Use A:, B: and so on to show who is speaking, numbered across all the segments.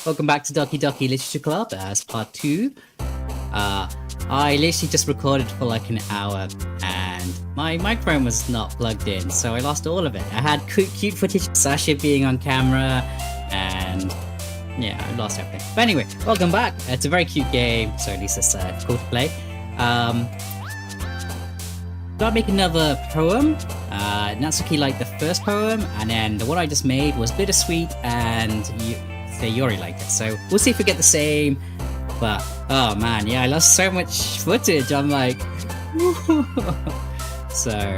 A: welcome back to Doki Literature Club as part 2. I literally just recorded for like an hour and my microphone was not plugged in, so I lost all of it. I had cute footage of Sasha being on camera and yeah, I lost everything. But anyway, welcome back. It's a very cute game, so at least it's cool to play. Gotta make another poem. Natsuki liked the first poem, and then the one I just made was bittersweet, and Yuri liked it. So we'll see if we get the same. But oh man, yeah, I lost so much footage. I'm like, so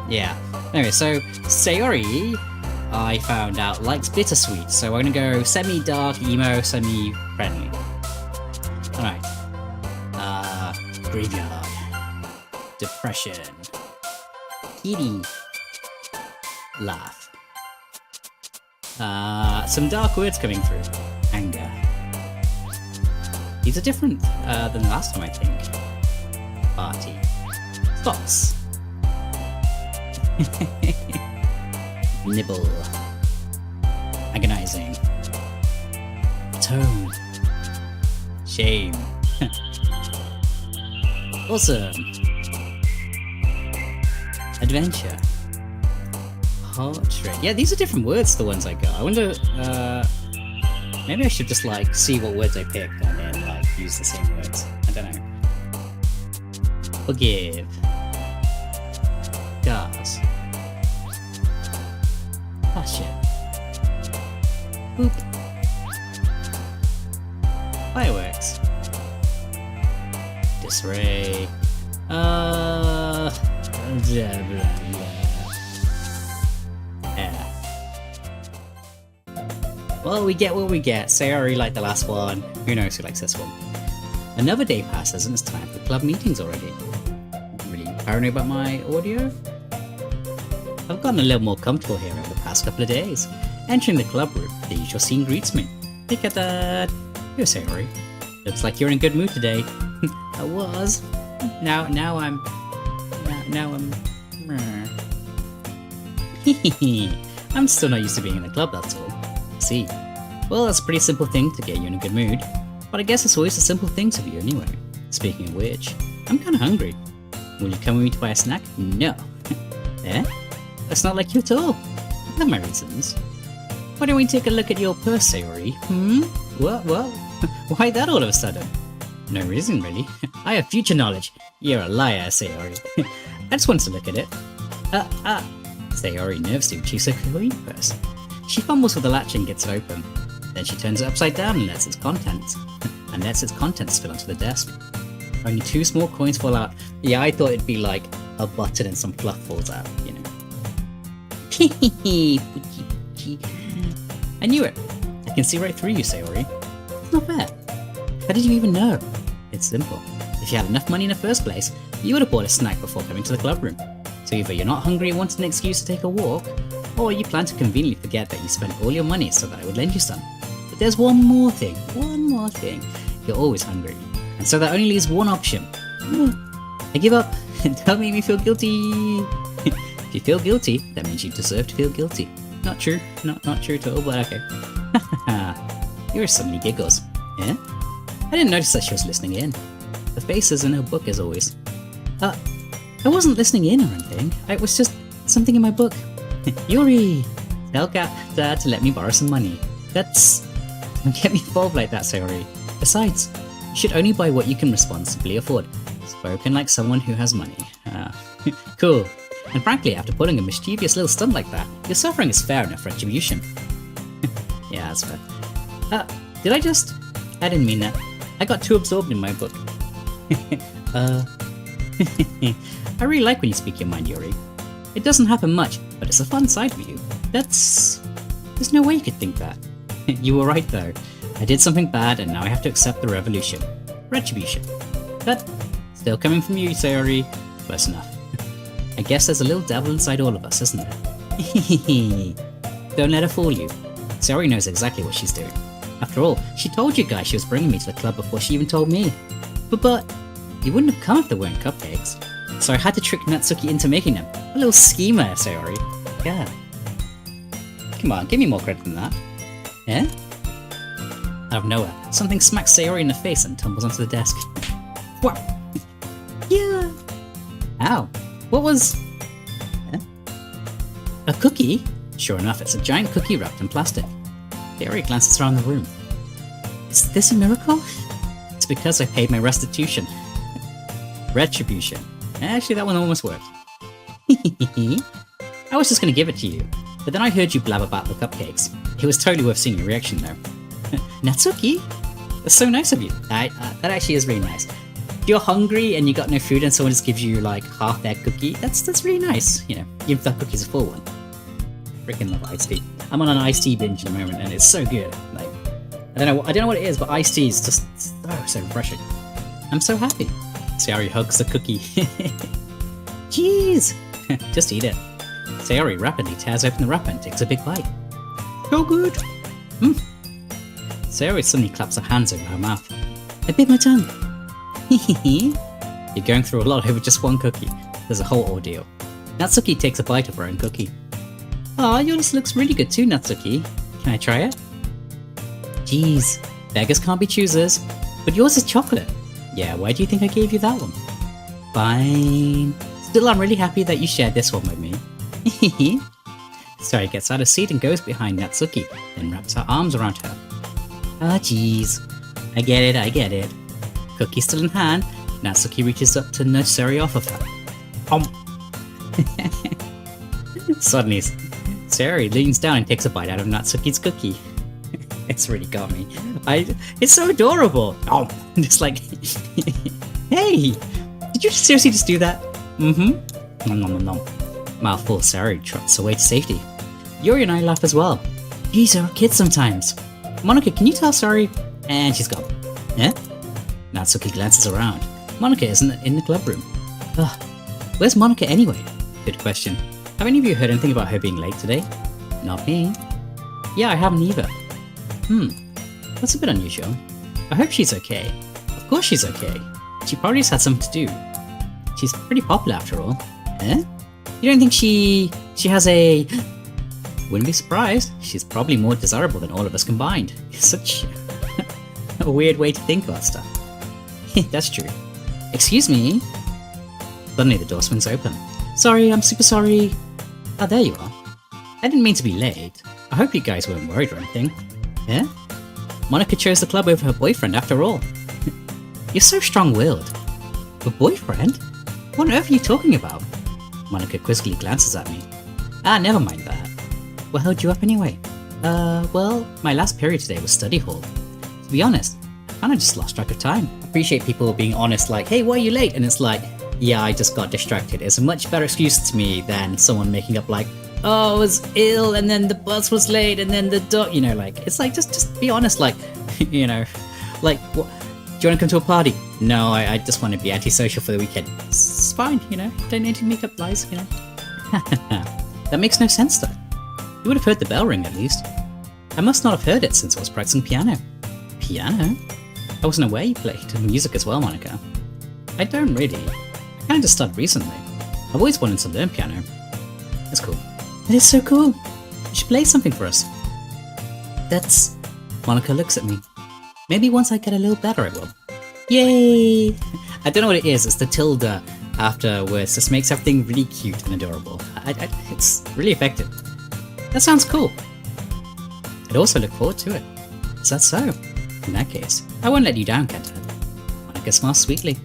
A: yeah. Anyway, so Sayori, I found out likes bittersweet, so we're gonna go semi-dark, emo, semi-friendly. All right. Graveyard. Depression. Kitty. Laugh. Some dark words coming through. Anger. These are different than last time, I think. Party. Fox. Nibble. Agonizing. Tone. Shame. Awesome. Adventure. Portrait. Yeah, these are different words to the ones I got. I wonder, maybe I should just like see what words I picked and then like use the same words. I don't know. Forgive. Gas. Passion. Boop. Fireworks. Disarray. Blah, blah, blah. Well, we get what we get. Sayori liked the last one. Who knows who likes this one? Another day passes and it's time for club meetings already. Really paranoid about my audio? I've gotten a little more comfortable here over the past couple of days. Entering the club room, the usual scene greets me. Look at that. You're Sayori. Looks like you're in a good mood today. I was. Now I'm... I'm still not used to being in the club, that's all. See. Well, that's a pretty simple thing to get you in a good mood. But I guess it's always a simple thing to you anyway. Speaking of which, I'm kinda hungry. Will you come with me to buy a snack? No. Eh? That's not like you at all. I have my reasons. Why don't we take a look at your purse, Sayori? What? Why that all of a sudden? No reason, really. I have future knowledge. You're a liar, Sayori. I just want to look at it. Sayori nervously retrieves her coin purse. She fumbles with the latch and gets it open. Then she turns it upside down and lets its contents spill onto the desk. Only 2 small coins fall out. Yeah, I thought it'd be like a button and some fluff falls out, you know. I knew it. I can see right through you, Sayori. It's not fair. How did you even know? It's simple. If you had enough money in the first place, you would have bought a snack before coming to the club room. So either you're not hungry and wanted an excuse to take a walk, or you plan to conveniently forget that you spent all your money so that I would lend you some. But there's one more thing. You're always hungry. And so that only leaves one option. I give up. Don't make me feel guilty. If you feel guilty, that means you deserve to feel guilty. Not true. Not true at all, but okay. You're so many giggles. Yeah? I didn't notice that she was listening in. The faces in her book as always. I wasn't listening in or anything. It was just something in my book. Yuri! Tell Dad to let me borrow some money. Don't get me involved like that, Sayori. Besides, you should only buy what you can responsibly afford. Spoken like someone who has money. Cool. And frankly, after pulling a mischievous little stunt like that, your suffering is fair enough retribution. Yeah, that's fair. Did I didn't mean that. I got too absorbed in my book. I really like when you speak your mind, Yuri. It doesn't happen much, but it's a fun side of you. There's no way you could think that. You were right though. I did something bad and now I have to accept the retribution. But still coming from you, Sayori. Close enough. I guess there's a little devil inside all of us, isn't there? Don't let her fool you. Sayori knows exactly what she's doing. After all, she told you guys she was bringing me to the club before she even told me. But you wouldn't have come if there weren't cupcakes. So I had to trick Natsuki into making them. A little schemer, Sayori. Yeah. Come on, give me more credit than that. Yeah? Out of nowhere, something smacks Sayori in the face and tumbles onto the desk. What? Yeah. Ow. What was... Huh? A cookie? Sure enough, it's a giant cookie wrapped in plastic. Sayori glances around the room. Is this a miracle? It's because I paid my restitution. Retribution. Actually, that one almost worked. I was just gonna give it to you, but then I heard you blab about the cupcakes. It was totally worth seeing your reaction though. Natsuki? That's so nice of you. That actually is really nice. If you're hungry and you got no food and someone just gives you like half their cookie, that's really nice, you know, give that cookie's a full one. Freaking love iced tea. I'm on an iced tea binge at the moment and it's so good. Like, I don't know what it is, but iced tea is just so refreshing. I'm so happy. Sayori hugs the cookie. Jeez! Just eat it. Sayori rapidly tears open the wrapper and takes a big bite. So good! Sayori suddenly claps her hands over her mouth. I bit my tongue. You're going through a lot over just one cookie. There's a whole ordeal. Natsuki takes a bite of her own cookie. Aw, yours looks really good too, Natsuki. Can I try it? Jeez, beggars can't be choosers. But yours is chocolate. Yeah, why do you think I gave you that one? Fine. Still, I'm really happy that you shared this one with me. Sayori gets out of seat and goes behind Natsuki, then wraps her arms around her. Ah, jeez. I get it. Cookie still in hand, Natsuki reaches up to nudge Sayori off of her. Suddenly, Sayori leans down and takes a bite out of Natsuki's cookie. It's really got me. It's so adorable. Just like, hey, did you seriously just do that? Mm-hmm. Nom. Mouthful, Sayori trots away to safety. Yuri and I laugh as well. Geez, we're kids sometimes. Monika, can you tell Sayori? And she's gone. Yeah? Natsuki glances around. Monika isn't in the club room. Ugh. Where's Monika anyway? Good question. Have any of you heard anything about her being late today? Not me. Yeah, I haven't either. That's a bit unusual. I hope she's okay. Of course she's okay. She probably just had something to do. She's pretty popular after all. Eh? You don't think she has a... Wouldn't be surprised. She's probably more desirable than all of us combined. Such a weird way to think about stuff. That's true. Excuse me? Suddenly the door swings open. Sorry, I'm super sorry. Ah, there you are. I didn't mean to be late. I hope you guys weren't worried or anything. Yeah? Monika chose the club over her boyfriend after all. You're so strong-willed. A boyfriend? What on earth are you talking about? Monika quizzically glances at me. Ah, never mind that. What held you up anyway? Well, my last period today was study hall. To be honest, I kinda just lost track of time. I appreciate people being honest like, hey, why are you late? And it's like, yeah, I just got distracted. It's a much better excuse to me than someone making up like, oh, I was ill and then the bus was late and then you know, like, it's like, just be honest, like, you know, like, what, do you want to come to a party? No, I just want to be antisocial for the weekend. It's fine, you know, don't need to make up lies, you know. That makes no sense though. You would have heard the bell ring at least. I must not have heard it since I was practicing piano. Piano? I wasn't aware you played music as well, Monika. I don't really. I kinda just started recently. I've always wanted to learn piano. That's cool. That is so cool. You should play something for us. That's... Monika looks at me. Maybe once I get a little better I will. Yay! I don't know what it is, it's the tilde afterwards. Just makes everything really cute and adorable. It's really effective. That sounds cool. I'd also look forward to it. Is that so? In that case, I won't let you down, Kenta. Monika smiles sweetly.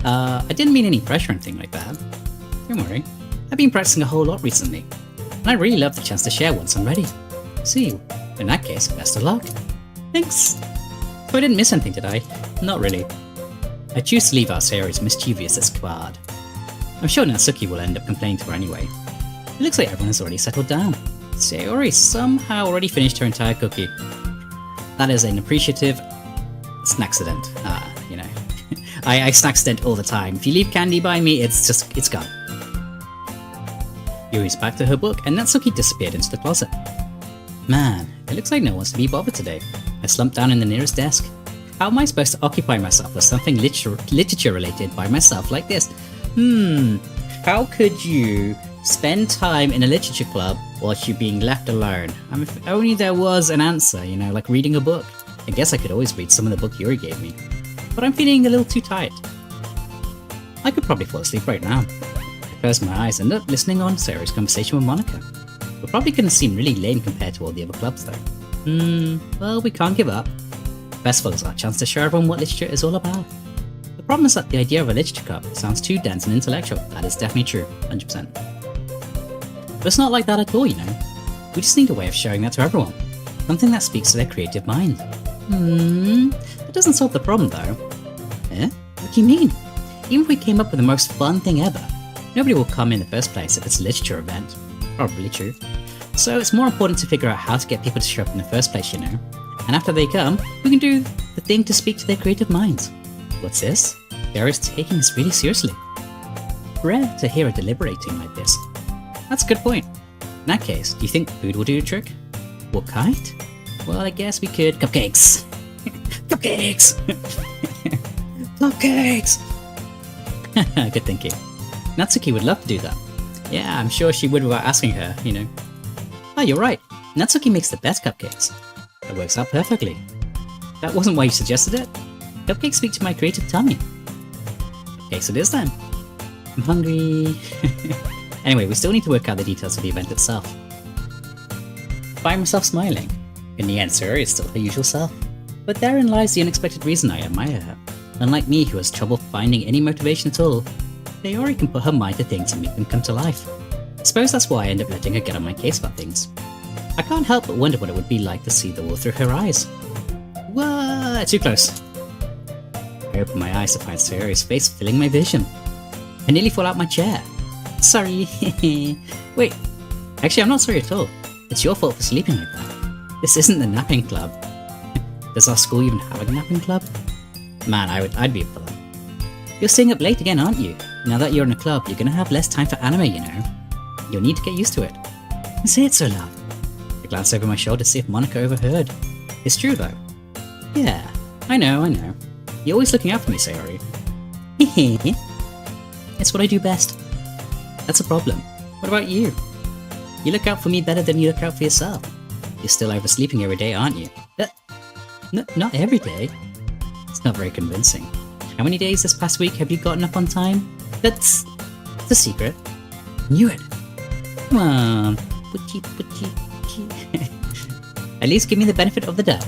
A: I didn't mean any pressure or anything like that. Don't worry. I've been practicing a whole lot recently. And I really love the chance to share once I'm ready. See you. In that case, best of luck. Thanks. So I didn't miss anything, did I? Not really. I choose to leave out Sayori's mischievous escapade. I'm sure Natsuki will end up complaining to her anyway. It looks like everyone has already settled down. Sayori somehow already finished her entire cookie. That is an appreciative snacksident. You know. I snacksident all the time. If you leave candy by me, it's gone. Yuri's back to her book, and Natsuki disappeared into the closet. Man, it looks like no one's to be bothered today. I slumped down in the nearest desk. How am I supposed to occupy myself with something literature related by myself like this? How could you spend time in a literature club whilst you're being left alone? I mean, if only there was an answer, you know, like reading a book. I guess I could always read some of the book Yuri gave me, but I'm feeling a little too tired. I could probably fall asleep right now. I close my eyes and end up listening on Sayori's conversation with Monica. We're probably going to seem really lame compared to all the other clubs though. Well, we can't give up. Festival is our chance to show everyone what literature is all about. The problem is that the idea of a literature club sounds too dense and intellectual. That is definitely true, 100%. But it's not like that at all, you know. We just need a way of showing that to everyone. Something that speaks to their creative mind. That doesn't solve the problem though. Eh? What do you mean? Even if we came up with the most fun thing ever, nobody will come in the first place if it's a literature event. Probably true. So it's more important to figure out how to get people to show up in the first place, you know. And after they come, we can do the thing to speak to their creative minds. What's this? Sarah's taking this really seriously. Rare to hear her deliberating like this. That's a good point. In that case, do you think food will do the trick? What kind? Well, I guess we could... Cupcakes! Cupcakes! Cupcakes! Good thinking. Natsuki would love to do that. Yeah, I'm sure she would without asking her, you know. Oh, you're right. Natsuki makes the best cupcakes. That works out perfectly. That wasn't why you suggested it? Cupcakes speak to my creative tummy. Cupcakes it is then. I'm hungry. Anyway, we still need to work out the details of the event itself. I find myself smiling. In the end, Sayori is still her usual self. But therein lies the unexpected reason I admire her. Unlike me, who has trouble finding any motivation at all, Sayori can put her mind to things and make them come to life. I suppose that's why I end up letting her get on my case about things. I can't help but wonder what it would be like to see the world through her eyes. What? Too close. I open my eyes to find Sayori's face filling my vision. I nearly fall out my chair. Sorry. Wait. Actually, I'm not sorry at all. It's your fault for sleeping like that. This isn't the napping club. Does our school even have a napping club? Man, I'd be up for that. You're staying up late again, aren't you? Now that you're in a club, you're gonna have less time for anime, you know. You'll need to get used to it. And say it so loud. I glance over my shoulder to see if Monica overheard. It's true though. Yeah, I know. You're always looking out for me, Sayori. Hehe. It's what I do best. That's a problem. What about you? You look out for me better than you look out for yourself. You're still oversleeping every day, aren't you? Not every day. It's not very convincing. How many days this past week have you gotten up on time? That's a secret. Knew it. Come on. At least give me the benefit of the doubt.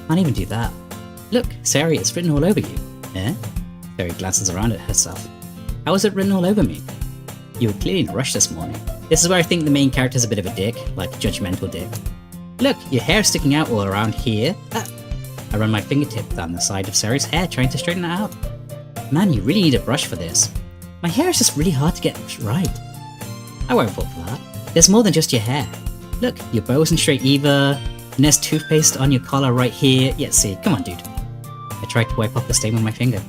A: Can't even do that. Look, Sayori, it's written all over you. Eh? Sayori glances around at herself. How is it written all over me? You were clearly in a rush this morning. This is where I think the main character's a bit of a dick, like a judgmental dick. Look, your hair's sticking out all around here. I run my fingertip down the side of Sayori's hair, trying to straighten it out. Man, you really need a brush for this. My hair is just really hard to get right. I won't fall for that. There's more than just your hair. Look, your bow isn't straight either, and there's toothpaste on your collar right here. Yeah, see, come on, dude. I tried to wipe off the stain with my finger.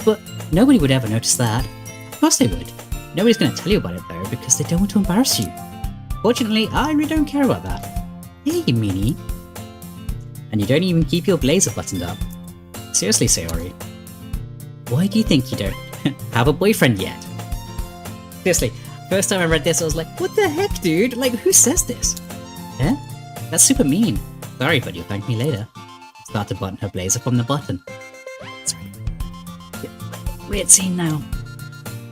A: But nobody would ever notice that. Of course they would. Nobody's going to tell you about it though, because they don't want to embarrass you. Fortunately, I really don't care about that. Hey, meanie. And you don't even keep your blazer buttoned up. Seriously, Sayori. Why do you think you don't have a boyfriend yet? Seriously, first time I read this I was like, what the heck, dude? Like, who says this? Eh? That's super mean. Sorry, but you'll thank me later. Start to button her blazer from the button. Sorry. Weird scene now.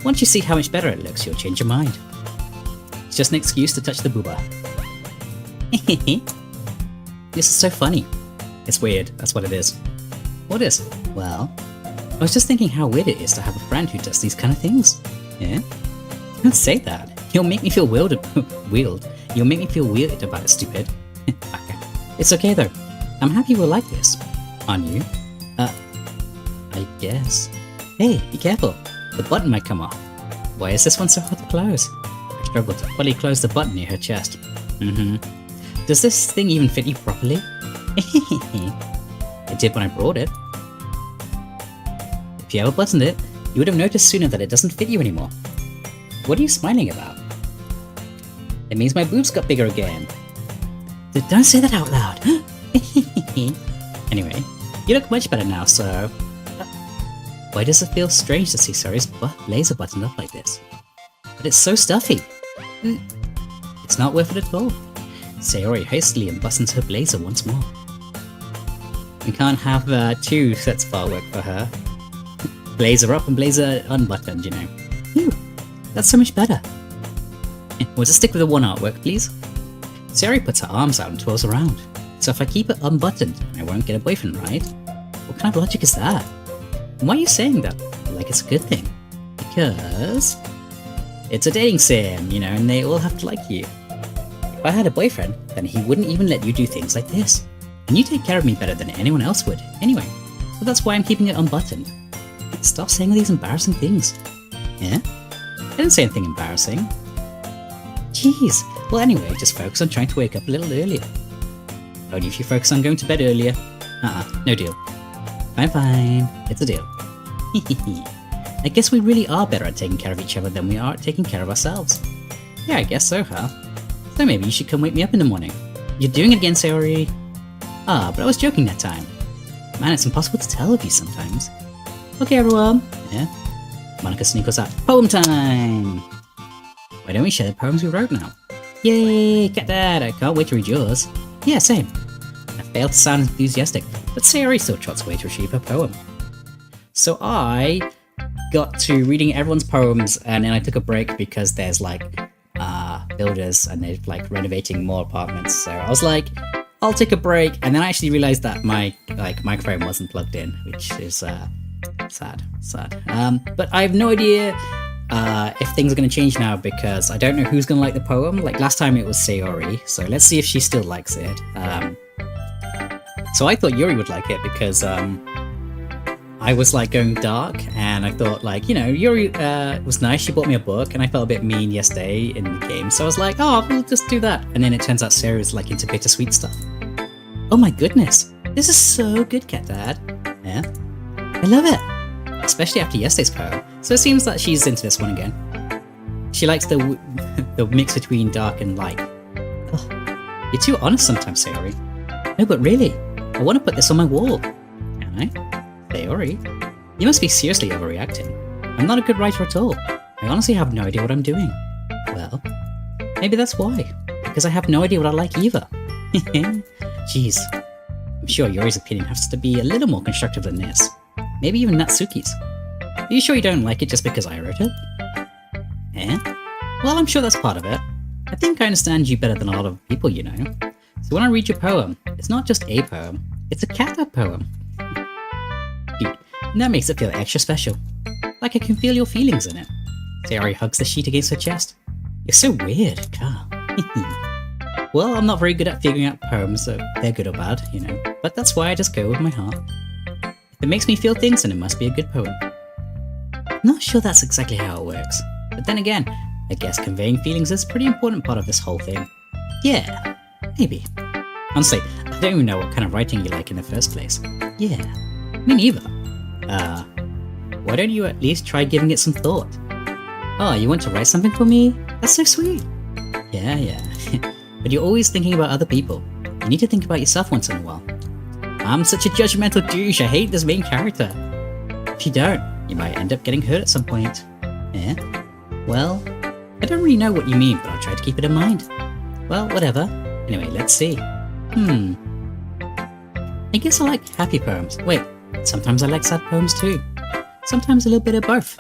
A: Once you see how much better it looks, you'll change your mind. It's just an excuse to touch the booba. This is so funny. It's weird, that's what it is. What is? Well, I was just thinking how weird it is to have a friend who does these kind of things. Yeah? Don't say that. You'll make me feel weird. You'll make me feel weird about it, stupid. It's okay though. I'm happy we're like this. Aren't you? I guess. Hey, be careful. The button might come off. Why is this one so hard to close? I struggle to fully close the button near her chest. Does this thing even fit you properly? It did when I brought it. If you ever buttoned it, you would have noticed sooner that it doesn't fit you anymore. What are you smiling about? It means my boobs got bigger again. Don't say that out loud. Anyway, you look much better now, so... Why does it feel strange to see Sayori's blazer buttoned up like this? But it's so stuffy. It's not worth it at all. Sayori hastily unbuttons her blazer once more. We can't have two sets of artwork for her. Blazer up and blazer unbuttoned, you know. Phew, that's so much better. We'll just stick with the one artwork, please. Sayori puts her arms out and twirls around. So if I keep it unbuttoned, I won't get a boyfriend, right? What kind of logic is that? And why are you saying that? Like it's a good thing. Because it's a dating sim, you know, and they all have to like you. If I had a boyfriend, then he wouldn't even let you do things like this. And you take care of me better than anyone else would, anyway. So that's why I'm keeping it unbuttoned. Stop saying all these embarrassing things. Yeah? I didn't say anything embarrassing. Jeez. Well anyway, just focus on trying to wake up a little earlier. Only if you focus on going to bed earlier. No deal. Fine. It's a deal. I guess we really are better at taking care of each other than we are at taking care of ourselves. Yeah, I guess so, huh? So maybe you should come wake me up in the morning. You're doing it again, Sayori. But I was joking that time. Man, it's impossible to tell with you sometimes. Okay, everyone. Yeah. Monica sneakers out. Poem time! Why don't we share the poems we wrote now? Yay! Get that! I can't wait to read yours. Yeah, same. I failed to sound enthusiastic, but Sayori still trots away to retrieve her poem. So I got to reading everyone's poems, and then I took a break because there's like builders and they're like renovating more apartments. So I was like, I'll take a break, and then I actually realized that my microphone wasn't plugged in, which is sad. But I have no idea if things are going to change now because I don't know who's going to like the poem. Like last time it was Sayori, so let's see if she still likes it. So I thought Yuri would like it because I was like going dark, and I thought like, you know, Yuri was nice. She bought me a book, and I felt a bit mean yesterday in the game, so I was like, oh, we'll just do that. And then it turns out Sarah is like into bittersweet stuff. Oh my goodness, this is so good, Cat Dad. Yeah, I love it, especially after yesterday's poem. So it seems that she's into this one again. She likes the mix between dark and light. Oh, you're too honest sometimes, Sayori. No, but really, I want to put this on my wall. Can I? Sayori, you must be seriously overreacting. I'm not a good writer at all. I honestly have no idea what I'm doing. Well, maybe that's why. Because I have no idea what I like either. Jeez. I'm sure Yuri's opinion has to be a little more constructive than this. Maybe even Natsuki's. Are you sure you don't like it just because I wrote it? Eh? Well, I'm sure that's part of it. I think I understand you better than a lot of people, you know. So when I read your poem, it's not just a poem, it's a cat poem. Dude, and that makes it feel extra special. Like I can feel your feelings in it. Sayori hugs the sheet against her chest. You're so weird, Carl. Well, I'm not very good at figuring out poems, so they're good or bad, you know. But that's why I just go with my heart. If it makes me feel things, then it must be a good poem. Not sure that's exactly how it works. But then again, I guess conveying feelings is a pretty important part of this whole thing. Yeah, maybe. Honestly, I don't even know what kind of writing you like in the first place. Yeah, me neither. Why don't you at least try giving it some thought? Oh, you want to write something for me? That's so sweet. Yeah. But you're always thinking about other people. You need to think about yourself once in a while. I'm such a judgmental douche, I hate this main character. If you don't, you might end up getting hurt at some point. Yeah? Well, I don't really know what you mean, but I'll try to keep it in mind. Well, whatever. Anyway, let's see. I guess I like happy poems. Wait, sometimes I like sad poems too. Sometimes a little bit of both.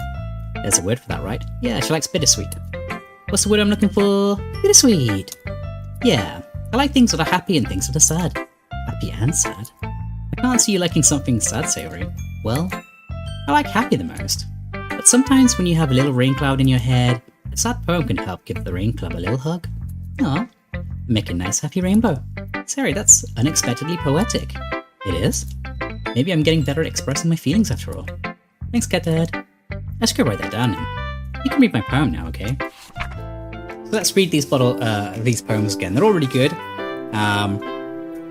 A: There's a word for that, right? Yeah, she likes bittersweet. What's the word I'm looking for? Bittersweet. Yeah, I like things that are happy and things that are sad. Happy and sad? I can't see you liking something sad, Sayori. Well, I like happy the most. But sometimes when you have a little rain cloud in your head, a sad poem can help give the rain cloud a little hug. Aw, make a nice happy rainbow. Sayori, that's unexpectedly poetic. It is? Maybe I'm getting better at expressing my feelings after all. Thanks, Cat Dad. I should go write that down now. You can read my poem now, okay? So let's read these poems again. They're all really good.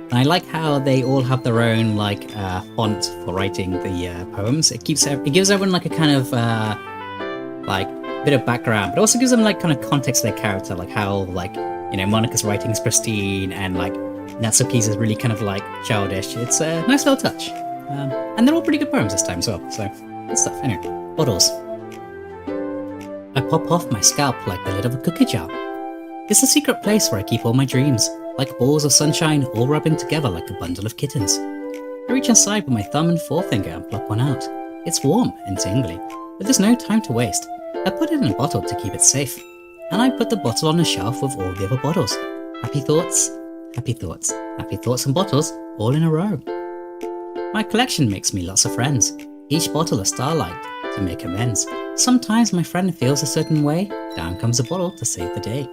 A: And I like how they all have their own like font for writing the poems. It gives everyone like a kind of like bit of background, but also gives them like kind of context to their character, like how like, you know, Monica's writing is pristine and like Natsuki's is really kind of like childish. It's a nice little touch. And they're all pretty good poems this time as well, so good stuff. Anyway, bottles. I pop off my scalp like the lid of a cookie jar. It's a secret place where I keep all my dreams, like balls of sunshine all rubbing together like a bundle of kittens. I reach inside with my thumb and forefinger and pluck one out. It's warm and tingly, but there's no time to waste. I put it in a bottle to keep it safe, and I put the bottle on a shelf with all the other bottles. Happy thoughts, happy thoughts, happy thoughts and bottles all in a row. My collection makes me lots of friends, each bottle a starlight to make amends. Sometimes my friend feels a certain way, down comes a bottle to save the day.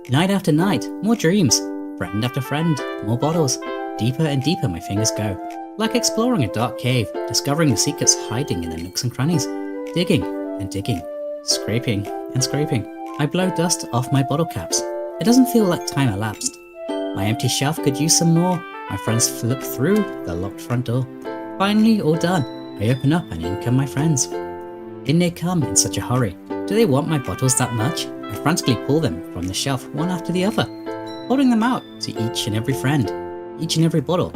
A: Night after night, more dreams, friend after friend, more bottles. Deeper and deeper my fingers go, like exploring a dark cave, discovering the secrets hiding in the nooks and crannies. Digging and digging, scraping and scraping. I blow dust off my bottle caps. It doesn't feel like time elapsed. My empty shelf could use some more. My friends flip through the locked front door. Finally, all done. I open up and in come my friends. In they come in such a hurry. Do they want my bottles that much? I frantically pull them from the shelf one after the other, holding them out to each and every friend, each and every bottle.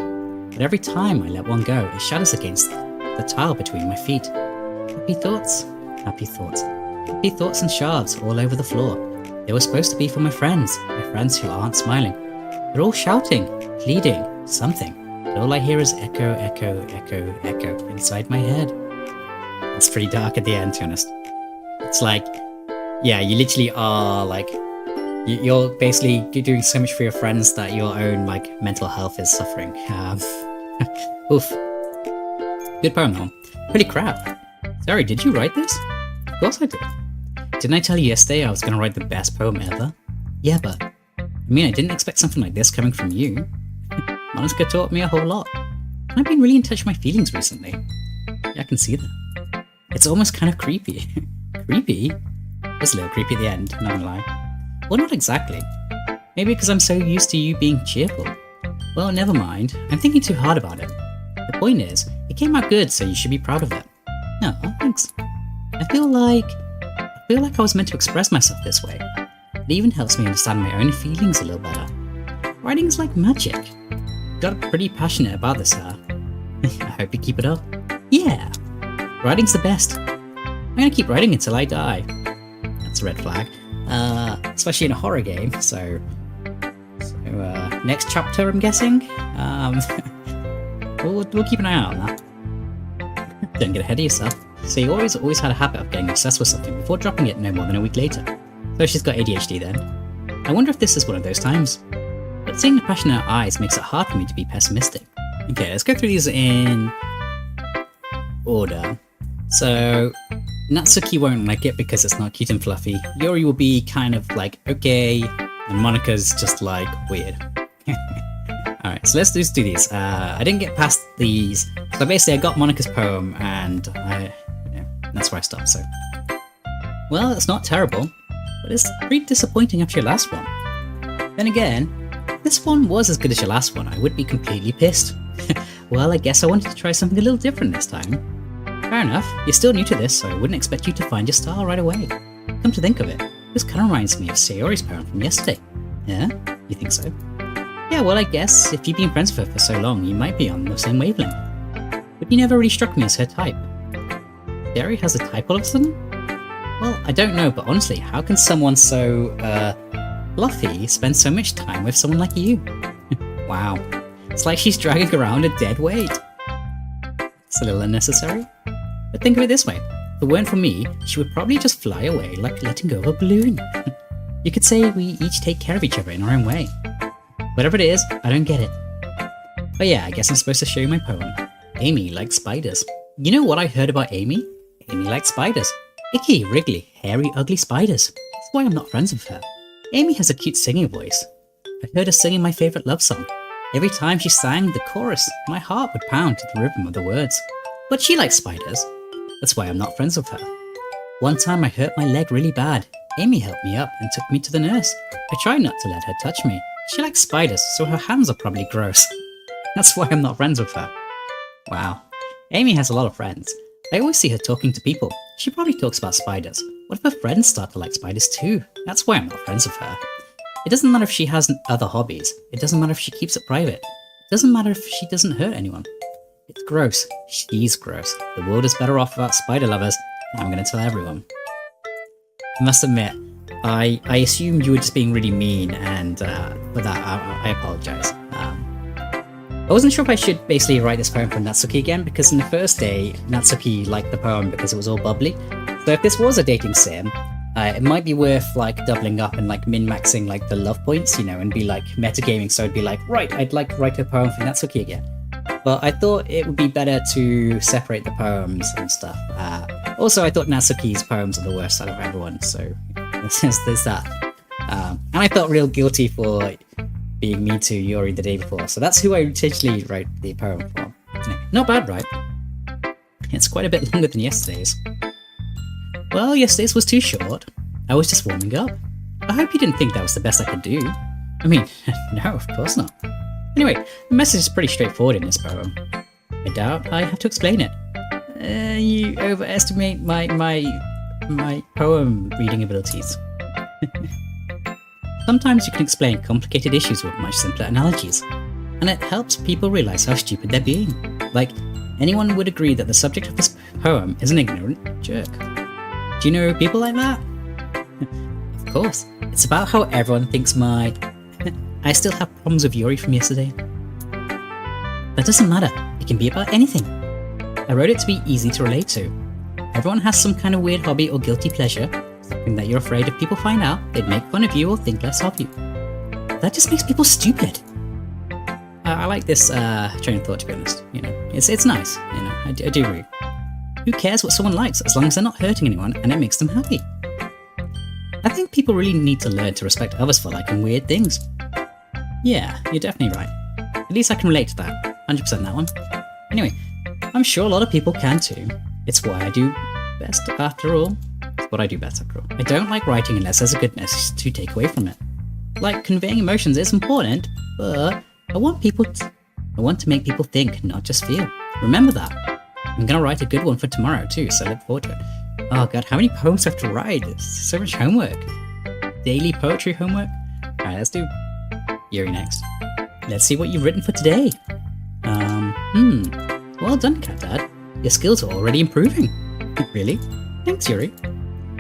A: But every time I let one go, it shatters against the tile between my feet. Happy thoughts, happy thoughts, happy thoughts and shards all over the floor. They were supposed to be for my friends who aren't smiling. They're all shouting, pleading, something. But all I hear is echo, echo, echo, echo inside my head. That's pretty dark at the end, to be honest. It's like, yeah, you literally are like, you're basically doing so much for your friends that your own like mental health is suffering. Oof. Good poem though. Holy crap. Sorry, did you write this? Of course I did. Didn't I tell you yesterday I was going to write the best poem ever? Yeah, but I mean, I didn't expect something like this coming from you. Monica taught me a whole lot. I've been really in touch with my feelings recently. Yeah, I can see that. It's almost kind of creepy. Creepy? It's a little creepy at the end, not gonna lie. Well, not exactly. Maybe because I'm so used to you being cheerful. Well, never mind. I'm thinking too hard about it. The point is, it came out good, so you should be proud of it. No, thanks. I feel like I was meant to express myself this way. It even helps me understand my own feelings a little better. Writing's like magic. Got pretty passionate about this, huh? I hope you keep it up. Yeah! Writing's the best. I'm gonna keep writing until I die. That's a red flag. Especially in a horror game, so next chapter, I'm guessing? We'll keep an eye out on that. Don't get ahead of yourself. So you always had a habit of getting obsessed with something before dropping it no more than a week later. So she's got ADHD then. I wonder if this is one of those times. But seeing the passion in her eyes makes it hard for me to be pessimistic. Okay, let's go through these in order. So, Natsuki won't like it because it's not cute and fluffy. Yuri will be kind of like, okay, and Monika's just like, weird. Alright, so let's just do these. I didn't get past these. So basically I got Monika's poem and that's where I stopped, so. Well, it's not terrible, but it's pretty disappointing after your last one. Then again, this one was as good as your last one. I would be completely pissed. Well, I guess I wanted to try something a little different this time. Fair enough, you're still new to this, so I wouldn't expect you to find your style right away. Come to think of it, this kind of reminds me of Sayori's poem from yesterday. Yeah? You think so? Yeah, well I guess if you've been friends with her for so long, you might be on the same wavelength. But you never really struck me as her type. Sayori has a type all of a sudden? Well, I don't know, but honestly, how can someone so, fluffy spend so much time with someone like you? Wow. It's like she's dragging around a dead weight. It's a little unnecessary. But think of it this way. If it weren't for me, she would probably just fly away like letting go of a balloon. You could say we each take care of each other in our own way. Whatever it is, I don't get it. But yeah, I guess I'm supposed to show you my poem. Amy likes spiders. You know what I heard about Amy? Amy likes spiders. Icky, wriggly, hairy, ugly spiders. That's why I'm not friends with her. Amy has a cute singing voice. I heard her singing my favourite love song. Every time she sang the chorus, my heart would pound to the rhythm of the words. But she likes spiders. That's why I'm not friends with her. One time I hurt my leg really bad. Amy helped me up and took me to the nurse. I tried not to let her touch me. She likes spiders, so her hands are probably gross. That's why I'm not friends with her. Wow. Amy has a lot of friends. I always see her talking to people. She probably talks about spiders. What if her friends start to like spiders too? That's why I'm not friends with her. It doesn't matter if she has other hobbies. It doesn't matter if she keeps it private. It doesn't matter if she doesn't hurt anyone. It's gross. She's gross. The world is better off without spider lovers. I'm going to tell everyone. I must admit, I assumed you were just being really mean, and for that, I apologize. I wasn't sure if I should basically write this poem for Natsuki again, because in the first day, Natsuki liked the poem because it was all bubbly. So if this was a dating sim, it might be worth like doubling up and like min-maxing like the love points, you know, and be like metagaming. So it'd be like, right, I'd like to write a poem for Natsuki again. But I thought it would be better to separate the poems and stuff. Also, I thought Natsuki's poems are the worst out of everyone, so there's that. And I felt real guilty for being mean to Yuri the day before, so that's who I intentionally wrote the poem for. Not bad, right? It's quite a bit longer than yesterday's. Well, yesterday's was too short. I was just warming up. I hope you didn't think that was the best I could do. I mean, no, of course not. Anyway, the message is pretty straightforward in this poem. I doubt I have to explain it. You overestimate my poem reading abilities. Sometimes you can explain complicated issues with much simpler analogies, and it helps people realize how stupid they're being. Like, anyone would agree that the subject of this poem is an ignorant jerk. Do you know people like that? Of course, it's about how everyone thinks I still have problems with Yuri from yesterday. That doesn't matter, it can be about anything. I wrote it to be easy to relate to. Everyone has some kind of weird hobby or guilty pleasure, something that you're afraid if people find out, they'd make fun of you or think less of you. That just makes people stupid. I like this train of thought, to be honest. You know, it's nice, you know, I do agree. Who cares what someone likes, as long as they're not hurting anyone and it makes them happy? I think people really need to learn to respect others for liking weird things. Yeah, you're definitely right. At least I can relate to that. 100% that one. Anyway, I'm sure a lot of people can too. It's what I do best after all. It's what I do best after all. I don't like writing unless there's a good message to take away from it. Like, conveying emotions is important, but I want to make people think, not just feel. Remember that. I'm gonna write a good one for tomorrow too, so look forward to it. Oh god, how many poems do I have to write? It's so much homework. Daily poetry homework? Alright, let's do Yuri next. Let's see what you've written for today. Well done, Cat Dad. Your skills are already improving. Really? Thanks, Yuri.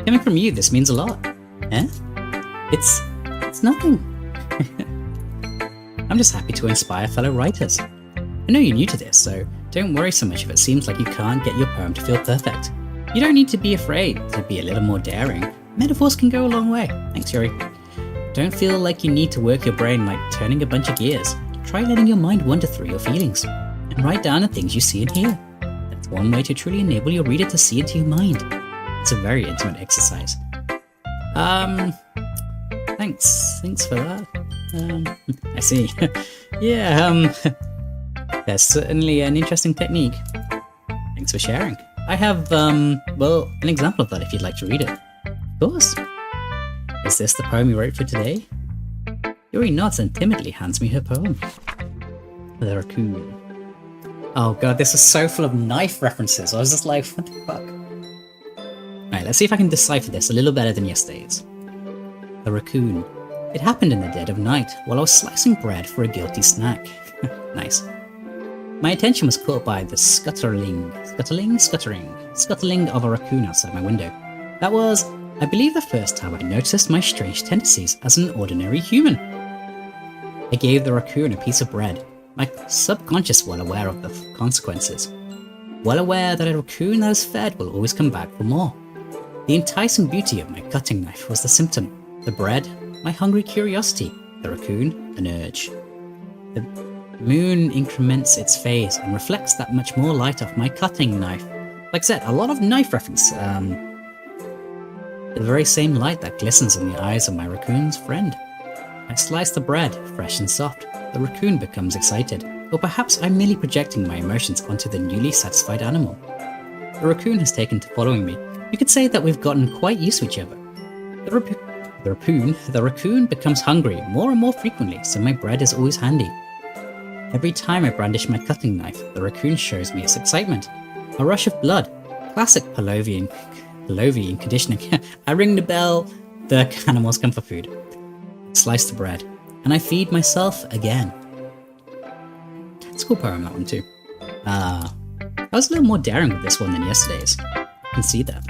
A: Coming from you, this means a lot. Eh? It's nothing. I'm just happy to inspire fellow writers. I know you're new to this, so don't worry so much if it seems like you can't get your poem to feel perfect. You don't need to be afraid to be a little more daring. Metaphors can go a long way. Thanks, Yuri. Don't feel like you need to work your brain like turning a bunch of gears. Try letting your mind wander through your feelings, and write down the things you see and hear. That's one way to truly enable your reader to see into your mind. It's a very intimate exercise. Thanks for that. I see. Yeah, that's certainly an interesting technique. Thanks for sharing. I have, well, an example of that if you'd like to read it. Of course. Is this the poem you wrote for today? Yuri nods and timidly hands me her poem. The Raccoon. Oh god, this is so full of knife references. I was just like, what the fuck? Right, let's see if I can decipher this a little better than yesterday's. The Raccoon. It happened in the dead of night while I was slicing bread for a guilty snack. Nice. My attention was caught by the scuttling of a raccoon outside my window. That was, I believe, the first time I noticed my strange tendencies as an ordinary human. I gave the raccoon a piece of bread, my subconscious well aware of the consequences. Well aware that a raccoon that is fed will always come back for more. The enticing beauty of my cutting knife was the symptom. The bread, my hungry curiosity. The raccoon, an urge. The moon increments its phase and reflects that much more light off my cutting knife. Like I said, a lot of knife reference. The very same light that glistens in the eyes of my raccoon's friend. I slice the bread, fresh and soft. The raccoon becomes excited, or perhaps I'm merely projecting my emotions onto the newly satisfied animal. The raccoon has taken to following me. You could say that we've gotten quite used to each other. The raccoon becomes hungry more and more frequently, so my bread is always handy. Every time I brandish my cutting knife, the raccoon shows me its excitement. A rush of blood. Classic Pavlovian conditioning. I ring the bell, the animals come for food. Slice the bread, and I feed myself again. That's a cool poem, that one too. I was a little more daring with this one than yesterday's. I can see that.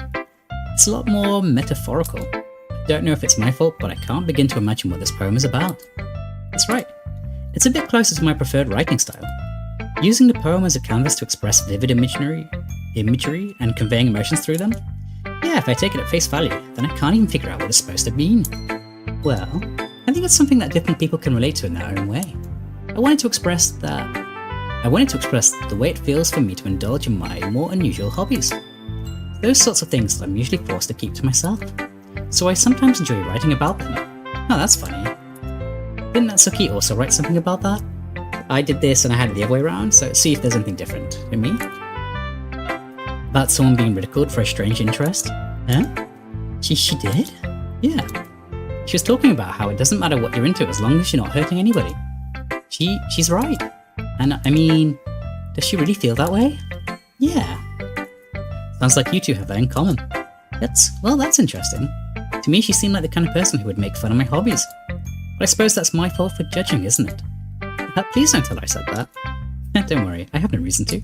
A: It's a lot more metaphorical. I don't know if it's my fault, but I can't begin to imagine what this poem is about. That's right. It's a bit closer to my preferred writing style. Using the poem as a canvas to express vivid imagery and conveying emotions through them? Yeah, if I take it at face value, then I can't even figure out what it's supposed to mean. Well, I think it's something that different people can relate to in their own way. I wanted to express the way it feels for me to indulge in my more unusual hobbies. Those sorts of things that I'm usually forced to keep to myself. So I sometimes enjoy writing about them. Oh, that's funny. Didn't Natsuki also write something about that? I did this and I had it the other way around, so see if there's anything different in me. About someone being ridiculed for a strange interest? Huh? She did? Yeah. She was talking about how it doesn't matter what you're into as long as you're not hurting anybody. She's right. And I mean, does she really feel that way? Yeah. Sounds like you two have that in common. That's interesting. To me, she seemed like the kind of person who would make fun of my hobbies. But I suppose that's my fault for judging, isn't it? Please don't tell her I said that. Don't worry, I have no reason to.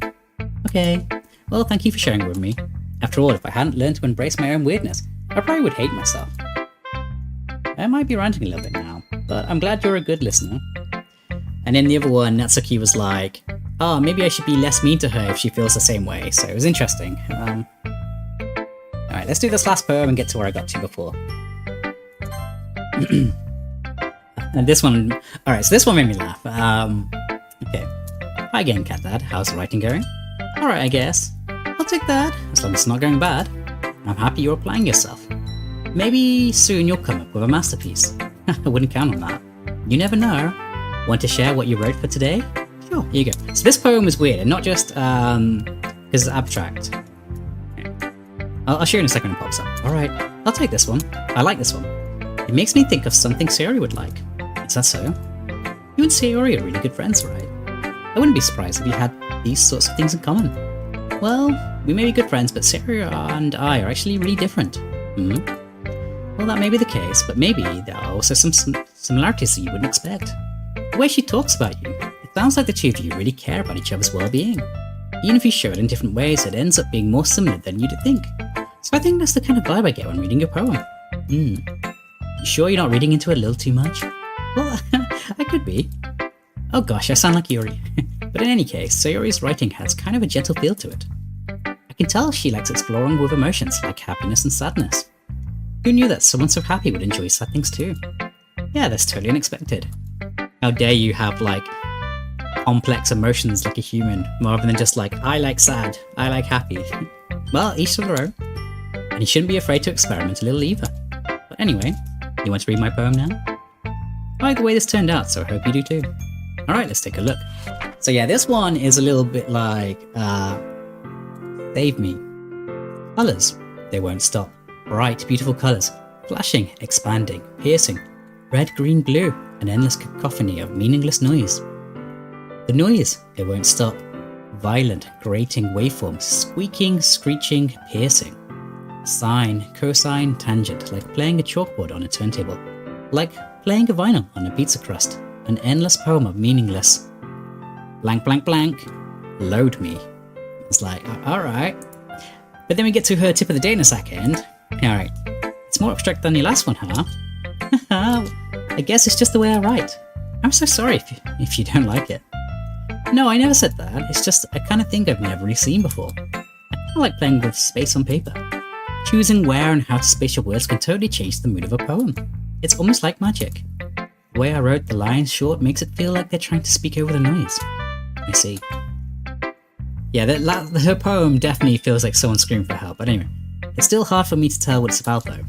A: Okay. Well, thank you for sharing it with me. After all, if I hadn't learned to embrace my own weirdness, I probably would hate myself. I might be ranting a little bit now, but I'm glad you're a good listener. And in the other one, Natsuki was like, oh, maybe I should be less mean to her if she feels the same way, so it was interesting. Alright, let's do this last poem and get to where I got to before. And this one, alright, so this one made me laugh. Okay. Hi again, Cat Dad, how's the writing going? Alright, I guess. I'll take that, as long as it's not going bad. I'm happy you're applying yourself. Maybe soon you'll come up with a masterpiece. I wouldn't count on that. You never know. Want to share what you wrote for today? Sure, here you go. So this poem is weird, and not just because it's abstract. I'll show you in a second when it pops up. Alright, I'll take this one. I like this one. It makes me think of something Sayori would like. Is that so? You and Sayori are really good friends, right? I wouldn't be surprised if you had these sorts of things in common. Well, we may be good friends, but Sayori and I are actually really different. Well, that may be the case, but maybe there are also some similarities that you wouldn't expect. The way she talks about you, it sounds like the two of you really care about each other's well-being. Even if you show it in different ways, it ends up being more similar than you'd think. So I think that's the kind of vibe I get when reading your poem. You sure you're not reading into it a little too much? Well, I could be. Oh gosh, I sound like Yuri. But in any case, Sayori's writing has kind of a gentle feel to it. I can tell she likes exploring with emotions like happiness and sadness. Who knew that someone so happy would enjoy sad things too? Yeah, that's totally unexpected. How dare you have, like, complex emotions like a human, rather than just like, I like sad, I like happy. Well, each to their own. And you shouldn't be afraid to experiment a little either. But anyway, you want to read my poem now? I like the way this turned out, so I hope you do too. Alright, let's take a look. So yeah, this one is a little bit like, save me. Colours, they won't stop. Bright, beautiful colours, flashing, expanding, piercing. Red, green, blue, an endless cacophony of meaningless noise. The noise, it won't stop. Violent, grating waveforms, squeaking, screeching, piercing. Sine, cosine, tangent, like playing a chalkboard on a turntable. Like playing a vinyl on a pizza crust. An endless poem of meaningless. Blank, blank, blank. Load me. It's like, alright. But then we get to her tip of the day in a second. Alright. It's more abstract than your last one, huh? I guess it's just the way I write. I'm so sorry if you don't like it. No, I never said that. It's just a kind of thing I've never really seen before. I kind of like playing with space on paper. Choosing where and how to space your words can totally change the mood of a poem. It's almost like magic. The way I wrote the lines short makes it feel like they're trying to speak over the noise. I see. Yeah, her poem definitely feels like someone screaming for help, but anyway. It's still hard for me to tell what it's about though.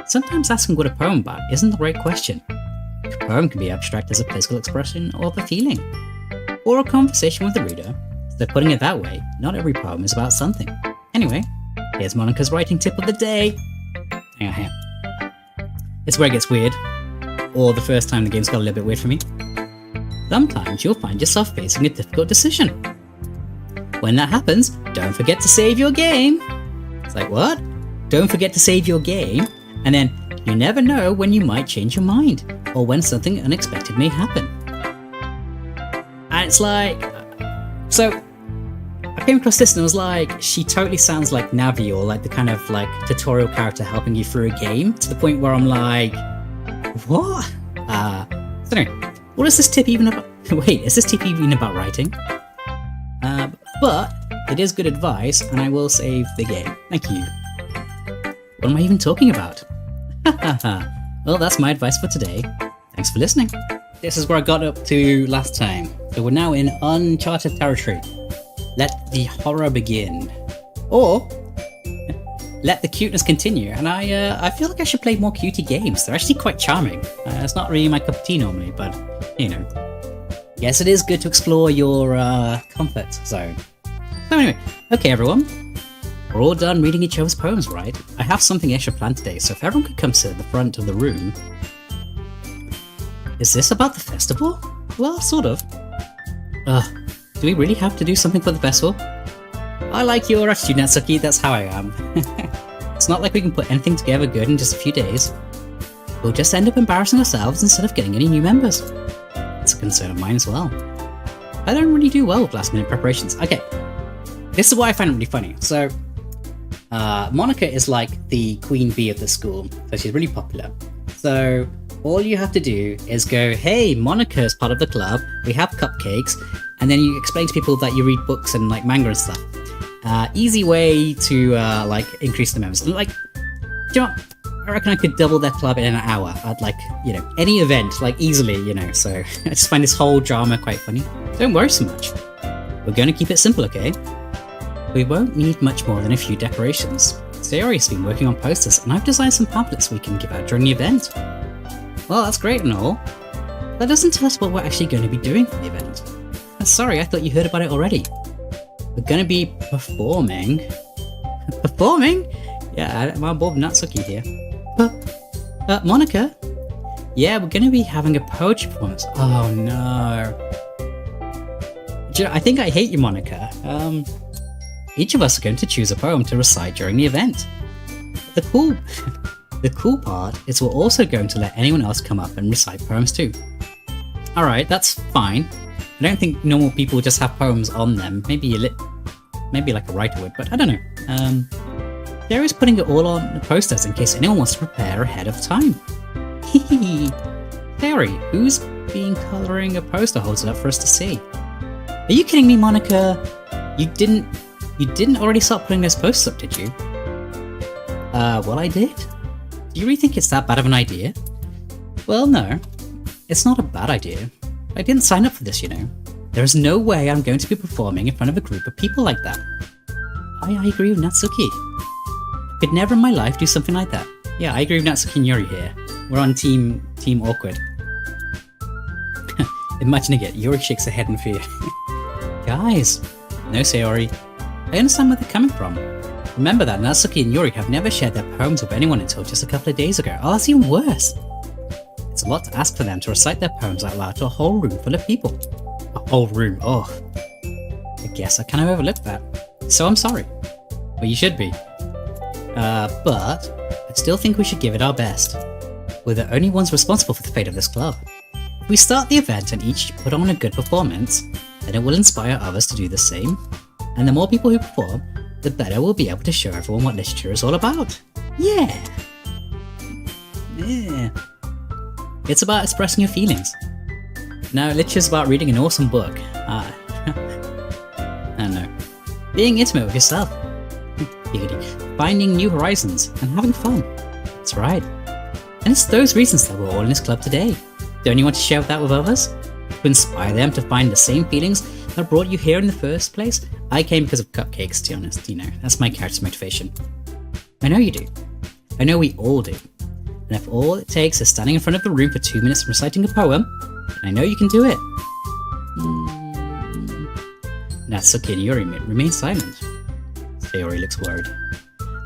A: Sometimes asking what a poem about isn't the right question. A poem can be abstract as a physical expression of a feeling, or a conversation with the reader, so putting it that way, not every poem is about something. Anyway, here's Monica's writing tip of the day. Hang on. It's where it gets weird, or the first time the game's got a little bit weird for me. Sometimes you'll find yourself facing a difficult decision. When that happens, don't forget to save your game. It's like, what? Don't forget to save your game, and then you never know when you might change your mind, or when something unexpected may happen. And it's like, so I came across this and I was like, she totally sounds like Navi, or like the kind of like tutorial character helping you through a game, to the point where I'm like, what? So anyway, what is this tip even Wait, is this TP even about writing? But it is good advice, and I will save the game. Thank you. What am I even talking about? Well, that's my advice for today. Thanks for listening. This is where I got up to last time. So we're now in uncharted territory. Let the horror begin. Or let the cuteness continue. And I feel like I should play more cutie games. They're actually quite charming. It's not really my cup of tea normally, but you know. Yes, it is good to explore your comfort zone. So anyway, okay everyone. We're all done reading each other's poems, right? I have something extra planned today, so if everyone could come sit at the front of the room. Is this about the festival? Well, sort of. Do we really have to do something for the festival? I like your attitude, Natsuki, that's how I am. It's not like we can put anything together good in just a few days. We'll just end up embarrassing ourselves instead of getting any new members. It's a concern of mine as well. I don't really do well with last minute preparations. Okay, this is why I find it really funny. So, Monica is like the queen bee of the school, so she's really popular. So, all you have to do is go, hey, Monica's part of the club, we have cupcakes, and then you explain to people that you read books and like manga and stuff. Easy way to like increase the members. Like, do you know what? I reckon I could double their club in an hour at like, you know, any event, like easily, you know, so I just find this whole drama quite funny. Don't worry so much. We're going to keep it simple, okay? We won't need much more than a few decorations. Sayori's been working on posters, and I've designed some pamphlets we can give out during the event. Well, that's great and all. That doesn't tell us what we're actually going to be doing for the event. Sorry, I thought you heard about it already. We're going to be performing. Performing? Yeah, I'm on board with Natsuki here. Monica? Yeah, we're going to be having a poetry performance. Oh no. Do you know, I think I hate you, Monica. Each of us are going to choose a poem to recite during the event. The cool part is we're also going to let anyone else come up and recite poems too. Alright, that's fine. I don't think normal people just have poems on them. Maybe like a writer would, but I don't know. They're just putting it all on the posters in case anyone wants to prepare ahead of time. Hehe. Theory, who's been colouring a poster holds it up for us to see? Are you kidding me, Monica? You didn't already start putting those posters up, did you? Well, I did. Do you really think it's that bad of an idea? Well, no. It's not a bad idea. I didn't sign up for this, you know. There is no way I'm going to be performing in front of a group of people like that. I agree with Natsuki. I could never in my life do something like that. Yeah, I agree with Natsuki and Yuri here. We're on team awkward. Imagining it, Yuri shakes her head in fear. Guys, no Sayori. I understand where they're coming from. Remember that Natsuki and Yuri have never shared their poems with anyone until just a couple of days ago. Oh, that's even worse. It's a lot to ask for them to recite their poems out loud to a whole room full of people. A whole room, oh. I guess I kind of overlooked that. So I'm sorry. Well, you should be. But I still think we should give it our best. We're the only ones responsible for the fate of this club. If we start the event and each put on a good performance, then it will inspire others to do the same. And the more people who perform, the better we'll be able to show everyone what literature is all about. Yeah! Yeah. It's about expressing your feelings. No, literature's about reading an awesome book. I don't know. Being intimate with yourself. Finding new horizons and having fun. That's right. And it's those reasons that we're all in this club today. Don't you want to share that with others? To inspire them to find the same feelings that brought you here in the first place? I came because of cupcakes, to be honest, you know. That's my character's motivation. I know you do. I know we all do. And if all it takes is standing in front of the room for 2 minutes and reciting a poem, then I know you can do it. Natsuki and Yuri remain silent. Sayori looks worried.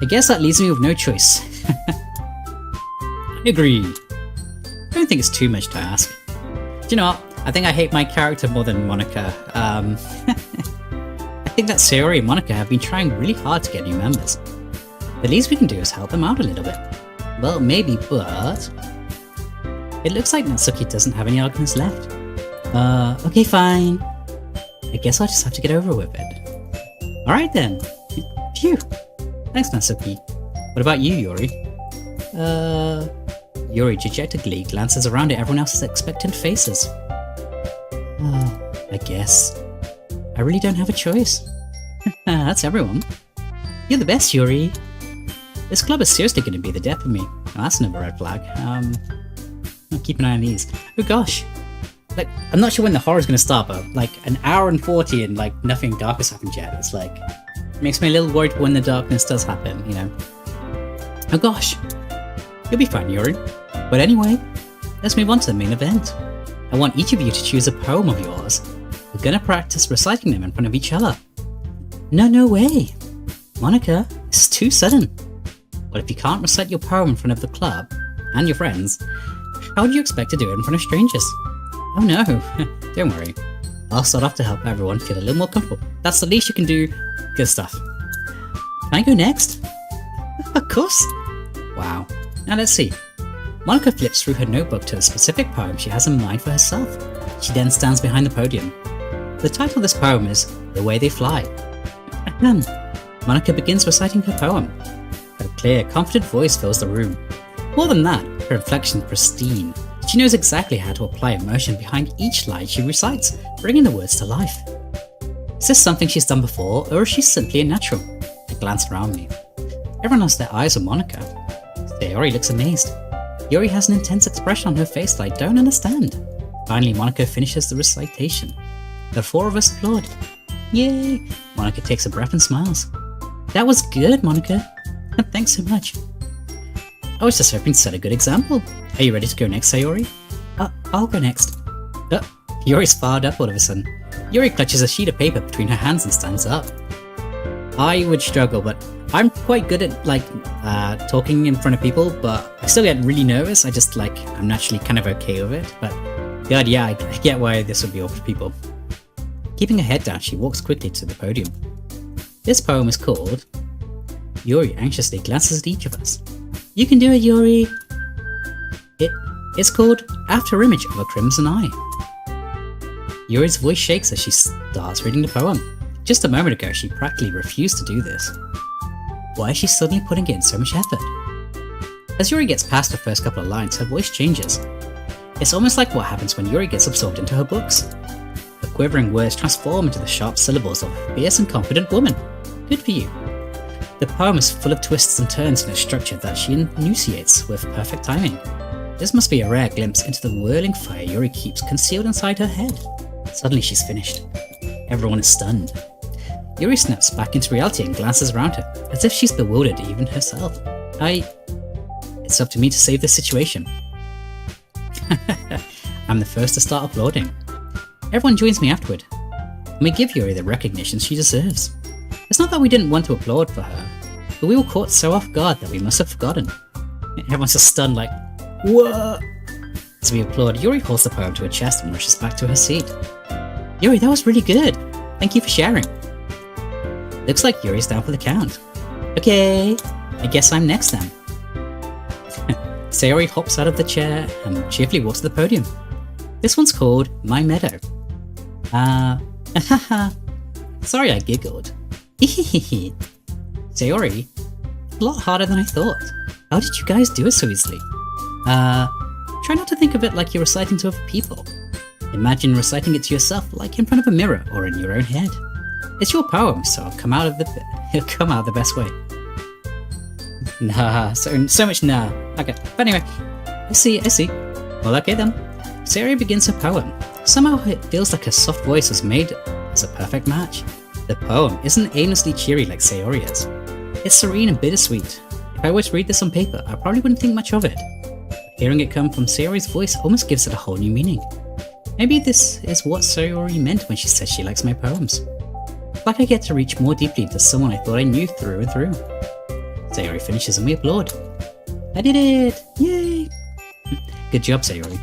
A: I guess that leaves me with no choice. I agree. I don't think it's too much to ask. Do you know what? I think I hate my character more than Monica. I think that Sayori and Monica have been trying really hard to get new members. The least we can do is help them out a little bit. Well, maybe, but... It looks like Natsuki doesn't have any arguments left. Okay, fine. I guess I'll just have to get over with it. Alright then. Phew. Thanks, Natsuki. What about you, Yuri? Yuri dejectedly glances around at everyone else's expectant faces. Oh, I guess. I really don't have a choice. That's everyone. You're the best, Yuri. This club is seriously going to be the death of me. Oh, that's another red flag. I'll keep an eye on these. Oh gosh. Like, I'm not sure when the horror's going to start, but like an hour and 40 and like nothing dark has happened yet. It's like, it makes me a little worried when the darkness does happen, you know. Oh gosh. You'll be fine, Yuri. But anyway, let's move on to the main event. I want each of you to choose a poem of yours. We're gonna practice reciting them in front of each other. No way. Monica, this is too sudden. But if you can't recite your poem in front of the club and your friends, how do you expect to do it in front of strangers? Oh no, don't worry. I'll start off to help everyone feel a little more comfortable. That's the least you can do. Good stuff. Can I go next? Of course. Wow. Now let's see. Monica flips through her notebook to a specific poem she has in mind for herself. She then stands behind the podium. The title of this poem is The Way They Fly. Monica begins reciting her poem. Her clear, confident voice fills the room. More than that, her inflection pristine. She knows exactly how to apply emotion behind each line she recites, bringing the words to life. Is this something she's done before, or is she simply a natural? I glance around me. Everyone has their eyes on Monica. Sayori looks amazed. Yuri has an intense expression on her face that I don't understand. Finally, Monica finishes the recitation. The four of us applaud. Yay! Monica takes a breath and smiles. That was good, Monica. Thanks so much. I was just hoping to set a good example. Are you ready to go next, Sayori? I'll go next. Yuri's fired up all of a sudden. Yuri clutches a sheet of paper between her hands and stands up. I would struggle, but I'm quite good at talking in front of people, but I still get really nervous. I'm naturally kind of okay with it, but God, yeah, I get why this would be awkward for people. Keeping her head down, she walks quickly to the podium. This poem is called... Yuri anxiously glances at each of us. You can do it, Yuri. It's called After Image of a Crimson Eye. Yuri's voice shakes as she starts reading the poem. Just a moment ago, she practically refused to do this. Why is she suddenly putting in so much effort? As Yuri gets past the first couple of lines, her voice changes. It's almost like what happens when Yuri gets absorbed into her books. The quivering words transform into the sharp syllables of a fierce and confident woman. Good for you. The poem is full of twists and turns in a structure that she enunciates with perfect timing. This must be a rare glimpse into the whirling fire Yuri keeps concealed inside her head. Suddenly she's finished. Everyone is stunned. Yuri snaps back into reality and glances around her, as if she's bewildered even herself. It's up to me to save this situation. I'm the first to start applauding. Everyone joins me afterward, and we give Yuri the recognition she deserves. It's not that we didn't want to applaud for her, but we were caught so off guard that we must have forgotten. Everyone's just stunned like, what? As we applaud, Yuri holds the poem to her chest and rushes back to her seat. Yuri, that was really good. Thank you for sharing. Looks like Yuri's down for the count. Okay, I guess I'm next then. Sayori hops out of the chair and cheerfully walks to the podium. This one's called My Meadow. Sorry I giggled. Sayori, a lot harder than I thought. How did you guys do it so easily? Try not to think of it like you're reciting to other people. Imagine reciting it to yourself like in front of a mirror or in your own head. It's your poem, so it'll come out the best way. Nah, so much nah. Okay, but anyway, I see. Well, okay then. Sayori begins her poem. Somehow it feels like her soft voice was made as a perfect match. The poem isn't aimlessly cheery like Sayori is. It's serene and bittersweet. If I were to read this on paper, I probably wouldn't think much of it. But hearing it come from Sayori's voice almost gives it a whole new meaning. Maybe this is what Sayori meant when she said she likes my poems. It's like I get to reach more deeply into someone I thought I knew through and through. Sayori finishes and we applaud. I did it! Yay! Good job, Sayori.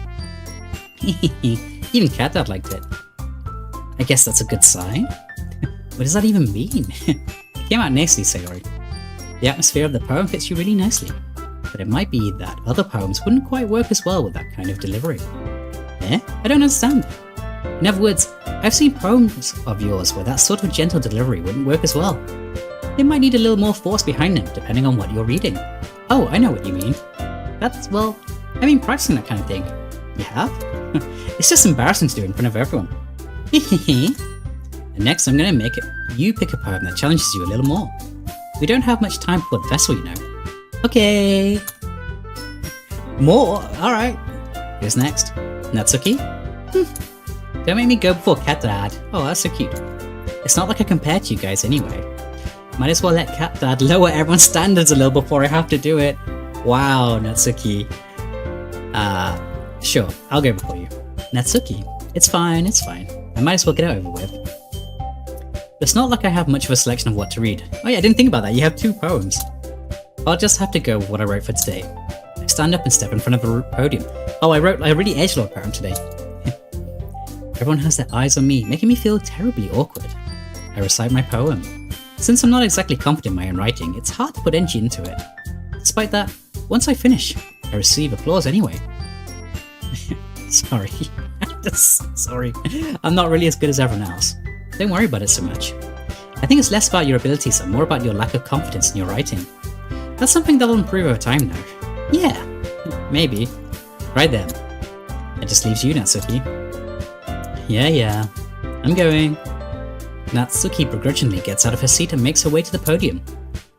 A: Even Cat Dad liked it. I guess that's a good sign? What does that even mean? It came out nicely, Sayori. The atmosphere of the poem fits you really nicely, but it might be that other poems wouldn't quite work as well with that kind of delivery. Eh? I don't understand. In other words, I've seen poems of yours where that sort of gentle delivery wouldn't work as well. They might need a little more force behind them depending on what you're reading. Oh, I know what you mean. I've been practicing that kind of thing. You have? It's just embarrassing to do in front of everyone. And next I'm gonna make you pick a poem that challenges you a little more. We don't have much time before the festival, you know. Okay. More? Alright. Who's next? Natsuki? Don't make me go before Cat Dad. Oh, that's so cute. It's not like I compared to you guys anyway. Might as well let Cat Dad lower everyone's standards a little before I have to do it. Wow, Natsuki. Sure, I'll go before you. Natsuki, it's fine, it's fine. I might as well get it over with. It's not like I have much of a selection of what to read. Oh yeah, I didn't think about that, you have 2 poems. I'll just have to go with what I wrote for today. I stand up and step in front of the podium. Oh, I wrote a really edgelord poem today. Everyone has their eyes on me, making me feel terribly awkward. I recite my poem. Since I'm not exactly confident in my own writing, it's hard to put energy into it. Despite that, once I finish, I receive applause anyway. Sorry. Sorry. I'm not really as good as everyone else. Don't worry about it so much. I think it's less about your abilities and more about your lack of confidence in your writing. That's something that'll improve over time though. Yeah, maybe. Right then. It just leaves you, Natsuki. Yeah. I'm going. Natsuki begrudgingly gets out of her seat and makes her way to the podium.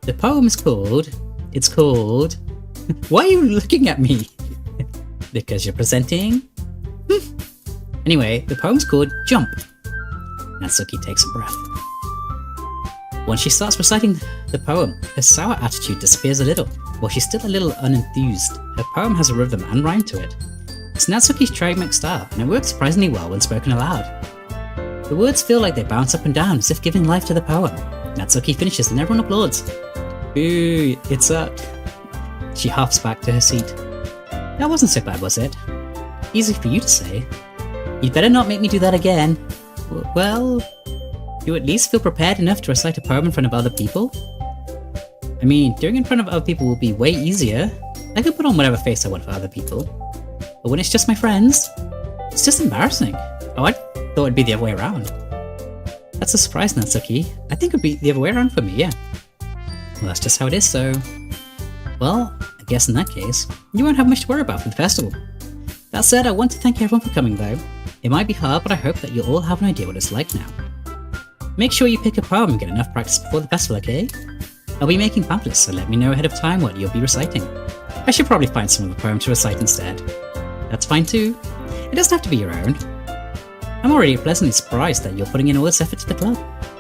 A: The poem is called... It's called... Why are you looking at me? Because you're presenting? Anyway, the poem's called Jump. Natsuki takes a breath. Once she starts reciting the poem, her sour attitude disappears a little. While she's still a little unenthused, her poem has a rhythm and rhyme to it. It's Natsuki's trademark style, and it works surprisingly well when spoken aloud. The words feel like they bounce up and down as if giving life to the poem. Natsuki finishes and everyone applauds. Ooh, it's up. She hops back to her seat. That wasn't so bad, was it? Easy for you to say. You'd better not make me do that again. Well, you at least feel prepared enough to recite a poem in front of other people? I mean, doing it in front of other people will be way easier. I can put on whatever face I want for other people. But when it's just my friends, it's just embarrassing. Oh, I thought it'd be the other way around. That's a surprise, Natsuki. I think it'd be the other way around for me, yeah. Well, that's just how it is, so... Well, I guess in that case, you won't have much to worry about for the festival. That said, I want to thank everyone for coming though. It might be hard, but I hope that you'll all have an idea what it's like now. Make sure you pick a poem and get enough practice before the festival, okay? I'll be making pamphlets, so let me know ahead of time what you'll be reciting. I should probably find some of the poem to recite instead. That's fine too. It doesn't have to be your own. I'm already pleasantly surprised that you're putting in all this effort to the club.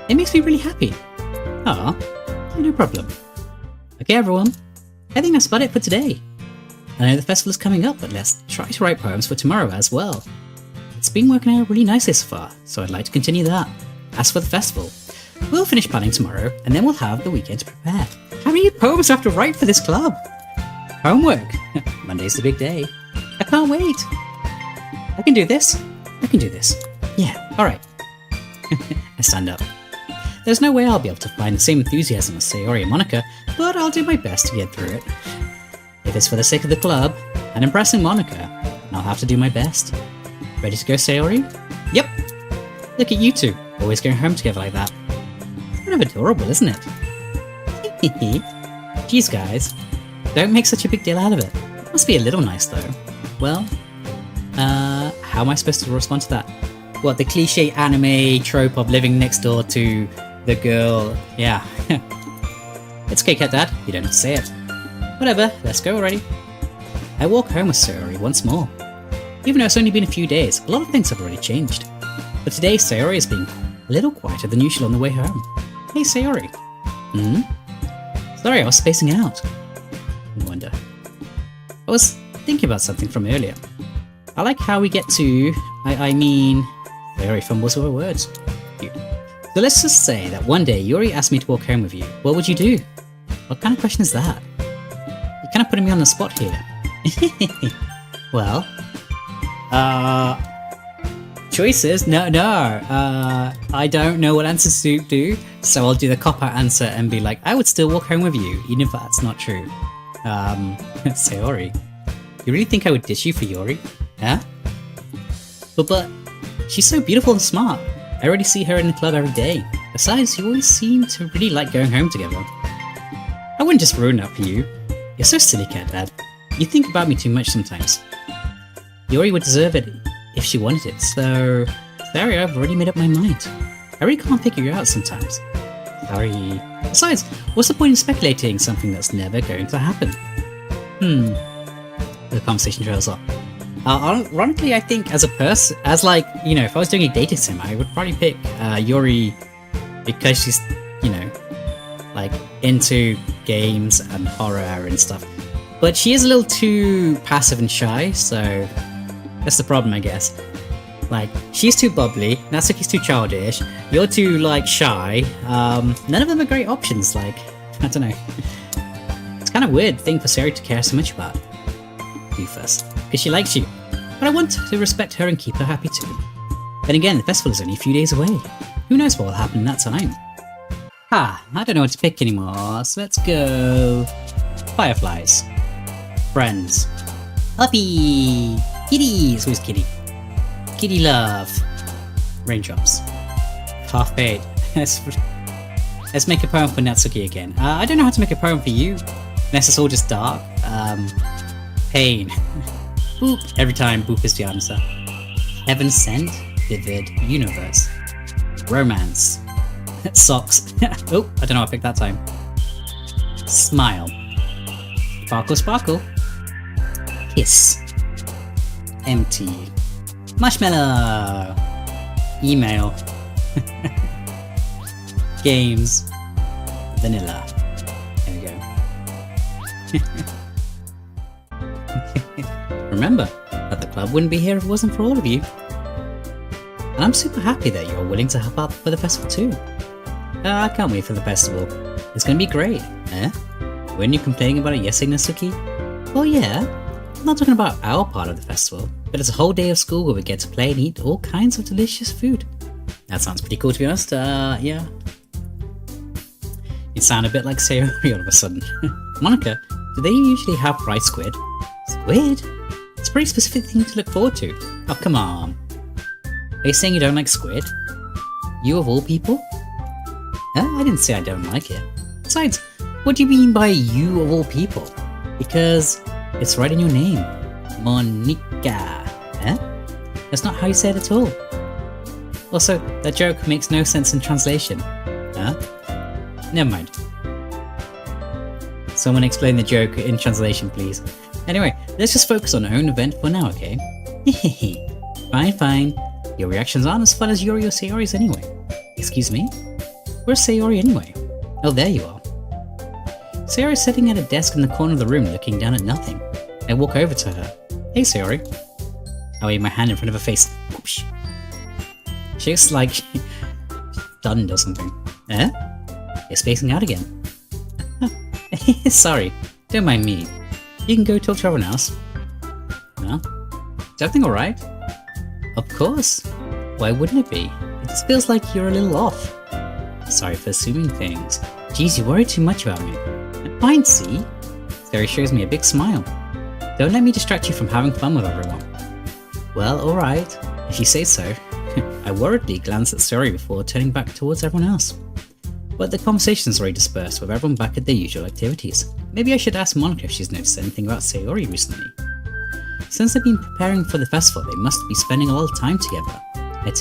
A: It makes me really happy. Ah, no problem. Okay everyone, I think that's about it for today. I know the festival is coming up, but let's try to write poems for tomorrow as well. It's been working out really nicely so far, so I'd like to continue that. As for the festival, we'll finish planning tomorrow, and then we'll have the weekend to prepare. How many poems do I have to write for this club? Homework. Monday's the big day. I can't wait. I can do this. I can do this. Yeah, alright. I stand up. There's no way I'll be able to find the same enthusiasm as Sayori and Monica, but I'll do my best to get through it. If it's for the sake of the club, and impressing Monica, I'll have to do my best. Ready to go, Sayori? Yep! Look at you two, always going home together like that. It's kind of adorable, isn't it? Jeez guys, don't make such a big deal out of it. It must be a little nice though. Well, how am I supposed to respond to that? What, the cliche anime trope of living next door to the girl? Yeah. It's okay, Cat Dad, you don't have to say it. Whatever, let's go already. I walk home with Sayori once more. Even though it's only been a few days, a lot of things have already changed. But today, Sayori has been a little quieter than usual on the way home. Hey, Sayori. Sorry, I was spacing out. No wonder. I was thinking about something from earlier. I like how we get to... I mean... Sayori fumbles over words. So let's just say that one day Yuri asked me to walk home with you. What would you do? What kind of question is that? You're kind of putting me on the spot here. Well... choices? No. I don't know what answers to do, so I'll do the cop-out answer and be like, I would still walk home with you, even if that's not true. Sayori, you really think I would ditch you for Yuri? Huh? But she's so beautiful and smart. I already see her in the club every day. Besides, you always seem to really like going home together. I wouldn't just ruin that for you. You're so silly, Cat Dad. You think about me too much sometimes. Yuri would deserve it if she wanted it, so Sorry, I've already made up my mind. I really can't figure you out sometimes. Sorry. Besides, what's the point in speculating something that's never going to happen? The conversation trails off. Ironically, I think as a person, if I was doing a dating sim, I would probably pick Yuri because she's, into games and horror and stuff. But she is a little too passive and shy, so that's the problem, I guess. She's too bubbly, Natsuki's too childish, you're too, shy. None of them are great options, I don't know. It's kind of weird thing for Sayori to care so much about. You first, because she likes you. But I want to respect her and keep her happy too. Then again, the festival is only a few days away. Who knows what will happen in that time? I don't know what to pick anymore, so let's go... Fireflies. Friends. Puppy! Kitties! Who's kitty? Kitty love. Raindrops. Half baked. Let's make a poem for Natsuki again. I don't know how to make a poem for you, unless it's all just dark. Pain. Boop. Every time boop is the answer. Heaven sent, vivid universe. Romance. Socks. Oh, I don't know what I picked that time. Smile. Sparkle, sparkle. Kiss. Empty. Marshmallow. Email. Games. Vanilla. There we go. Remember that the club wouldn't be here if it wasn't for all of you. And I'm super happy that you're willing to help out for the festival too. I can't wait for the festival. It's gonna be great, eh? Weren't you complaining about it yesterday, Natsuki? Well, yeah. I'm not talking about our part of the festival, but it's a whole day of school where we get to play and eat all kinds of delicious food. That sounds pretty cool, to be honest. Yeah. You sound a bit like Sayori all of a sudden. Monica, do they usually have fried squid? Squid? It's a pretty specific thing to look forward to. Oh, come on. Are you saying you don't like squid? You of all people? I didn't say I don't like it. Besides, what do you mean by you of all people? Because it's right in your name. Monica. That's not how you say it at all. Also, that joke makes no sense in translation. Never mind. Someone explain the joke in translation, please. Anyway, let's just focus on our own event for now, okay? Fine. Your reactions aren't as fun as Yuri or Sayori's anyway. Excuse me? Where's Sayori anyway? Oh, there you are. Sayori's sitting at a desk in the corner of the room looking down at nothing. I walk over to her. Hey, Sayori. I wave my hand in front of her face. Whoosh. She looks like she's stunned or something. You're spacing out again. Sorry, don't mind me. You can go talk to everyone else. Huh? Is everything alright? Of course. Why wouldn't it be? It just feels like you're a little off. Sorry for assuming things. Geez, you worry too much about me. I'm fine, see? Sayori shows me a big smile. Don't let me distract you from having fun with everyone. Well, alright, if you say so. I worriedly glanced at Sayori before turning back towards everyone else. But the conversation's already dispersed with everyone back at their usual activities. Maybe I should ask Monica if she's noticed anything about Sayori recently. Since they've been preparing for the festival, they must be spending a lot of time together. I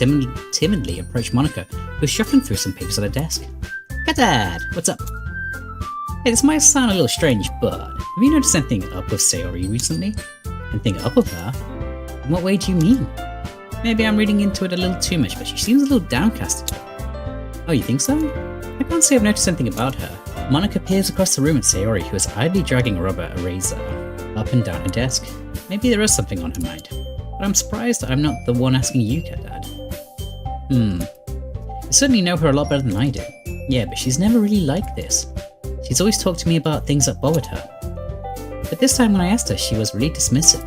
A: timidly approached Monica, who's shuffling through some papers at her desk. Dad, what's up? Hey, this might sound a little strange, but have you noticed anything up with Sayori recently? Anything up with her? In what way do you mean? Maybe I'm reading into it a little too much, but she seems a little downcast today. Oh, you think so? I can't say I've noticed anything about her. Monica peers across the room at Sayori, who is idly dragging a rubber eraser up and down her desk. Maybe there is something on her mind. But I'm surprised I'm not the one asking you, Dad. You certainly know her a lot better than I do. Yeah, but she's never really like this. She's always talked to me about things that bothered her. But this time when I asked her, she was really dismissive.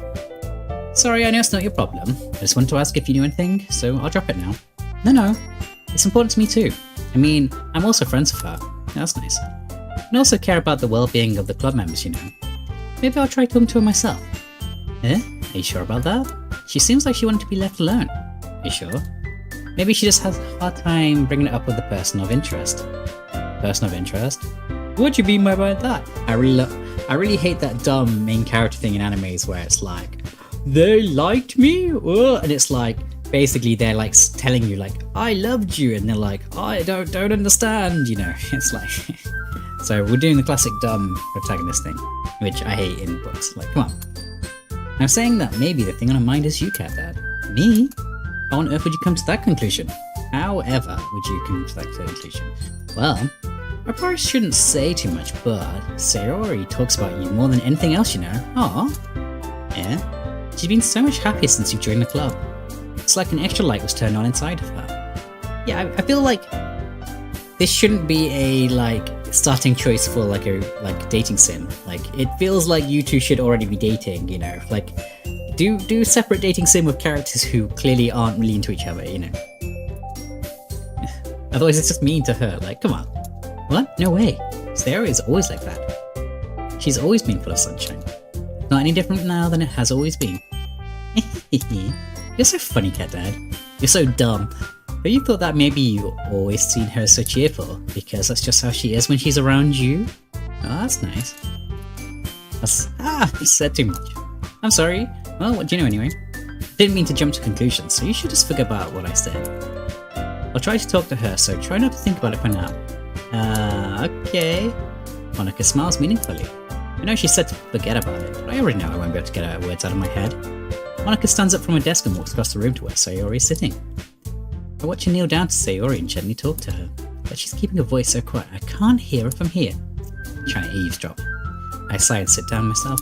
A: Sorry, I know it's not your problem. I just wanted to ask if you knew anything, so I'll drop it now. No. It's important to me too. I mean, I'm also friends with her. That's nice. And also care about the well-being of the club members, you know. Maybe I'll try talking to her myself. Are you sure about that? She seems like she wanted to be left alone. Are you sure? Maybe she just has a hard time bringing it up with the person of interest. Person of interest? What do you mean by that? I really hate that dumb main character thing in animes where it's like, they liked me? And it's like, basically they're like telling you like, I loved you, and they're like, I don't understand, you know. It's like, so we're doing the classic dumb protagonist thing, which I hate in books. Like, come on. I'm saying that maybe the thing on her mind is you, Cat Dad. Me? How on earth would you come to that conclusion? However would you come to that conclusion? Well, I probably shouldn't say too much, but Sayori talks about you more than anything else, you know. Aw. Yeah? She's been so much happier since you joined the club. It's like an extra light was turned on inside of her. Yeah, I feel like this shouldn't be a, like, starting choice for, like, a dating sim. Like, it feels like you two should already be dating, you know? Like, do separate dating sim with characters who clearly aren't really into each other, you know? Otherwise it's just mean to her, like, come on. What? No way. Sayori is always like that. She's always been full of sunshine. Not any different now than it has always been. You're so funny, Cat Dad. You're so dumb. But you thought that maybe you always seen her so cheerful, because that's just how she is when she's around you? Oh, that's nice. I said too much. I'm sorry. Well, what do you know anyway? Didn't mean to jump to conclusions, so you should just forget about what I said. I'll try to talk to her, so try not to think about it for now. Okay. Monica smiles meaningfully. I know she said to forget about it, but I already know I won't be able to get her words out of my head. Monica stands up from her desk and walks across the room to where Sayori is sitting. I watch her kneel down to Sayori and gently talk to her, but she's keeping her voice so quiet I can't hear her from here. I'm trying to eavesdrop. I sigh and sit down myself.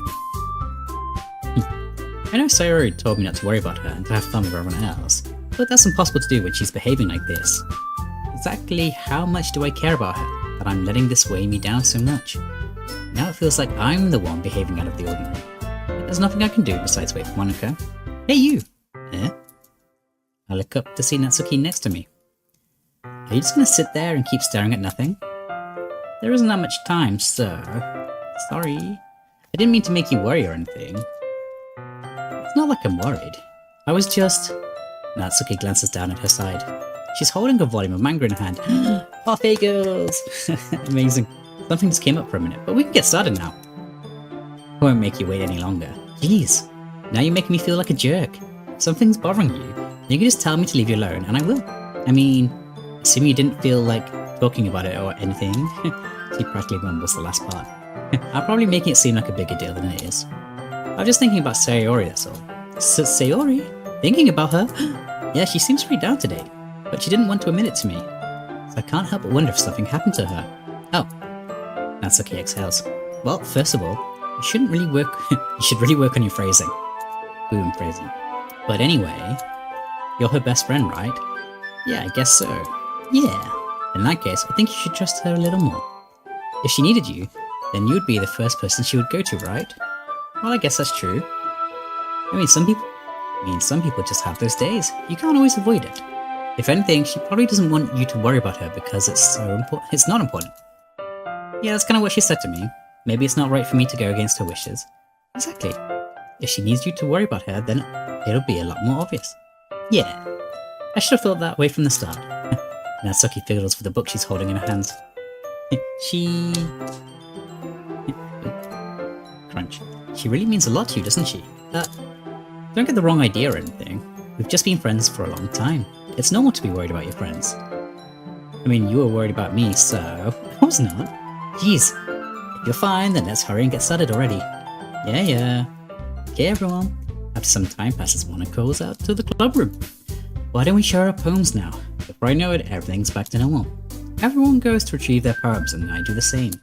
A: I know Sayori told me not to worry about her and to have fun with everyone else, but that's impossible to do when she's behaving like this. Exactly how much do I care about her that I'm letting this weigh me down so much? Now it feels like I'm the one behaving out of the ordinary. But there's nothing I can do besides wait for Monica. Hey you! Eh? I look up to see Natsuki next to me. Are you just gonna sit there and keep staring at nothing? There isn't that much time, sir. Sorry. I didn't mean to make you worry or anything. It's not like I'm worried. I was just... Natsuki glances down at her side. She's holding a volume of manga in her hand. Parfait girls! Amazing. Something just came up for a minute, but we can get started now. I won't make you wait any longer. Jeez. Now you're making me feel like a jerk. If something's bothering you, then you can just tell me to leave you alone, and I will. I mean, assuming you didn't feel like talking about it or anything. She practically mumbles the last part. I'm probably making it seem like a bigger deal than it is. I'm just thinking about Sayori, that's all. Sayori? Thinking about her? Yeah, she seems pretty down today, but she didn't want to admit it to me. So I can't help but wonder if something happened to her. Oh. Natsuki exhales. Well, first of all, you shouldn't really work you should really work on your phrasing. Boom, phrasing. But anyway, you're her best friend, right? Yeah, I guess so. Yeah. In that case, I think you should trust her a little more. If she needed you, then you would be the first person she would go to, right? Well, I guess that's true. I mean, some people just have those days. You can't always avoid it. If anything, she probably doesn't want you to worry about her because it's not important. Yeah, that's kind of what she said to me. Maybe it's not right for me to go against her wishes. Exactly. If she needs you to worry about her, then it'll be a lot more obvious. Yeah. I should have thought that way from the start. Natsuki fiddles with the book she's holding in her hands. She... Crunch. She really means a lot to you, doesn't she? Don't get the wrong idea or anything. We've just been friends for a long time. It's normal to be worried about your friends. I mean, you were worried about me, so... I was not. Jeez. If you're fine, then let's hurry and get started already. Yeah. Okay, everyone. After some time passes, Monica calls out to the club room. Why don't we share our poems now? Before I know it, everything's back to normal. Everyone goes to retrieve their poems, and I do the same.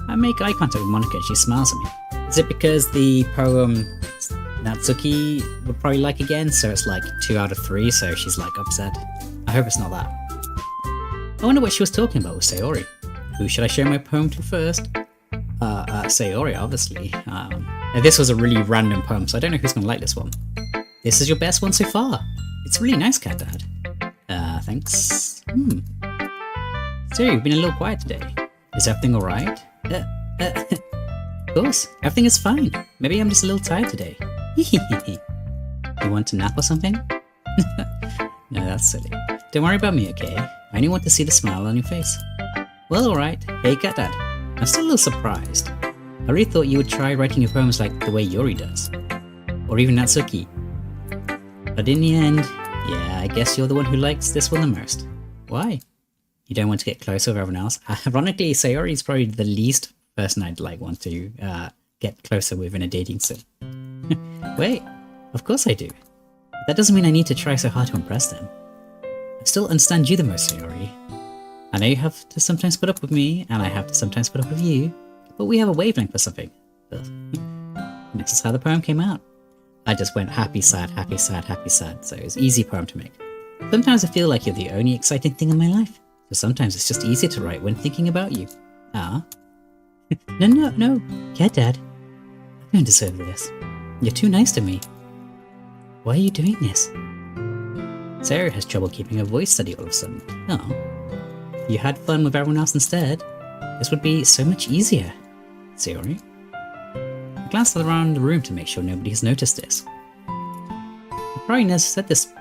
A: I make eye contact with Monica and she smiles at me. Is it because the poem Natsuki would probably like again, so it's like 2 out of 3, so she's like upset? I hope it's not that. I wonder what she was talking about with Sayori. Who should I show my poem to first? Sayori, obviously. This was a really random poem, so I don't know who's gonna like this one. This is your best one so far. It's really nice, Cat Dad. Thanks. So, you've been a little quiet today. Is everything alright? Of course, everything is fine. Maybe I'm just a little tired today. You want to nap or something? No, that's silly. Don't worry about me, okay? I only want to see the smile on your face. Well, alright. Hey, Cat Dad. I'm still a little surprised. I really thought you would try writing your poems like the way Yori does. Or even Natsuki. But in the end, yeah, I guess you're the one who likes this one the most. Why? You don't want to get closer with everyone else? Ironically, Sayori is probably the least person I'd want to get closer with in a dating sim. Wait, of course I do. That doesn't mean I need to try so hard to impress them. I still understand you the most, Sayori. I know you have to sometimes put up with me, and I have to sometimes put up with you, but we have a wavelength for something. Ugh. And this is how the poem came out. I just went happy, sad, happy, sad, happy, sad, so it was an easy poem to make. Sometimes I feel like you're the only exciting thing in my life, but sometimes it's just easier to write when thinking about you. Ah. No. Yeah, Dad. I don't deserve this. You're too nice to me. Why are you doing this? Sarah has trouble keeping her voice steady all of a sudden. Oh. If you had fun with everyone else instead, this would be so much easier. Sayori? I glanced around the room to make sure nobody has noticed this. I probably never said this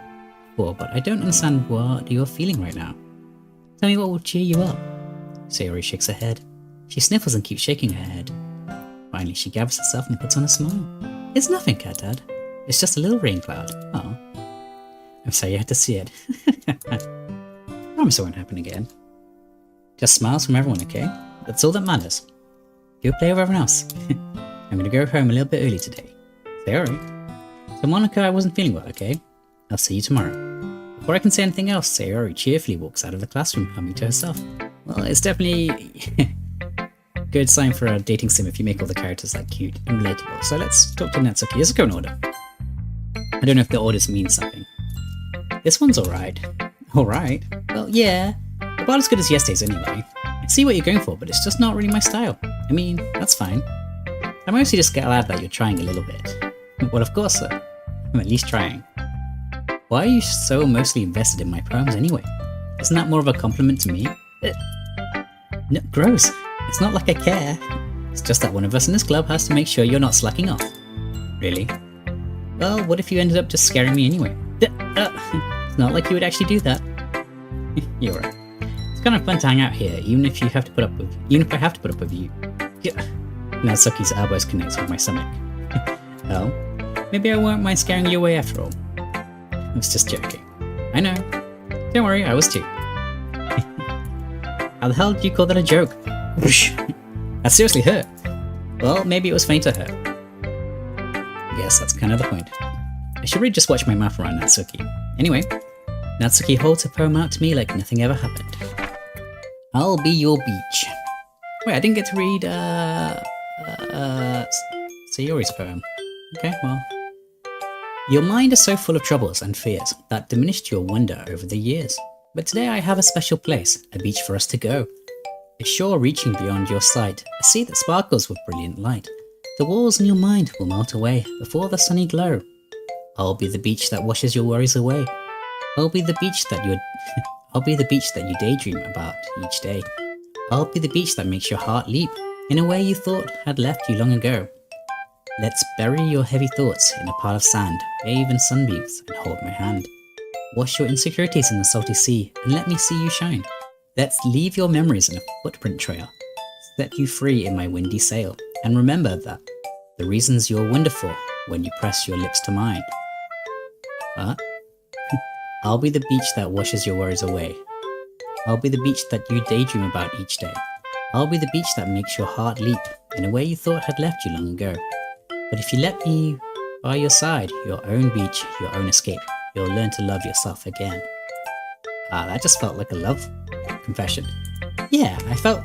A: before, but I don't understand what you're feeling right now. Tell me what will cheer you up. Sayori shakes her head. She sniffles and keeps shaking her head. Finally, she gathers herself and puts on a smile. It's nothing, Cat Dad. It's just a little rain cloud. Oh. I'm sorry you had to see it. Promise it won't happen again. Just smiles from everyone, okay? That's all that matters. Go play with everyone else. I'm gonna go home a little bit early today. Sayori. So Monica, I wasn't feeling well, okay? I'll see you tomorrow. Before I can say anything else, Sayori cheerfully walks out of the classroom, humming to herself. Well, it's definitely a good sign for a dating sim if you make all the characters like cute and relatable. So let's talk to Natsuki. Let's go in order. I don't know if the orders mean something. This one's alright. Alright? Well, yeah. About as good as yesterday's anyway. I see what you're going for, but it's just not really my style. I mean, that's fine. I mostly just glad that you're trying a little bit. Well, of course, sir. I'm at least trying. Why are you so emotionally invested in my poems anyway? Isn't that more of a compliment to me? No, gross. It's not like I care. It's just that one of us in this club has to make sure you're not slacking off. Really? Well, what if you ended up just scaring me anyway? It's not like you would actually do that. You're right. It's kind of fun to hang out here, even if I have to put up with you. Natsuki's elbows connect with my stomach. Oh, maybe I won't mind scaring you away after all. I was just joking. I know. Don't worry, I was too. How the hell did you call that a joke? That seriously hurt. Well, maybe it was funny to her. I guess that's kind of the point. I should really just watch my mouth around Natsuki. Anyway, Natsuki holds her poem out to me like nothing ever happened. I'll be your beach. Wait, I didn't get to read, Sayori's poem. Okay, well. Your mind is so full of troubles and fears that diminished your wonder over the years. But today I have a special place, a beach for us to go. A shore reaching beyond your sight, a sea that sparkles with brilliant light. The walls in your mind will melt away before the sunny glow. I'll be the beach that washes your worries away. I'll be the beach that you daydream about each day. I'll be the beach that makes your heart leap in a way you thought had left you long ago. Let's bury your heavy thoughts in a pile of sand, bathe in sunbeams, and hold my hand. Wash your insecurities in the salty sea, and let me see you shine. Let's leave your memories in a footprint trail, set you free in my windy sail, and remember that the reasons you're wonderful when you press your lips to mine. I'll be the beach that washes your worries away. I'll be the beach that you daydream about each day. I'll be the beach that makes your heart leap in a way you thought had left you long ago. But if you let me by your side, your own beach, your own escape, you'll learn to love yourself again. That just felt like a love confession. Yeah, I felt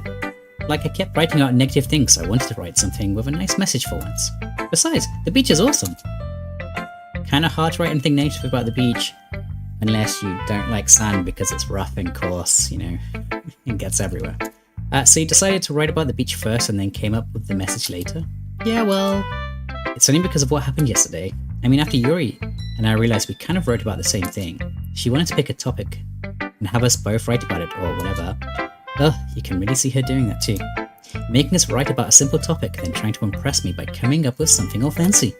A: like I kept writing out negative things, so I wanted to write something with a nice message for once. Besides, the beach is awesome. Kinda hard to write anything negative about the beach, unless you don't like sand because it's rough and coarse, you know, it gets everywhere. So you decided to write about the beach first and then came up with the message later? Yeah, well, it's only because of what happened yesterday. I mean, after Yuri and I realized we kind of wrote about the same thing. She wanted to pick a topic and have us both write about it or whatever. You can really see her doing that too. Making us write about a simple topic, then trying to impress me by coming up with something all fancy.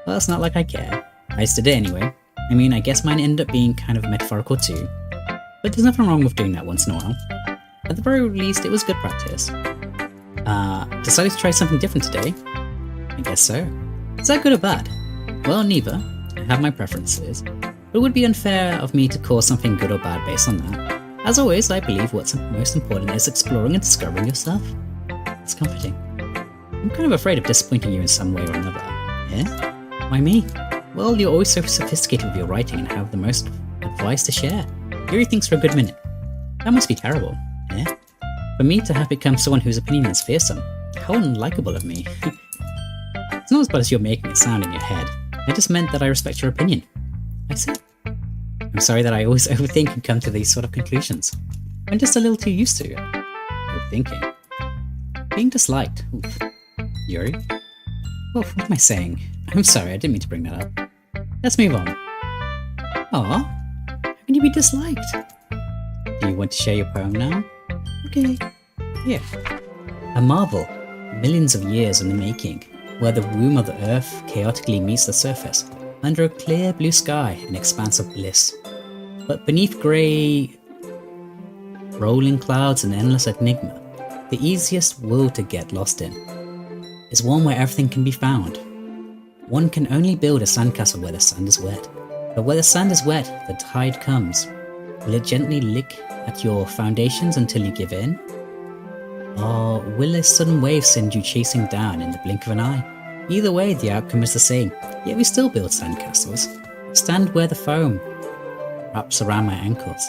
A: Well, it's not like I care. I just did it anyway. I mean, I guess mine ended up being kind of metaphorical too. But there's nothing wrong with doing that once in a while. At the very least, it was good practice. Decided to try something different today? I guess so. Is that good or bad? Well, neither. I have my preferences, but it would be unfair of me to call something good or bad based on that. As always, I believe what's most important is exploring and discovering yourself. It's comforting. I'm kind of afraid of disappointing you in some way or another. Yeah? Why me? Well, you're always so sophisticated with your writing and have the most advice to share. Yuri thinks for a good minute. That must be terrible, yeah? For me to have become someone whose opinion is fearsome. How unlikable of me. It's not as bad as you're making it sound in your head. I just meant that I respect your opinion. I see. I'm sorry that I always overthink and come to these sort of conclusions. I'm just a little too used to overthinking. Being disliked. Oof. Yuri? Well, what am I saying? I'm sorry, I didn't mean to bring that up. Let's move on. Aw, how can you be disliked? Do you want to share your poem now? Okay. Here. A marvel, millions of years in the making, where the womb of the earth chaotically meets the surface, under a clear blue sky, an expanse of bliss. But beneath grey, rolling clouds and endless enigma, the easiest world to get lost in is one where everything can be found. One can only build a sandcastle where the sand is wet. But where the sand is wet, the tide comes. Will it gently lick at your foundations until you give in? Or will a sudden wave send you chasing down in the blink of an eye? Either way, the outcome is the same, yet we still build sandcastles. Stand where the foam wraps around my ankles,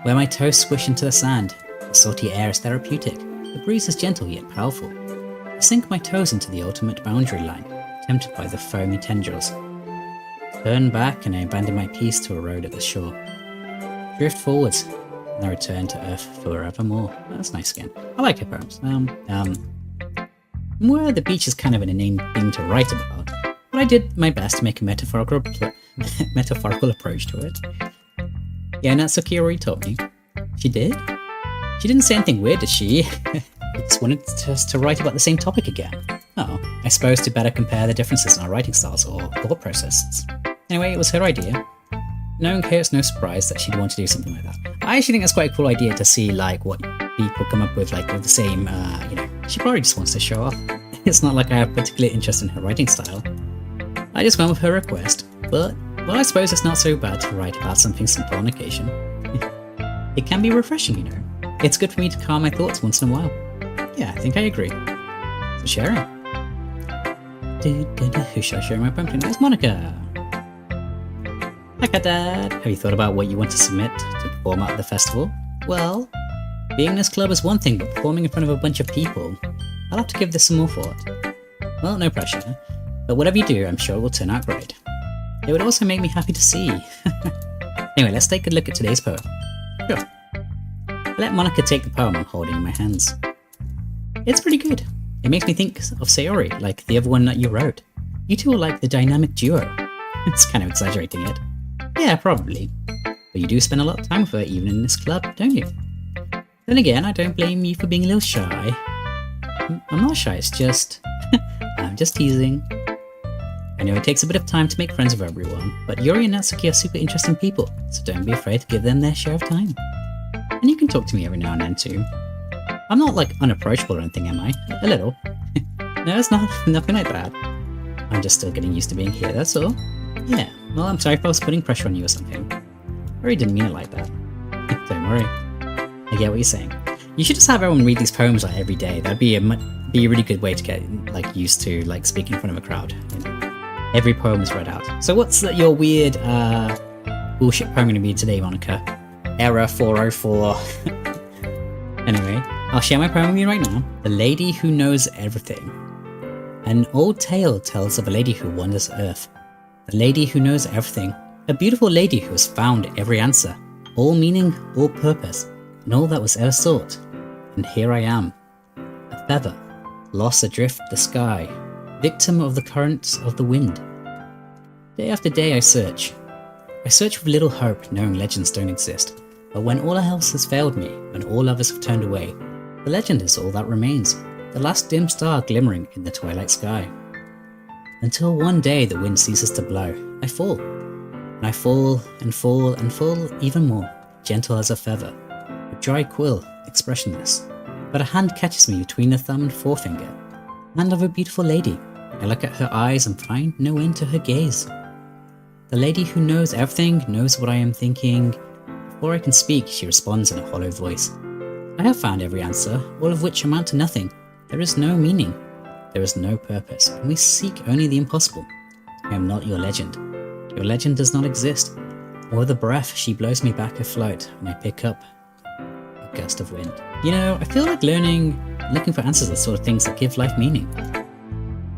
A: where my toes squish into the sand. The salty air is therapeutic, the breeze is gentle yet powerful. I sink my toes into the ultimate boundary line, tempted by the foamy tendrils. Turn back and I abandon my piece to a road at the shore. Drift forwards, and I return to earth forevermore. That's nice again. I like your poems. Where the beach is kind of an inane thing to write about, but I did my best to make a metaphorical approach to it. Yeah, Natsuki already told me. She did? She didn't say anything weird, did she? I just wanted us to write about the same topic again. Oh, I suppose to better compare the differences in our writing styles or thought processes. Anyway, it was her idea. Knowing her, it's no surprise that she'd want to do something like that. I actually think that's quite a cool idea to see like what people come up with, like with the same, she probably just wants to show off. It's not like I have particular interest in her writing style. I just went with her request, but, well, I suppose it's not so bad to write about something simple on occasion. It can be refreshing, you know. It's good for me to calm my thoughts once in a while. Yeah, I think I agree. So sharing. Who should I share my poem to? It's Monica. Hi, Dad. Have you thought about what you want to submit to perform at the festival? Well, being in this club is one thing, but performing in front of a bunch of people, I'll have to give this some more thought. Well, no pressure, but whatever you do, I'm sure it will turn out great. It would also make me happy to see. Anyway, let's take a look at today's poem. Sure. I let Monica take the poem I'm holding in my hands. It's pretty good. It makes me think of Sayori, like the other one that you wrote. You two are like the dynamic duo. It's kind of exaggerating it. Yeah, probably. But you do spend a lot of time with her even in this club, don't you? Then again, I don't blame you for being a little shy. I'm not shy, it's just... I'm just teasing. I know it takes a bit of time to make friends with everyone, but Yuri and Natsuki are super interesting people, so don't be afraid to give them their share of time. And you can talk to me every now and then too. I'm not like unapproachable or anything, am I? A little. No, it's not. Nothing like that. I'm just still getting used to being here, that's all. Yeah, well, I'm sorry if I was putting pressure on you or something. I really didn't mean it like that. Don't worry. I get what you're saying. You should just have everyone read these poems like every day. That'd be a really good way to get like used to like speaking in front of a crowd. You know? Every poem is read out. So what's your weird bullshit poem going to be today, Monica? Error 404. Anyway, I'll share my poem with you right now. The Lady Who Knows Everything. An old tale tells of a lady who wanders Earth. The lady who knows everything. A beautiful lady who has found every answer. All meaning, all purpose, and all that was ever sought. And here I am. A feather, lost adrift the sky, victim of the currents of the wind. Day after day I search. I search with little hope, knowing legends don't exist. But when all else has failed me, when all others have turned away, the legend is all that remains, the last dim star glimmering in the twilight sky. Until one day the wind ceases to blow, I fall. And I fall and fall and fall even more, gentle as a feather, with dry quill, expressionless. But a hand catches me between the thumb and forefinger, hand of a beautiful lady. I look at her eyes and find no end to her gaze. The lady who knows everything knows what I am thinking. Before I can speak, she responds in a hollow voice. I have found every answer, all of which amount to nothing. There is no meaning. There is no purpose, and we seek only the impossible. I am not your legend. Your legend does not exist. Or the breath she blows me back afloat when I pick up a gust of wind. You know, I feel like looking for answers are the sort of things that give life meaning.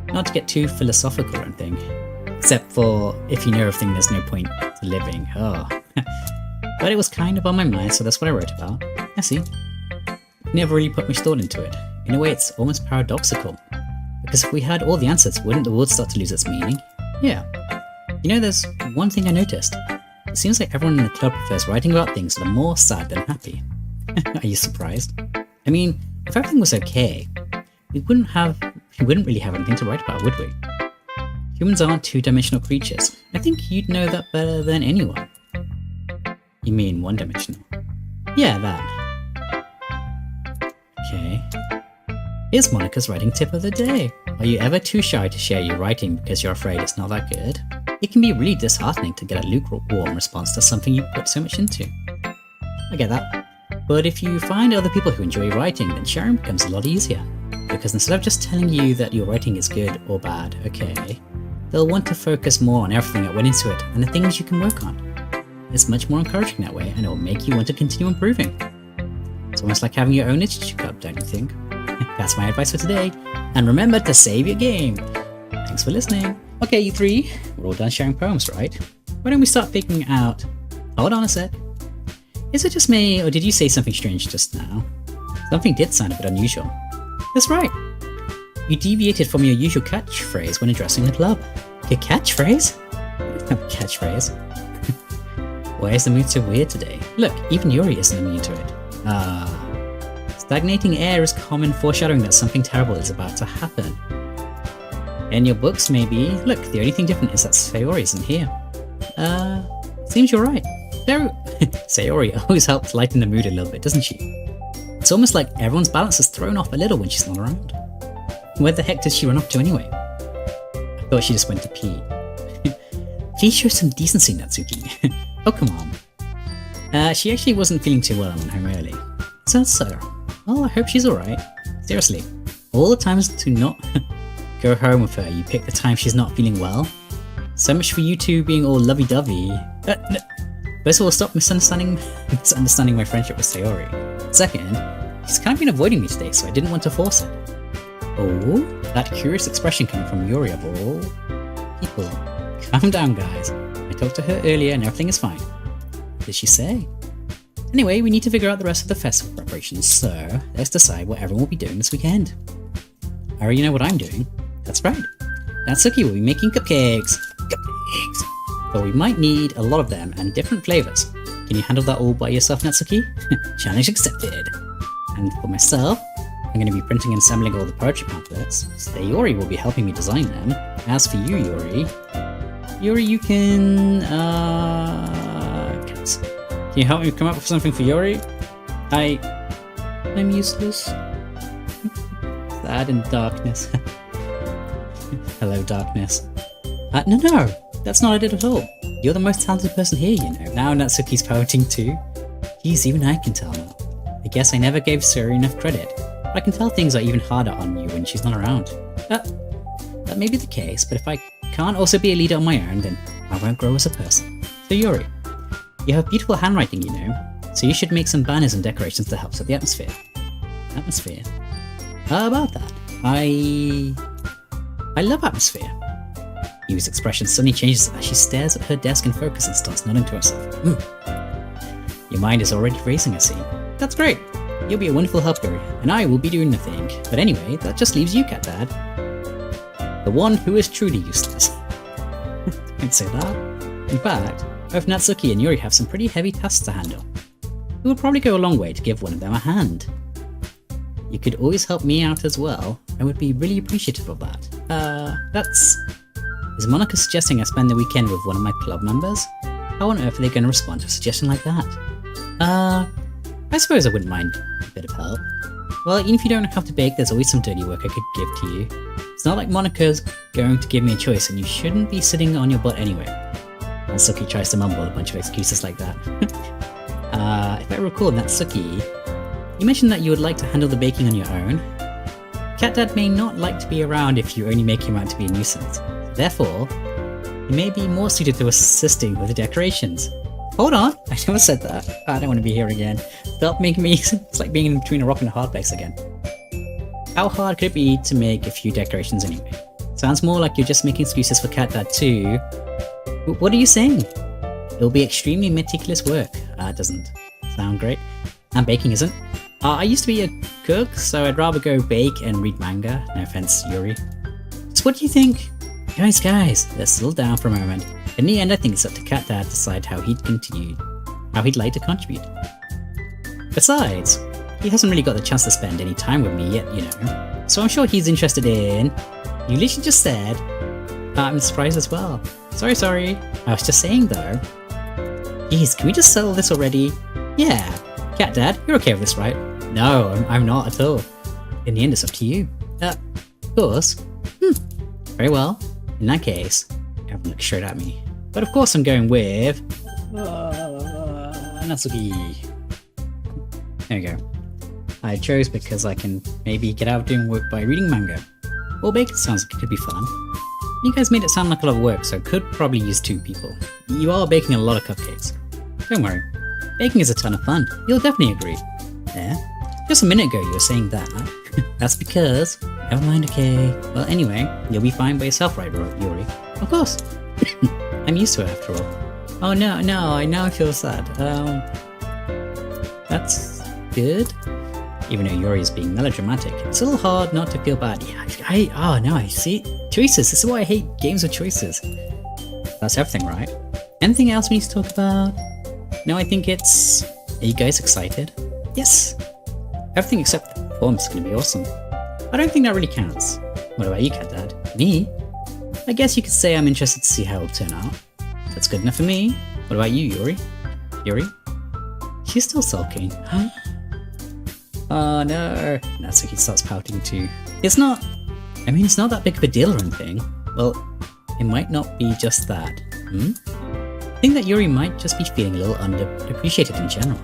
A: Not to get too philosophical or anything, except for if you know everything, there's no point to living. Oh. But it was kind of on my mind, so that's what I wrote about. I see. Never really put much thought into it. In a way, it's almost paradoxical. Because if we had all the answers, wouldn't the world start to lose its meaning? Yeah. You know, there's one thing I noticed. It seems like everyone in the club prefers writing about things that are more sad than happy. Are you surprised? I mean, if everything was okay, we wouldn't really have anything to write about, would we? Humans aren't two-dimensional creatures. I think you'd know that better than anyone. You mean one-dimensional? Yeah, that. Okay. Here's Monica's writing tip of the day. Are you ever too shy to share your writing because you're afraid it's not that good? It can be really disheartening to get a lukewarm response to something you put so much into. I get that. But if you find other people who enjoy writing, then sharing becomes a lot easier. Because instead of just telling you that your writing is good or bad, okay, they'll want to focus more on everything that went into it and the things you can work on. It's much more encouraging that way, and it'll make you want to continue improving. It's almost like having your own literature club, don't you think? That's my advice for today. And remember to save your game. Thanks for listening. Okay, you three, we're all done sharing poems, right? Why don't we start figuring out... Hold on a sec. Is it just me, or did you say something strange just now? Something did sound a bit unusual. That's right. You deviated from your usual catchphrase when addressing the club. Your catchphrase? Catchphrase? Why is the mood so weird today? Look, even Yuri isn't immune to it. Stagnating air is common foreshadowing that something terrible is about to happen. In your books, maybe. Look, the only thing different is that Sayori isn't here. Seems you're right. Sayori always helps lighten the mood a little bit, doesn't she? It's almost like everyone's balance is thrown off a little when she's not around. Where the heck did she run off to anyway? I thought she just went to pee. Please show some decency, Natsuki. Oh, come on. She actually wasn't feeling too well and went home early. So, well, I hope she's alright. Seriously, all the times to not go home with her, you pick the time she's not feeling well. So much for you two being all lovey-dovey. No. First of all, stop misunderstanding my friendship with Sayori. Second, she's kind of been avoiding me today, so I didn't want to force it. Oh, that curious expression coming from Yuri of all people. Calm down, guys. I talked to her earlier and everything is fine. What did she say? Anyway, we need to figure out the rest of the festival preparations, so let's decide what everyone will be doing this weekend. I already know what I'm doing. That's right. Natsuki will be making cupcakes. Cupcakes! But we might need a lot of them and different flavors. Can you handle that all by yourself, Natsuki? Challenge accepted. And for myself, I'm going to be printing and assembling all the poetry pamphlets. Sayori will be helping me design them. As for you, Yuri, you can... Can you help me come up with something for Yuri? I'm useless. Sad in darkness. Hello, darkness. No, that's not it at all. You're the most talented person here, you know. Now Natsuki's poeting too. Geez, even I can tell now. I guess I never gave Sayori enough credit. But I can tell things are even harder on you when she's not around. That may be the case, but if I can't also be a leader on my own, then I won't grow as a person. So Yuri, you have beautiful handwriting, you know, so you should make some banners and decorations to help set the atmosphere. Atmosphere? How about that? I love atmosphere. Yu's expression suddenly changes as she stares at her desk in focus and starts nodding to herself. Your mind is already racing, I see. That's great. You'll be a wonderful help, Yuri, and I will be doing nothing. But anyway, that just leaves you, Cat Dad. The one who is truly useless. Don't say that. In fact, both Natsuki and Yuri have some pretty heavy tasks to handle. It would probably go a long way to give one of them a hand. You could always help me out as well. I would be really appreciative of that. Is Monica suggesting I spend the weekend with one of my club members? How on earth are they going to respond to a suggestion like that? I suppose I wouldn't mind a bit of help. Well, even if you don't have to bake, there's always some dirty work I could give to you. It's not like Monica's going to give me a choice, and you shouldn't be sitting on your butt anyway. Natsuki tries to mumble a bunch of excuses like that. If I recall, Natsuki, you mentioned that you would like to handle the baking on your own. Cat Dad may not like to be around if you only make him out to be a nuisance. Therefore, he may be more suited to assisting with the decorations. Hold on, I never said that. I don't want to be here again. Stop making me... It's like being in between a rock and a hard place again. How hard could it be to make a few decorations anyway? Sounds more like you're just making excuses for Cat Dad too. What are you saying? It'll be extremely meticulous work. It doesn't sound great. And baking isn't. I used to be a cook, so I'd rather go bake and read manga. No offense, Yuri. So what do you think? Guys, let's settle down for a moment. In the end, I think it's up to Cat Dad to decide how he'd like to contribute. Besides, he hasn't really got the chance to spend any time with me yet, you know. So I'm sure he's interested in... You literally just said... I'm surprised as well. Sorry. I was just saying though. Jeez, can we just settle this already? Yeah. Cat Dad, you're okay with this, right? No, I'm not at all. In the end, it's up to you. Of course. Very well. In that case, everyone looks straight at me. But of course I'm going with... Natsuki. There we go. I chose because I can maybe get out of doing work by reading manga. Well, baking sounds like it could be fun. You guys made it sound like a lot of work, so could probably use 2 people. You are baking a lot of cupcakes. Don't worry. Baking is a ton of fun. You'll definitely agree. Yeah? Just a minute ago you were saying that. That's because... Never mind, okay. Well, anyway, you'll be fine by yourself, right, Yuri? Of course. I'm used to it, after all. Oh, no, I now feel sad. That's good. Even though Yuri is being melodramatic, it's a little hard not to feel bad. Yeah, I see. Choices. This is why I hate games with choices. That's everything, right? Anything else we need to talk about? No, I think it's... Are you guys excited? Yes. Everything except the performance is going to be awesome. I don't think that really counts. What about you, Cat Dad? Me? I guess you could say I'm interested to see how it'll turn out. That's good enough for me. What about you, Yuri? Yuri? She's still sulking. Huh? Oh no. Natsuki starts pouting too. It's not that big of a deal or anything. Well, it might not be just that. I think that Yuri might just be feeling a little underappreciated in general.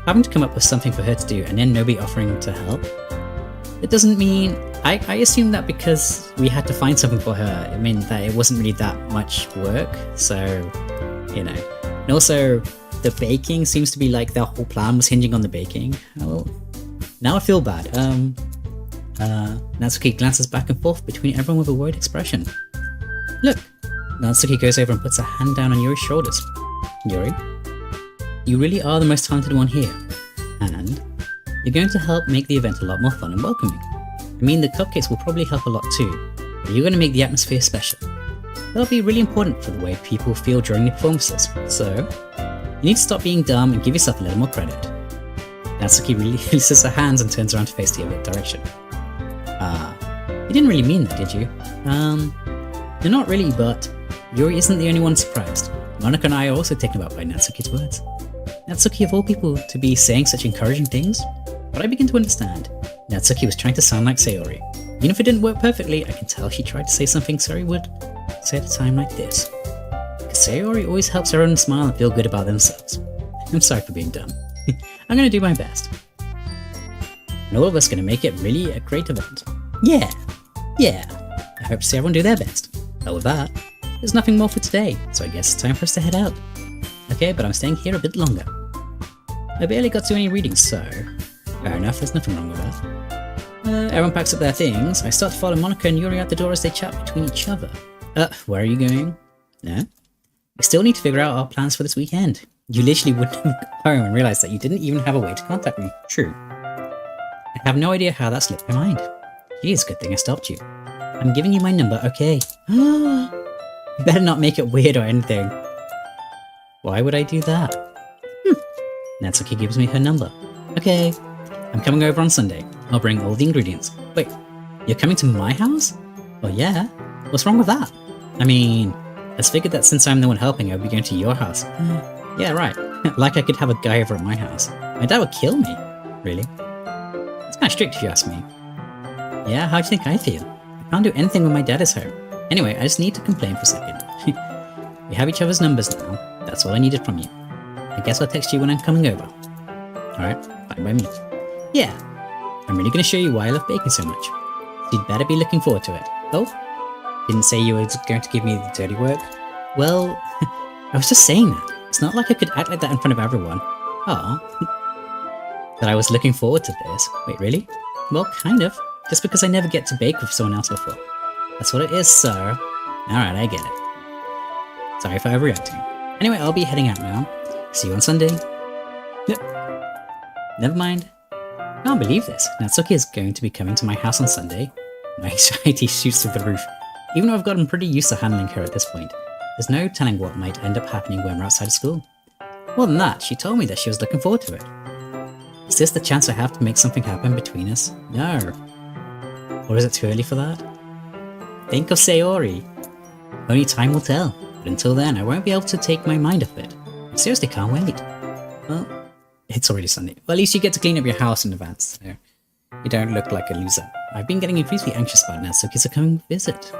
A: Having to come up with something for her to do and then nobody offering to help. It doesn't mean... I assume that because we had to find something for her, it meant that it wasn't really that much work, so, you know. And also, the baking seems to be like their whole plan was hinging on the baking. Well, now I feel bad. Natsuki glances back and forth between everyone with a worried expression. Look! Natsuki goes over and puts a hand down on Yuri's shoulders. Yuri, you really are the most talented one here, and you're going to help make the event a lot more fun and welcoming. I mean, the cupcakes will probably help a lot too, but you're going to make the atmosphere special. That'll be really important for the way people feel during the performances, so you need to stop being dumb and give yourself a little more credit. Natsuki releases her hands and turns around to face the other direction. You didn't really mean that, did you? No, not really, but Yuri isn't the only one surprised. Monika and I are also taken aback by Natsuki's words. Natsuki of all people to be saying such encouraging things? But I begin to understand. Natsuki was trying to sound like Sayori. Even if it didn't work perfectly, I can tell she tried to say something Sayori would say at a time like this. Because Sayori always helps everyone smile and feel good about themselves. I'm sorry for being dumb. I'm going to do my best. And all of us are going to make it really a great event. Yeah. I hope to see everyone do their best. Well, with that, there's nothing more for today, so I guess it's time for us to head out. Okay, but I'm staying here a bit longer. I barely got to any readings, so... Fair enough, there's nothing wrong with that. Everyone packs up their things. I start to follow Monika and Yuri out the door as they chat between each other. Where are you going? No? We still need to figure out our plans for this weekend. You literally wouldn't have gone home and realised that you didn't even have a way to contact me. True. I have no idea how that slipped my mind. Geez, good thing I stopped you. I'm giving you my number, okay? You better not make it weird or anything. Why would I do that? Natsuki gives me her number. Okay. I'm coming over on Sunday. I'll bring all the ingredients. Wait, you're coming to my house? Well, yeah. What's wrong with that? I mean, I just figured that since I'm the one helping, I'd be going to your house. Yeah, right. Like I could have a guy over at my house. My dad would kill me. Really? It's kind of strict if you ask me. Yeah, how do you think I feel? I can't do anything when my dad is home. Anyway, I just need to complain for a second. We have each other's numbers now. That's all I needed from you. I guess I'll text you when I'm coming over. Alright, fine by me. Yeah, I'm really gonna show you why I love baking so much. So you'd better be looking forward to it. Oh? Didn't say you were going to give me the dirty work? Well, I was just saying that. It's not like I could act like that in front of everyone. Aw. That I was looking forward to this. Wait, really? Well, kind of. Just because I never get to bake with someone else before. That's what it is, sir. Alright, I get it. Sorry for overreacting. Anyway, I'll be heading out now. See you on Sunday. Yep. Never mind. I can't believe this. Natsuki is going to be coming to my house on Sunday. My anxiety shoots through the roof. Even though I've gotten pretty used to handling her at this point, there's no telling what might end up happening when we're outside of school. More than that, she told me that she was looking forward to it. Is this the chance I have to make something happen between us? No. Or is it too early for that? Think of Sayori. Only time will tell, but until then I won't be able to take my mind off it. I seriously can't wait. Well, it's already Sunday. Well, at least you get to clean up your house in advance, so you don't look like a loser. I've been getting increasingly anxious about Natsuki's upcoming visit.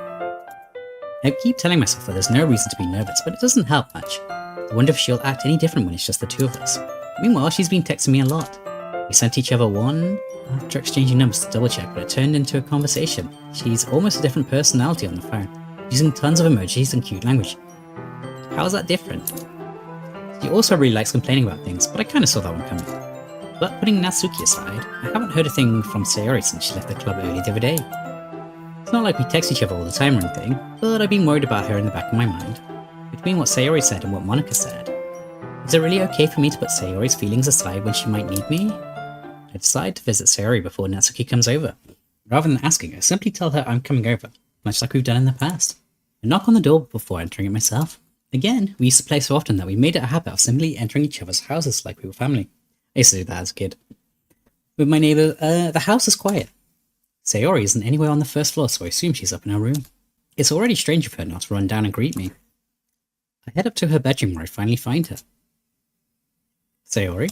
A: I keep telling myself that there's no reason to be nervous, but it doesn't help much. I wonder if she'll act any different when it's just the two of us. Meanwhile, she's been texting me a lot. We sent each other one after exchanging numbers to double check, but it turned into a conversation. She's almost a different personality on the phone, using tons of emojis and cute language. How is that different? She also really likes complaining about things, but I kinda saw that one coming. But putting Natsuki aside, I haven't heard a thing from Sayori since she left the club early the other day. It's not like we text each other all the time or anything, but I've been worried about her in the back of my mind. Between what Sayori said and what Monika said, is it really okay for me to put Sayori's feelings aside when she might need me? I decide to visit Sayori before Natsuki comes over. Rather than asking her, simply tell her I'm coming over, much like we've done in the past. I knock on the door before entering it myself. Again, we used to play so often that we made it a habit of simply entering each other's houses like we were family. I used to do that as a kid. With my neighbour, the house is quiet. Sayori isn't anywhere on the first floor, so I assume she's up in her room. It's already strange of her not to run down and greet me. I head up to her bedroom where I finally find her. Sayori?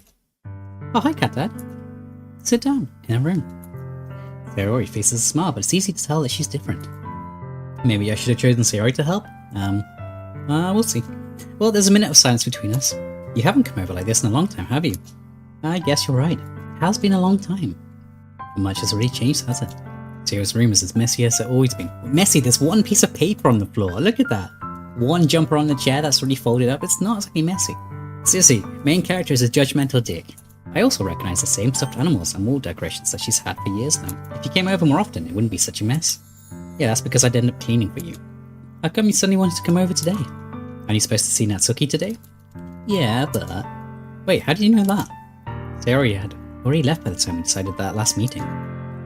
A: Oh, hi, Cat Dad. Sit down, in her room. Sayori faces a smile, but it's easy to tell that she's different. Maybe I should have chosen Sayori to help? We'll see. Well, there's a minute of silence between us. You haven't come over like this in a long time, have you? I guess you're right. It has been a long time. Much has already changed, has it? Sayori's room is as messy as it's always been. Messy, there's one piece of paper on the floor, look at that. One jumper on the chair that's already folded up, it's not exactly messy. Seriously, main character is a judgmental dick. I also recognise the same stuffed animals and wall decorations that she's had for years now. If you came over more often, it wouldn't be such a mess. Yeah, that's because I'd end up cleaning for you. How come you suddenly wanted to come over today? Aren't you supposed to see Natsuki today? Yeah, but... Wait, how did you know that? Sayori had already left by the time we decided that last meeting.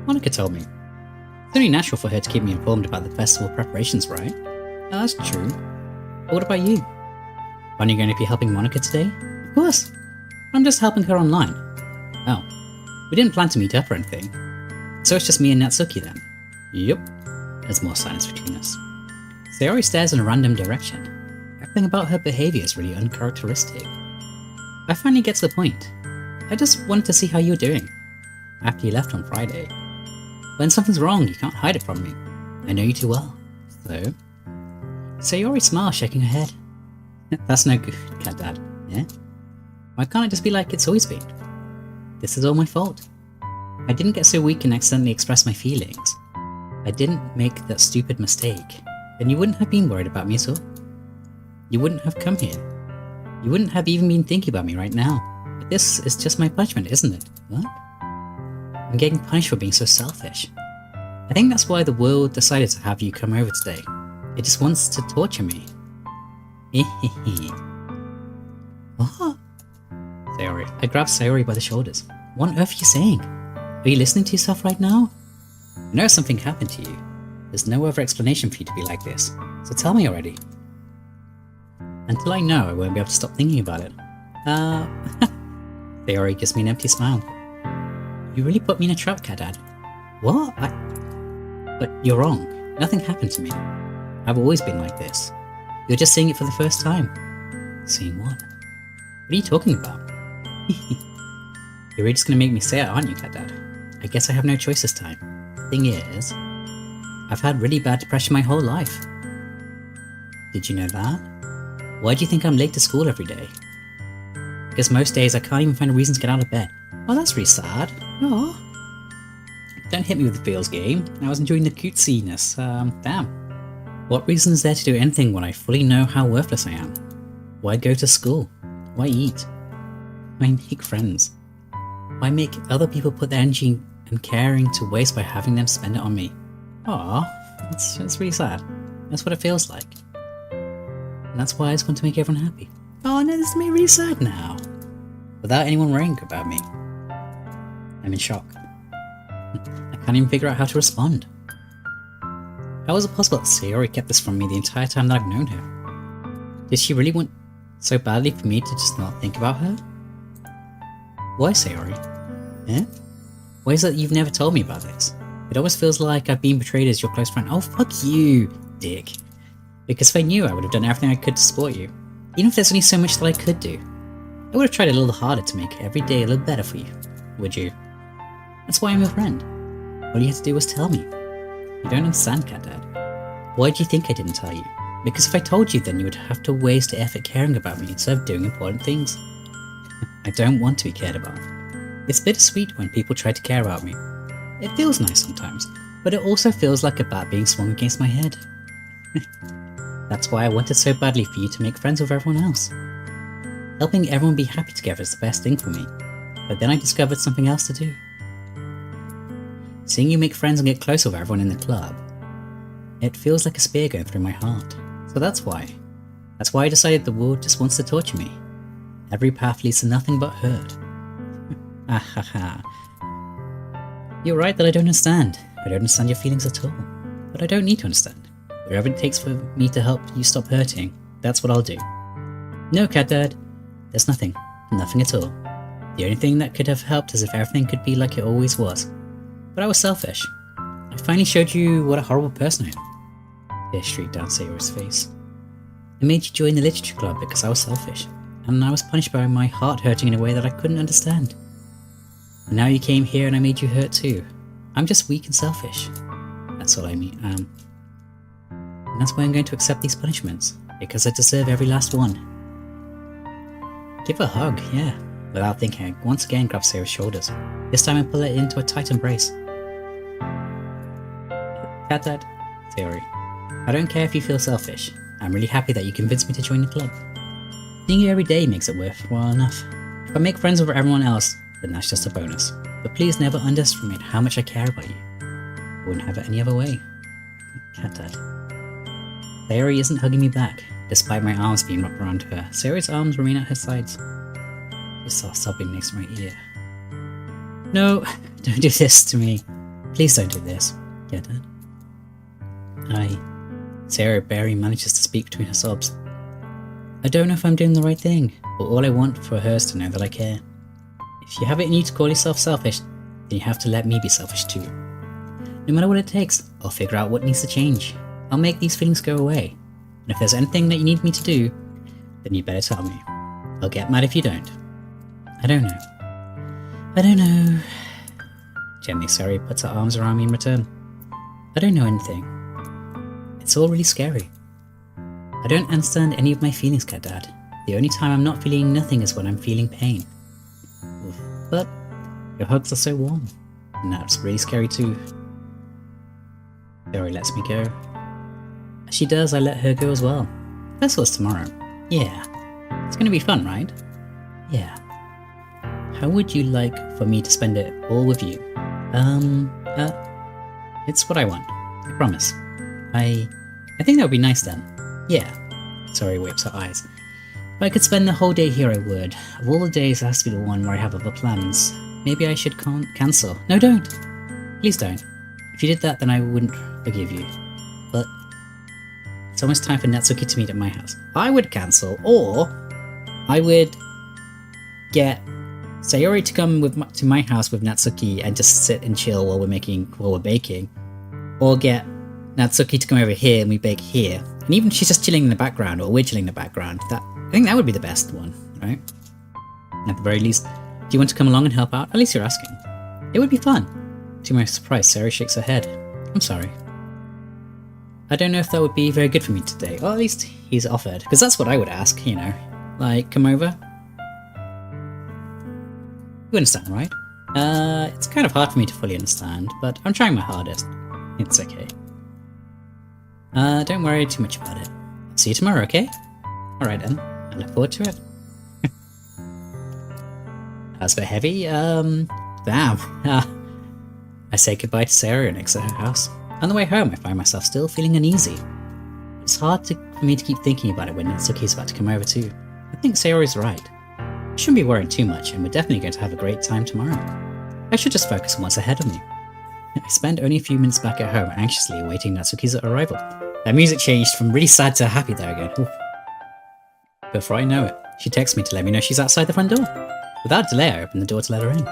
A: Monika told me. It's only natural for her to keep me informed about the festival preparations, right? Oh, that's true. But what about you? Aren't you going to be helping Monika today? Of course. I'm just helping her online. Oh. We didn't plan to meet up or anything. So it's just me and Natsuki then? Yup. There's more silence between us. Sayori stares in a random direction. Everything about her behaviour is really uncharacteristic. I finally get to the point. I just wanted to see how you were doing. After you left on Friday. When something's wrong, you can't hide it from me. I know you too well. So? Sayori smiles, shaking her head. That's no good, Cat Dad. Yeah? Why can't it just be like it's always been? This is all my fault. I didn't get so weak and accidentally express my feelings. I didn't make that stupid mistake. Then you wouldn't have been worried about me at all. You wouldn't have come here. You wouldn't have even been thinking about me right now. But this is just my punishment, isn't it? What? I'm getting punished for being so selfish. I think that's why the world decided to have you come over today. It just wants to torture me. What? Sayori. I grabbed Sayori by the shoulders. What on earth are you saying? Are you listening to yourself right now? I know something happened to you. There's no other explanation for you to be like this. So tell me already. Until I know, I won't be able to stop thinking about it. Sayori gives me an empty smile. You really put me in a trap, Cat Dad. What? But you're wrong. Nothing happened to me. I've always been like this. You're just seeing it for the first time. Seeing what? What are you talking about? You're really just gonna make me say it, aren't you, Cat Dad? I guess I have no choice this time. Thing is, I've had really bad depression my whole life. Did you know that? Why do you think I'm late to school every day? Because most days I can't even find a reason to get out of bed. Oh, that's really sad. Oh. Don't hit me with the feels game. I was enjoying the cutesiness. Damn. What reason is there to do anything when I fully know how worthless I am? Why go to school? Why eat? Why make friends? Why make other people put their energy and caring to waste by having them spend it on me? Aw, that's really sad. That's what it feels like. And that's why I just want to make everyone happy. Oh no, this is me really sad now. Without anyone worrying about me. I'm in shock. I can't even figure out how to respond. How was it possible that Sayori kept this from me the entire time that I've known her? Did she really want so badly for me to just not think about her? Why, Sayori? Eh? Why is it that you've never told me about this? It always feels like I've been betrayed as your close friend. Oh, fuck you, dick. Because if I knew, I would have done everything I could to support you. Even if there's only so much that I could do. I would have tried a little harder to make every day a little better for you. Would you? That's why I'm your friend. All you had to do was tell me. You don't understand, Cat Dad. Why do you think I didn't tell you? Because if I told you, then you would have to waste the effort caring about me instead of doing important things. I don't want to be cared about. It's bittersweet when people try to care about me. It feels nice sometimes, but it also feels like a bat being swung against my head. That's why I wanted so badly for you to make friends with everyone else. Helping everyone be happy together is the best thing for me, but then I discovered something else to do. Seeing you make friends and get close with everyone in the club, it feels like a spear going through my heart. So that's why. That's why I decided the world just wants to torture me. Every path leads to nothing but hurt. Ah ha ha. You're right that I don't understand. I don't understand your feelings at all. But I don't need to understand. Whatever it takes for me to help you stop hurting, that's what I'll do. No, Cat Dad. There's nothing. Nothing at all. The only thing that could have helped is if everything could be like it always was. But I was selfish. I finally showed you what a horrible person I am. Tears streaked down Sayori's face. I made you join the literature club because I was selfish, and I was punished by my heart hurting in a way that I couldn't understand. And now you came here and I made you hurt too. I'm just weak and selfish. That's all I mean. And that's why I'm going to accept these punishments, because I deserve every last one. Give her a hug, yeah. Without thinking, I once again grabbed Sayori's shoulders. This time I pull her into a tight embrace. Cat Dad, Sayori, I don't care if you feel selfish. I'm really happy that you convinced me to join the club. Seeing you every day makes it worthwhile enough. If I make friends with everyone else, then that's just a bonus. But please never underestimate how much I care about you. I wouldn't have it any other way. Cat Dad. Sayori isn't hugging me back, despite my arms being wrapped around her. Sayori's arms remain at her sides. She starts sobbing next to my ear. No, don't do this to me. Please don't do this. Cat Dad. Sayori barely manages to speak between her sobs. I don't know if I'm doing the right thing, but all I want for her is to know that I care. If you have it in you to call yourself selfish, then you have to let me be selfish too. No matter what it takes, I'll figure out what needs to change. I'll make these feelings go away. And if there's anything that you need me to do, then you better tell me. I'll get mad if you don't. I don't know. I don't know. Gently, Sayori puts her arms around me in return. I don't know anything. It's all really scary. I don't understand any of my feelings, Cat Dad. The only time I'm not feeling nothing is when I'm feeling pain. But your hugs are so warm, and that's really scary too. Sayori lets me go. As she does, I let her go as well. Festival's tomorrow. Yeah. It's gonna be fun, right? Yeah. How would you like for me to spend it all with you? It's what I want. I promise. I think that would be nice then. Yeah. Sayori wipes her eyes. If I could spend the whole day here, I would. Of all the days, it has to be the one where I have other plans. Maybe I should cancel. No, don't! Please don't. If you did that, then I wouldn't forgive you. But it's almost time for Natsuki to meet at my house. I would cancel, or I would get Sayori to come to my house with Natsuki and just sit and chill while we're baking. Or get Natsuki to come over here and we bake here. And even if she's just chilling in the background, or we're chilling in the background, I think that would be the best one, right? At the very least, do you want to come along and help out? At least you're asking. It would be fun. To my surprise, Sayori shakes her head. I'm sorry. I don't know if that would be very good for me today. Or at least he's offered. Because that's what I would ask, you know. Like, come over. You understand, right? It's kind of hard for me to fully understand, but I'm trying my hardest. It's okay. Don't worry too much about it. See you tomorrow, okay? Alright then. I look forward to it. That's a bit heavy. Damn. I say goodbye to Sarah and exit her house. On the way home, I find myself still feeling uneasy. It's hard for me to keep thinking about it when Natsuki's about to come over too. I think Sarah is right. I shouldn't be worrying too much, and we're definitely going to have a great time tomorrow. I should just focus on what's ahead of me. I spent only a few minutes back at home, anxiously awaiting Natsuki's arrival. That music changed from really sad to happy there again. Oof. Before I know it, she texts me to let me know she's outside the front door. Without delay, I open the door to let her in.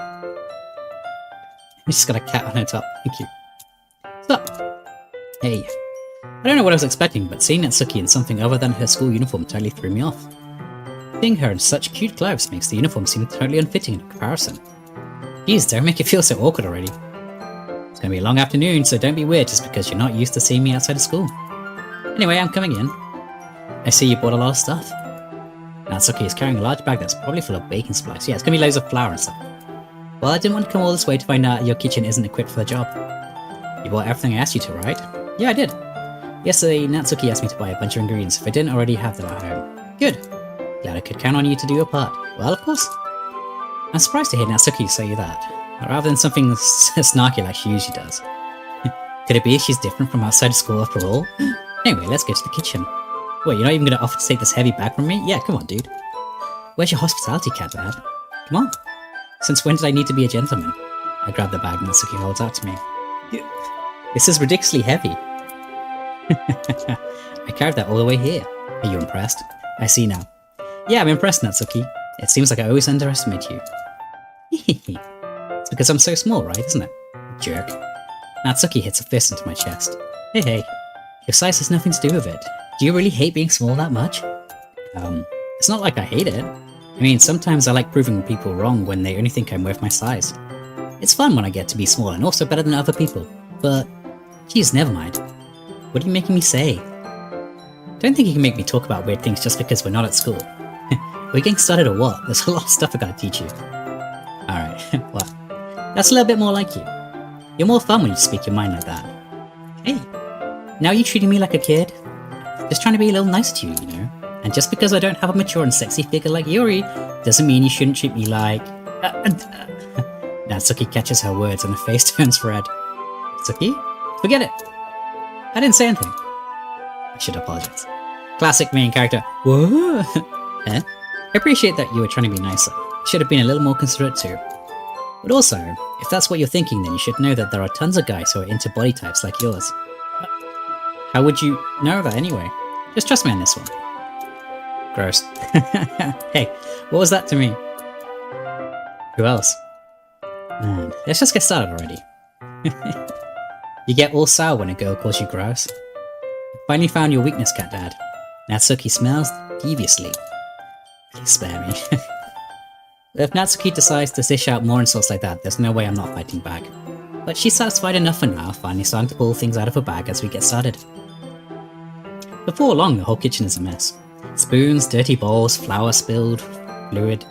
A: She's got a cat on her top. Thank you. Stop! Hey. I don't know what I was expecting, but seeing Natsuki in something other than her school uniform totally threw me off. Seeing her in such cute clothes makes the uniform seem totally unfitting in comparison. Jeez, don't make it feel so awkward already. It's gonna be a long afternoon, so don't be weird just because you're not used to seeing me outside of school. Anyway, I'm coming in. I see you bought a lot of stuff. Natsuki is carrying a large bag that's probably full of baking supplies. Yeah, it's gonna be loads of flour and stuff. Well, I didn't want to come all this way to find out your kitchen isn't equipped for the job. You bought everything I asked you to, right? Yeah, I did. Yesterday, Natsuki asked me to buy a bunch of ingredients if I didn't already have them at home. Good. Glad I could count on you to do your part. Well, of course. I'm surprised to hear Natsuki say that, rather than something snarky like she usually does. Could it be she's different from outside of school after all? Anyway, let's go to the kitchen. Wait, you're not even going to offer to take this heavy bag from me? Yeah, come on, dude. Where's your hospitality cat, Dad? Come on. Since when did I need to be a gentleman? I grab the bag Natsuki holds out to me. This is ridiculously heavy. I carried that all the way here. Are you impressed? I see now. Yeah, I'm impressed, Natsuki. It seems like I always underestimate you. It's because I'm so small, right, isn't it? Jerk. Natsuki hits a fist into my chest. Hey, hey. Your size has nothing to do with it. Do you really hate being small that much? It's not like I hate it. I mean, sometimes I like proving people wrong when they only think I'm worth my size. It's fun when I get to be small and also better than other people. But, geez, never mind. What are you making me say? Don't think you can make me talk about weird things just because we're not at school. We're getting started or what? There's a lot of stuff I gotta teach you. Alright, well, that's a little bit more like you. You're more fun when you speak your mind like that. Hey, now you're treating me like a kid? Just trying to be a little nicer to you, you know? And just because I don't have a mature and sexy figure like Yuri, doesn't mean you shouldn't treat me like... Natsuki catches her words and her face turns red. Natsuki? Forget it! I didn't say anything. I should apologize. Classic main character. Whoa! Eh? I appreciate that you were trying to be nicer. Should have been a little more considerate too. But also, if that's what you're thinking, then you should know that there are tons of guys who are into body types like yours. How would you know that anyway? Just trust me on this one. Gross. Hey, what was that to me? Who else? Man, let's just get started already. You get all sour when a girl calls you gross. Finally found your weakness, Cat Dad. Natsuki smells deviously. Please spare me. If Natsuki decides to dish out more insults like that, there's no way I'm not fighting back. But she's satisfied enough for now, finally starting to pull things out of her bag as we get started. Before long, the whole kitchen is a mess. Spoons, dirty bowls, flour spilled, fluid.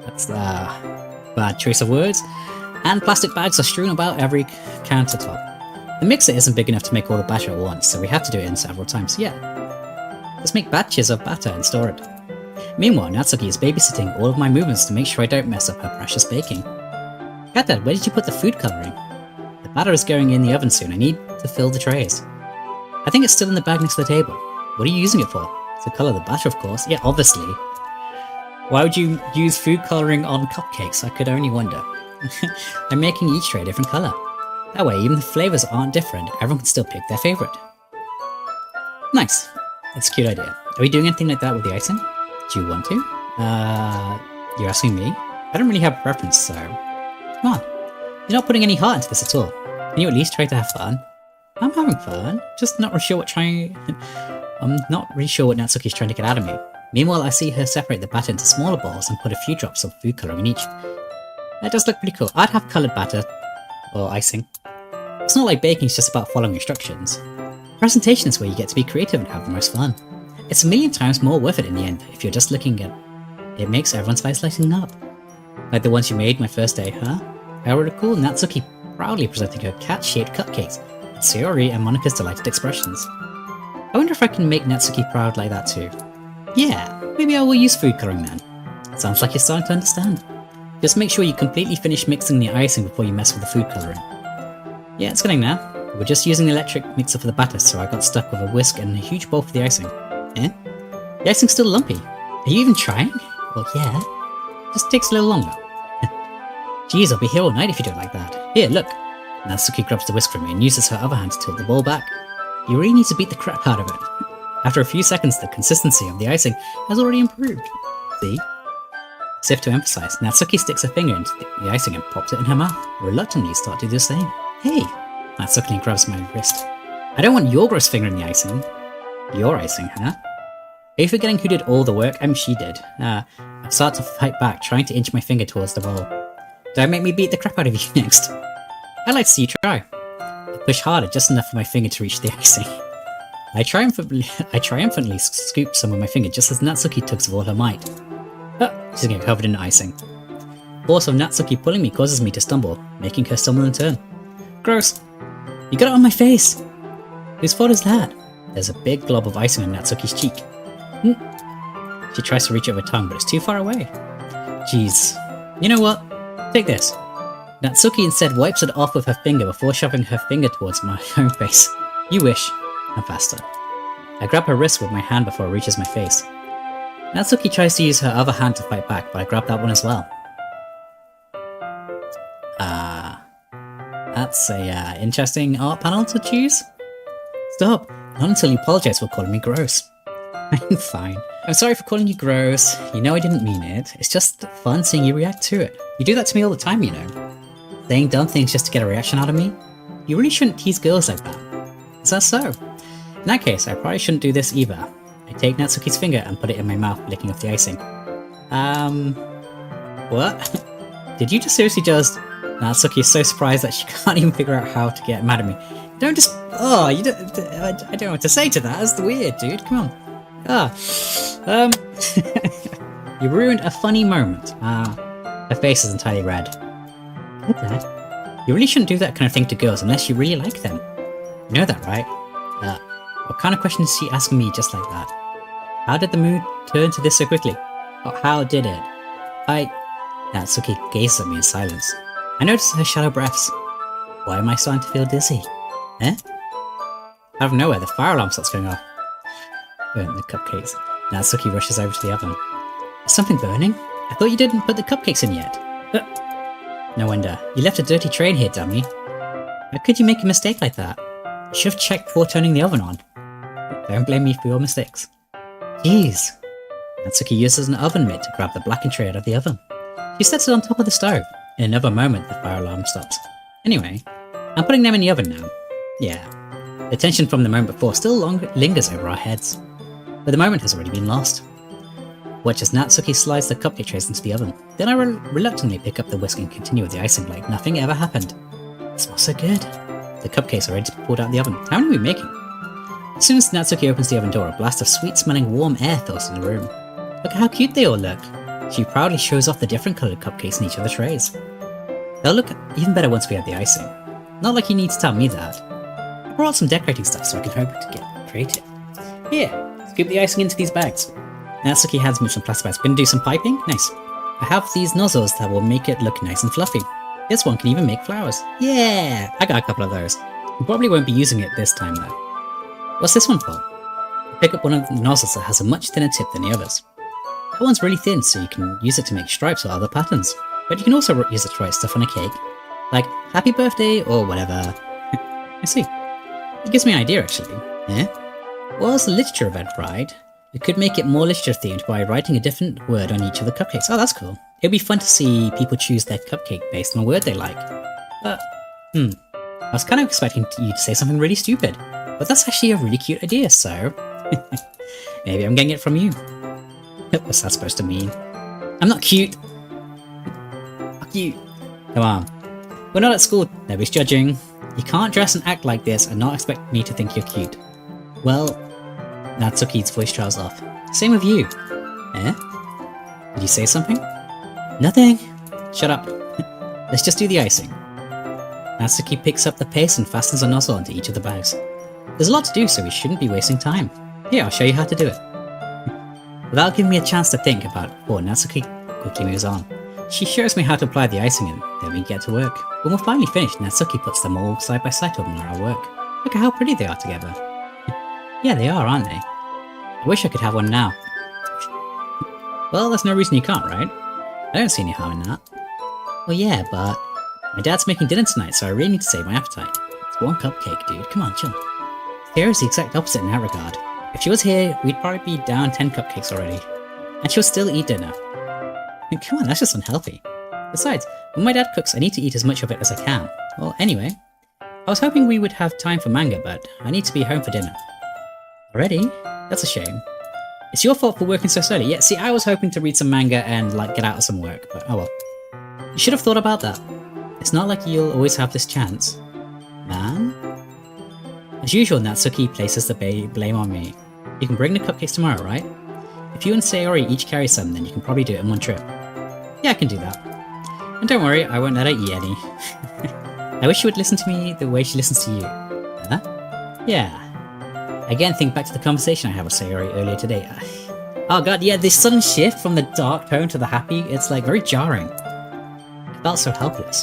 A: That's bad choice of words. And plastic bags are strewn about every countertop. The mixer isn't big enough to make all the batter at once, so we have to do it in several times. Yeah. Let's make batches of batter and store it. Meanwhile, Natsuki is babysitting all of my movements to make sure I don't mess up her precious baking. Cat Dad, where did you put the food coloring? The batter is going in the oven soon. I need to fill the trays. I think it's still in the bag next to the table. What are you using it for? To color the batter, of course. Yeah, obviously. Why would you use food coloring on cupcakes? I could only wonder. I'm making each tray a different color. That way, even the flavors aren't different, everyone can still pick their favorite. Nice. That's a cute idea. Are we doing anything like that with the icing? Do you want to? You're asking me? I don't really have a preference, so... Come on. You're not putting any heart into this at all. Can you at least try to have fun? I'm having fun. Just not really sure what I'm not really sure what Natsuki's trying to get out of me. Meanwhile, I see her separate the batter into smaller balls and put a few drops of food coloring in each. That does look pretty cool. I'd have coloured batter. Or icing. It's not like baking's just about following instructions. Presentation is where you get to be creative and have the most fun. It's a million times more worth it in the end if you're just looking at it. It makes everyone's face lighting up. Like the ones you made my first day, huh? I recall Natsuki proudly presenting her cat-shaped cupcakes, with Sayori and Monika's delighted expressions. I wonder if I can make Natsuki proud like that too. Yeah, maybe I will use food coloring then. Sounds like you're starting to understand. Just make sure you completely finish mixing the icing before you mess with the food coloring. Yeah, it's getting now. We're just using the electric mixer for the batter, so I got stuck with a whisk and a huge bowl for the icing. Eh? The icing's still lumpy. Are you even trying? Well, yeah. Just takes a little longer. Jeez, I'll be here all night if you do it like that. Here, look. Natsuki grabs the whisk from me and uses her other hand to tilt the bowl back. You really need to beat the crap out of it. After a few seconds, the consistency of the icing has already improved. See? As if to emphasize, Natsuki sticks her finger into the icing and pops it in her mouth. Reluctantly, start to do the same. Hey! Natsuki grabs my wrist. I don't want your gross finger in the icing. Your icing, huh? Are you forgetting who did all the work? I mean, she did. I start to fight back, trying to inch my finger towards the bowl. Don't make me beat the crap out of you next. I'd like to see you try. I push harder, just enough for my finger to reach the icing. I triumphantly scoop some with my finger just as Natsuki tugs with all her might. She's getting covered in icing. The force of Natsuki pulling me causes me to stumble, making her stumble in turn. Gross! You got it on my face! Whose fault is that? There's a big glob of icing on Natsuki's cheek. She tries to reach it with her tongue, but it's too far away. Jeez. You know what? Take this. Natsuki instead wipes it off with her finger before shoving her finger towards my own face. You wish. I'm faster. I grab her wrist with my hand before it reaches my face. Natsuki tries to use her other hand to fight back, but I grab that one as well. That's a interesting art panel to choose. Stop! Not until you apologize for calling me gross. I'm fine. I'm sorry for calling you gross. You know I didn't mean it. It's just fun seeing you react to it. You do that to me all the time, you know. Saying dumb things just to get a reaction out of me? You really shouldn't tease girls like that. Is that so? In that case, I probably shouldn't do this either. I take Natsuki's finger and put it in my mouth, licking off the icing. What? Did you just seriously just... Natsuki is so surprised that she can't even figure out how to get mad at me. Don't just... Oh, you don't... I don't know what to say to that. That's weird, dude. Come on. You ruined a funny moment. Her face is entirely red. Good, Dad. You really shouldn't do that kind of thing to girls unless you really like them. You know that, right? What kind of question is she asking me just like that? How did the mood turn to this so quickly? Oh, how did it? Natsuki gazes at me in silence. I notice her shallow breaths. Why am I starting to feel dizzy? Eh? Out of nowhere, the fire alarm starts going off. Burn the cupcakes. Natsuki rushes over to the oven. Is something burning? I thought you didn't put the cupcakes in yet. No wonder. You left a dirty tray in here, dummy. How could you make a mistake like that? You should have checked before turning the oven on. Don't blame me for your mistakes. Jeez. Natsuki uses an oven mitt to grab the blackened tray out of the oven. She sets it on top of the stove. In another moment, the fire alarm stops. Anyway, I'm putting them in the oven now. Yeah. The tension from the moment before still lingers over our heads. But the moment has already been lost. Watch as Natsuki slides the cupcake trays into the oven. Then I reluctantly pick up the whisk and continue with the icing like nothing ever happened. It smells so good. The cupcakes are ready to be pulled out of the oven. How many are we making? As soon as Natsuki opens the oven door, a blast of sweet-smelling warm air fills in the room. Look at how cute they all look. She proudly shows off the different coloured cupcakes in each of the trays. They'll look even better once we have the icing. Not like you need to tell me that. I brought some decorating stuff so I can hope to get creative. Here, scoop the icing into these bags. Natsuki hands me some plastic bags. Gonna do some piping? Nice. I have these nozzles that will make it look nice and fluffy. This one can even make flowers. Yeah! I got a couple of those. We probably won't be using it this time though. What's this one for? I pick up one of the nozzles that has a much thinner tip than the others. That one's really thin, so you can use it to make stripes or other patterns. But you can also use it to write stuff on a cake. Like, happy birthday, or whatever. I see. It gives me an idea, actually. Eh? Well, it's a literature event, right? We could make it more literature themed by writing a different word on each of the cupcakes. Oh, that's cool. It'd be fun to see people choose their cupcake based on a word they like. I was kind of expecting you to say something really stupid. But that's actually a really cute idea, so... Maybe I'm getting it from you. What's that supposed to mean? I'm not cute! Fuck you! Come on. We're not at school, nobody's judging. You can't dress and act like this and not expect me to think you're cute. Well, Natsuki's voice trails off. Same with you. Eh? Did you say something? Nothing. Shut up. Let's just do the icing. Natsuki picks up the paste and fastens a nozzle onto each of the bags. There's a lot to do, so we shouldn't be wasting time. Here, I'll show you how to do it. Without giving me a chance to think about it before, Natsuki quickly moves on. She shows me how to apply the icing and then we get to work. When we're finally finished, Natsuki puts them all side by side to admire our work. Look at how pretty they are together. Yeah, they are, aren't they? I wish I could have one now. Well, there's no reason you can't, right? I don't see any harm in that. Well, yeah, but my dad's making dinner tonight, so I really need to save my appetite. It's one cupcake, dude. Come on, chill. Sarah's the exact opposite in that regard. If she was here, we'd probably be down 10 cupcakes already. And she'll still eat dinner. Come on, that's just unhealthy. Besides, when my dad cooks, I need to eat as much of it as I can. Well, anyway, I was hoping we would have time for manga, but I need to be home for dinner. Already? That's a shame. It's your fault for working so slowly. Yeah, see, I was hoping to read some manga and, get out of some work, but oh well. You should have thought about that. It's not like you'll always have this chance. Man? As usual, Natsuki places the blame on me. You can bring the cupcakes tomorrow, right? If you and Sayori each carry some, then you can probably do it in one trip. Yeah, I can do that. And don't worry, I won't let her eat any. I wish she would listen to me the way she listens to you. Huh? Yeah. Again, think back to the conversation I had with Sayori earlier today. Oh god, yeah, this sudden shift from the dark tone to the happy, it's very jarring. I felt so helpless.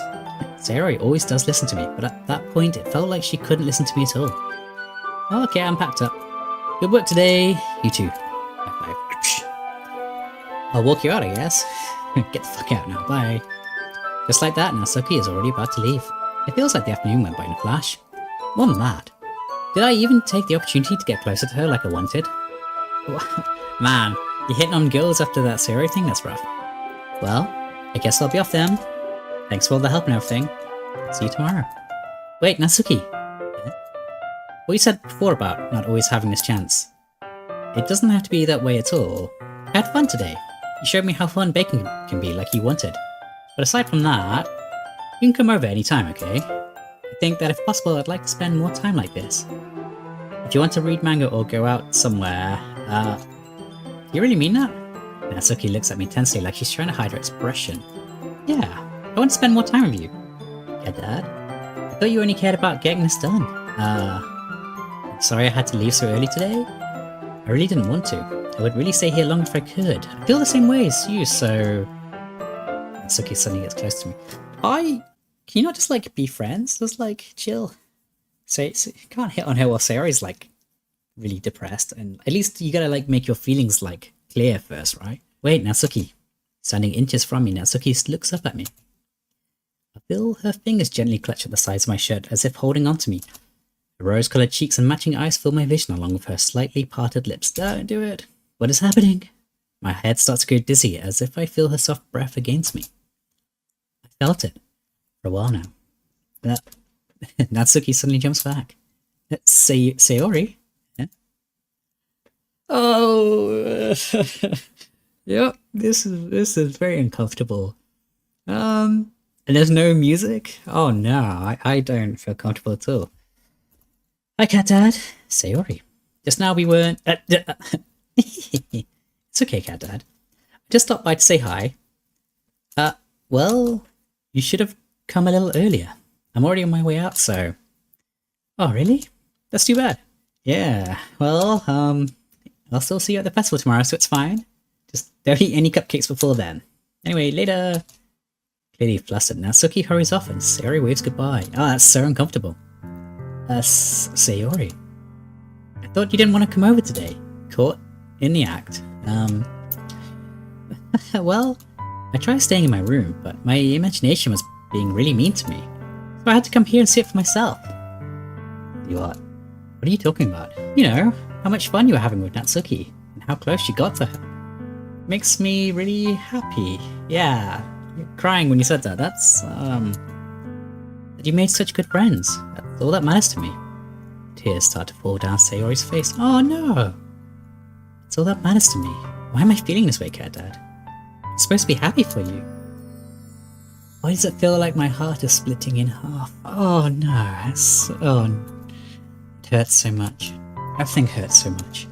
A: Sayori always does listen to me, but at that point it felt like she couldn't listen to me at all. Oh, okay, I'm packed up. Good work today. You too. High five. I'll walk you out, I guess. Get the fuck out now, bye. Just like that, Natsuki is already about to leave. It feels like the afternoon went by in a flash. More than that, did I even take the opportunity to get closer to her like I wanted? Man, you're hitting on girls after that Sayori thing? That's rough. Well, I guess I'll be off then. Thanks for all the help and everything. See you tomorrow. Wait, Natsuki. What you said before about not always having this chance. It doesn't have to be that way at all. I had fun today. You showed me how fun baking can be like you wanted. But aside from that, you can come over anytime, okay? I think that if possible, I'd like to spend more time like this. If you want to read manga or go out somewhere, you really mean that? Natsuki looks at me tensely like she's trying to hide her expression. Yeah, I want to spend more time with you. Yeah, Dad? I thought you only cared about getting this done. Sorry I had to leave so early today. I really didn't want to. I would really stay here long if I could. I feel the same way as you, so... Natsuki suddenly gets close to me. Can you not just, be friends? Just, chill. So you can't hit on her while Sayori's, really depressed. And at least you gotta, make your feelings, clear first, right? Wait, Natsuki. Standing inches from me, Natsuki looks up at me. I feel her fingers gently clutch at the sides of my shirt, as if holding on to me. Her rose-coloured cheeks and matching eyes fill my vision, along with her slightly parted lips. Don't do it. What is happening? My head starts to go dizzy, as if I feel her soft breath against me. I felt it. For a while now. Natsuki suddenly jumps back. Sayori? Yeah? Oh, yep. This is very uncomfortable. And there's no music. Oh no, I don't feel comfortable at all. Hi, Cat Dad. Sayori. Just now we weren't. It's okay, Cat Dad. I just stopped by to say hi. Well, you should have come a little earlier. I'm already on my way out, so... Oh, really? That's too bad. Yeah, well, I'll still see you at the festival tomorrow, so it's fine. Just don't eat any cupcakes before then. Anyway, later. Clearly flustered, Natsuki hurries off and Sayori waves goodbye. Oh, that's so uncomfortable. Sayori. I thought you didn't want to come over today. Caught in the act. Well, I tried staying in my room, but my imagination was being really mean to me. So I had to come here and see it for myself. What are you talking about? You know, how much fun you were having with Natsuki, and how close you got to her. Makes me really happy. Yeah, you're crying when you said that. That's, that you made such good friends. That's all that matters to me. Tears start to fall down Sayori's face. Oh no! That's all that matters to me. Why am I feeling this way, Cat Dad? I'm supposed to be happy for you. Why does it feel like my heart is splitting in half? Oh no, it hurts so much. Everything hurts so much.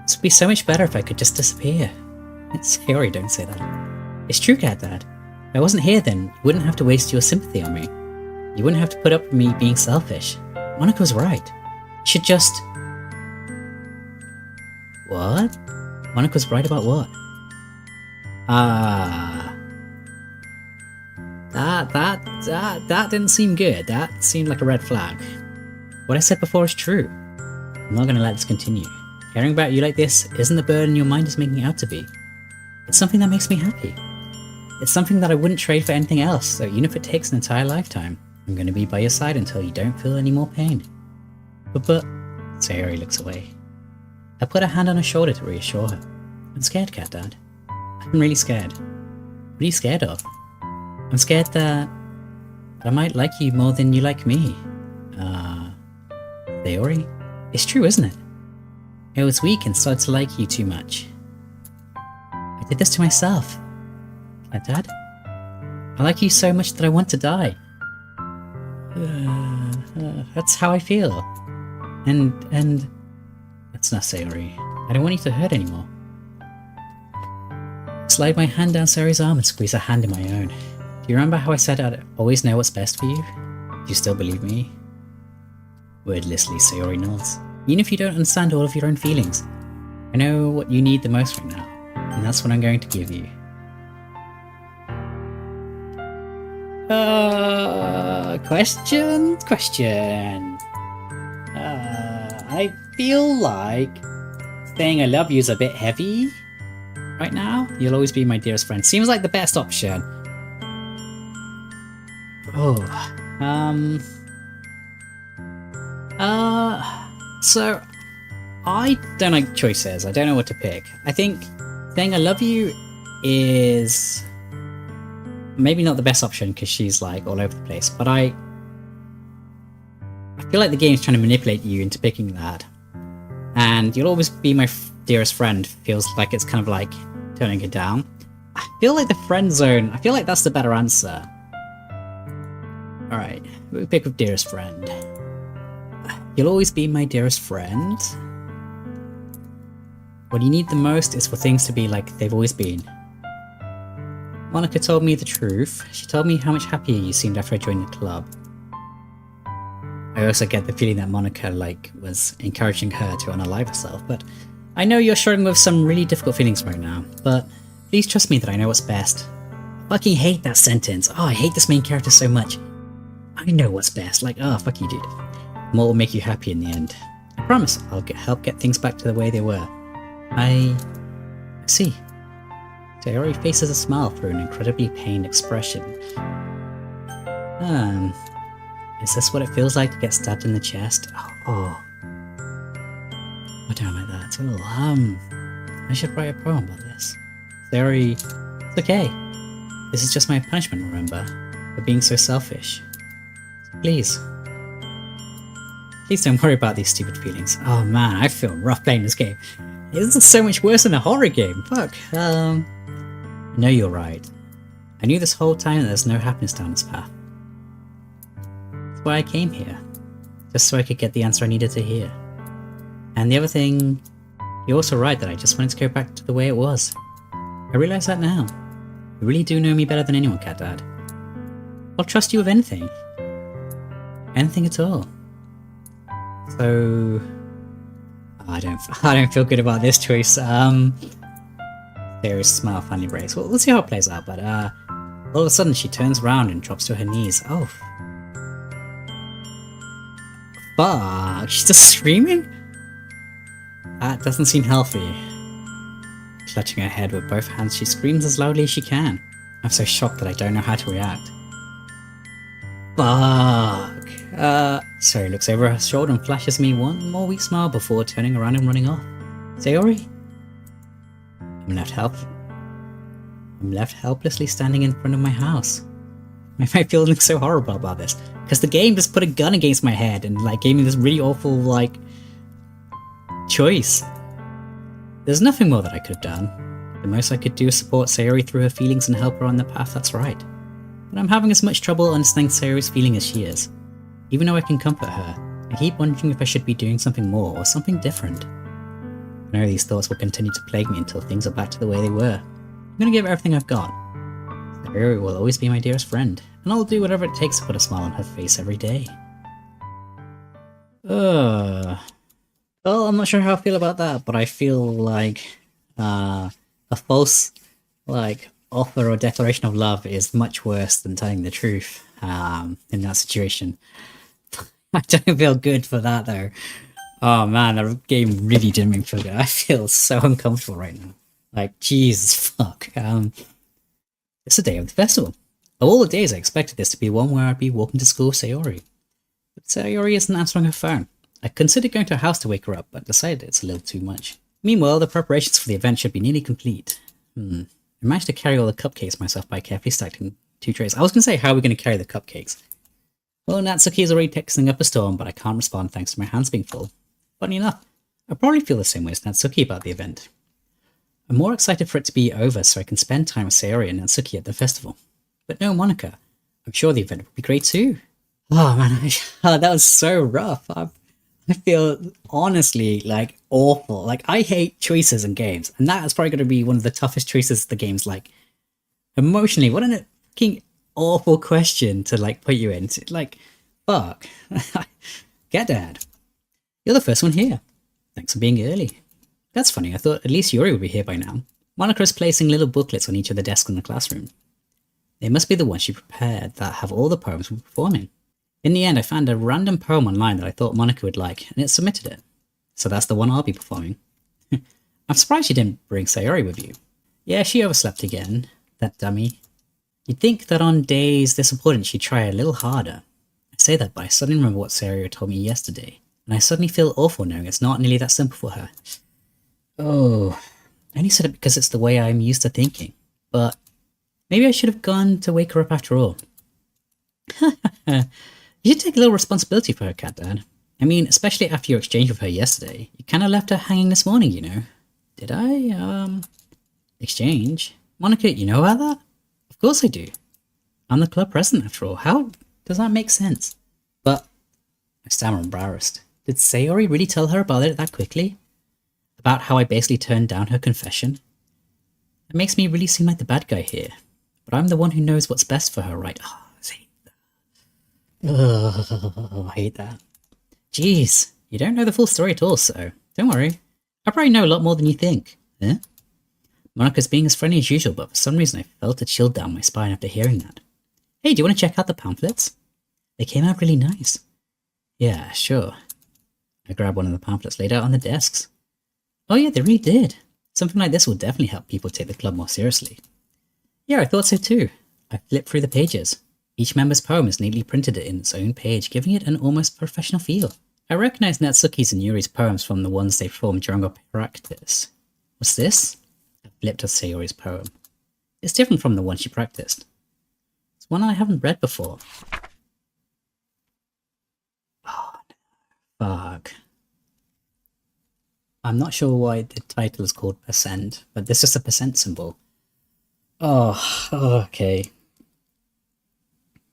A: This would be so much better if I could just disappear. Sayori, don't say that. It's true, Cat Dad. If I wasn't here then, you wouldn't have to waste your sympathy on me. You wouldn't have to put up with me being selfish. Monica was right. You should just... What? Monica was right about what? That didn't seem good. That seemed like a red flag. What I said before is true. I'm not gonna let this continue. Caring about you like this isn't the burden your mind is making it out to be. It's something that makes me happy. It's something that I wouldn't trade for anything else, so even if it takes an entire lifetime, I'm gonna be by your side until you don't feel any more pain. But... Sayori looks away. I put a hand on her shoulder to reassure her. I'm scared, Cat Dad. I'm really scared. What are you scared of? I'm scared that I might like you more than you like me. Sayori? It's true, isn't it? I was weak and started to like you too much. I did this to myself. Cat Dad? I like you so much that I want to die. That's how I feel. And... That's not Sayori. I don't want you to hurt anymore. Slide my hand down Sayori's arm and squeeze her hand in my own. Do you remember how I said I'd always know what's best for you? Do you still believe me? Wordlessly, Sayori nods. Even if you don't understand all of your own feelings, I know what you need the most right now, and that's what I'm going to give you. Question. I feel like saying I love you is a bit heavy right now. You'll always be my dearest friend. Seems like the best option. So I don't like choices. I don't know what to pick. I think saying I love you is maybe not the best option because she's like all over the place, but I feel like the game's trying to manipulate you into picking that. And you'll always be my dearest friend feels like it's kind of like turning it down. I feel like the friend zone, I feel like that's the better answer. Alright, we'll pick with dearest friend. You'll always be my dearest friend. What you need the most is for things to be like they've always been. Monica told me the truth. She told me how much happier you seemed after I joined the club. I also get the feeling that Monica, was encouraging her to unalive herself, but I know you're struggling with some really difficult feelings right now, but please trust me that I know what's best. I fucking hate that sentence. Oh, I hate this main character so much. I know what's best. Fuck you, dude. More will make you happy in the end. I promise I'll help get things back to the way they were. I see. Sayori faces a smile through an incredibly pained expression. Is this what it feels like to get stabbed in the chest? Oh. I don't like that at all. I should write a poem about this. Sayori, it's okay. This is just my punishment, remember? For being so selfish. So please don't worry about these stupid feelings. Oh man, I feel rough playing this game. This is so much worse than a horror game. Fuck. I know you're right. I knew this whole time that there's no happiness down this path. That's why I came here. Just so I could get the answer I needed to hear. And the other thing, you're also right that I just wanted to go back to the way it was. I realise that now. You really do know me better than anyone, Cat Dad. I'll trust you with anything. Anything at all. So... I don't feel good about this choice. There is smile finally breaks. Well, we'll see how it plays out, but all of a sudden she turns around and drops to her knees. Oh. Fuck, she's just screaming? That doesn't seem healthy. Clutching her head with both hands, she screams as loudly as she can. I'm so shocked that I don't know how to react. Fuck. Sayori looks over her shoulder and flashes me one more weak smile before turning around and running off. Sayori? I'm left helplessly standing in front of my house. Why am I feeling so horrible about this? Because the game just put a gun against my head and gave me this really awful choice. There's nothing more that I could have done. The most I could do is support Sayori through her feelings and help her on the path that's right. But I'm having as much trouble understanding Sayori's feeling as she is. Even though I can comfort her, I keep wondering if I should be doing something more or something different. I know these thoughts will continue to plague me until things are back to the way they were. I'm gonna give everything I've got. Sayori will always be my dearest friend, and I'll do whatever it takes to put a smile on her face every day. Well, I'm not sure how I feel about that, but I feel like a false offer or declaration of love is much worse than telling the truth in that situation. I don't feel good for that though. Oh man, that game really didn't make me feel good. I feel so uncomfortable right now. Like, Jesus fuck. It's the day of the festival. Of all the days, I expected this to be one where I'd be walking to school with Sayori. But Sayori isn't answering her phone. I considered going to her house to wake her up, but decided it's a little too much. Meanwhile, the preparations for the event should be nearly complete. I managed to carry all the cupcakes myself by carefully stacking 2 trays. I was going to say, how are we going to carry the cupcakes? Well, Natsuki is already texting up a storm, but I can't respond thanks to my hands being full. Funny enough, I probably feel the same way as Natsuki about the event. I'm more excited for it to be over so I can spend time with Sayori and Natsuki at the festival. But no Monika. I'm sure the event will be great too. Oh man, that was so rough. I feel honestly like awful. Like, I hate choices in games, and that is probably going to be one of the toughest choices the game's like. Emotionally, what a fucking awful question to like put you in. Like, fuck. Get dad. You're the first one here. Thanks for being early. That's funny, I thought at least Yuri would be here by now. Monika's placing little booklets on each of the desks in the classroom. They must be the ones she prepared that have all the poems we're performing. In the end, I found a random poem online that I thought Monika would like, and it submitted it. So that's the one I'll be performing. I'm surprised you didn't bring Sayori with you. Yeah, she overslept again, that dummy. You'd think that on days this important she'd try a little harder. I say that, but I suddenly remember what Sayori told me yesterday, and I suddenly feel awful knowing it's not nearly that simple for her. Oh, I only said it because it's the way I'm used to thinking, but maybe I should have gone to wake her up after all. You should take a little responsibility for her, Cat Dad. I mean, especially after your exchange with her yesterday. You kind of left her hanging this morning, you know. Did I, exchange? Monika, you know about that? Of course I do. I'm the club president after all. How does that make sense? But, I stammer embarrassed. Did Sayori really tell her about it that quickly? About how I basically turned down her confession? It makes me really seem like the bad guy here. But I'm the one who knows what's best for her, right? Oh, I hate that. Jeez, you don't know the full story at all, so don't worry. I probably know a lot more than you think. Huh? Monika's being as friendly as usual, but for some reason I felt a chill down my spine after hearing that. Hey, do you want to check out the pamphlets? They came out really nice. Yeah, sure. I grabbed one of the pamphlets laid out on the desks. Oh yeah, they really did. Something like this will definitely help people take the club more seriously. Yeah, I thought so too. I flipped through the pages. Each member's poem is neatly printed in its own page, giving it an almost professional feel. I recognized Natsuki's and Yuri's poems from the ones they performed during our practice. What's this? I flipped to Sayori's poem. It's different from the one she practiced. It's one I haven't read before. Oh, no. Fuck. I'm not sure why the title is called percent, but this is a percent symbol. Oh, okay.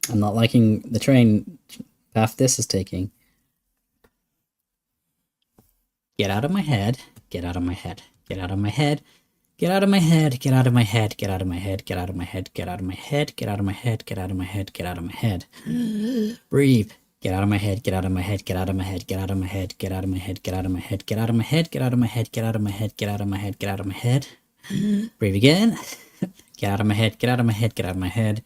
A: I'm not liking the train path this is taking. Get out of my head. Get out of my head. Get out of my head. Get out of my head. Get out of my head. Get out of my head. Get out of my head. Get out of my head. Get out of my head. Get out of my head. Get out of my head. Breathe. Get out of my head. Get out of my head. Get out of my head. Get out of my head. Get out of my head. Get out of my head. Get out of my head. Get out of my head. Get out of my head. Get out of my head. Get out of my head. Breathe again. Get out of my head. Get out of my head. Get out of my head.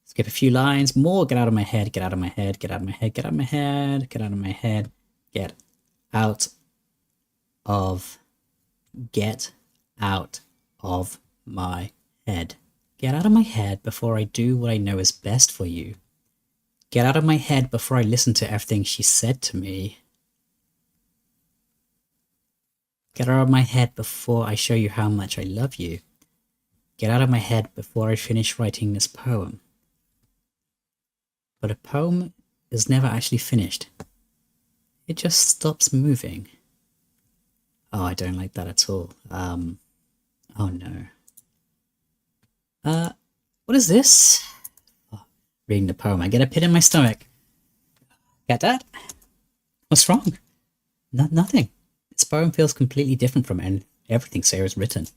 A: Skip a few lines more. Get out of my head. Get out of my head. Get out of my head. Get out of my head. Get out of my head. Get out of. Get out of my head. Get out of my head before I do what I know is best for you. Get out of my head before I listen to everything she said to me. Get out of my head before I show you how much I love you. Get out of my head before I finish writing this poem. But a poem is never actually finished. It just stops moving. Oh, I don't like that at all. Oh no. What is this? Oh, reading the poem, I get a pit in my stomach. Get that? What's wrong? Nothing. This poem feels completely different from everything Sarah's written.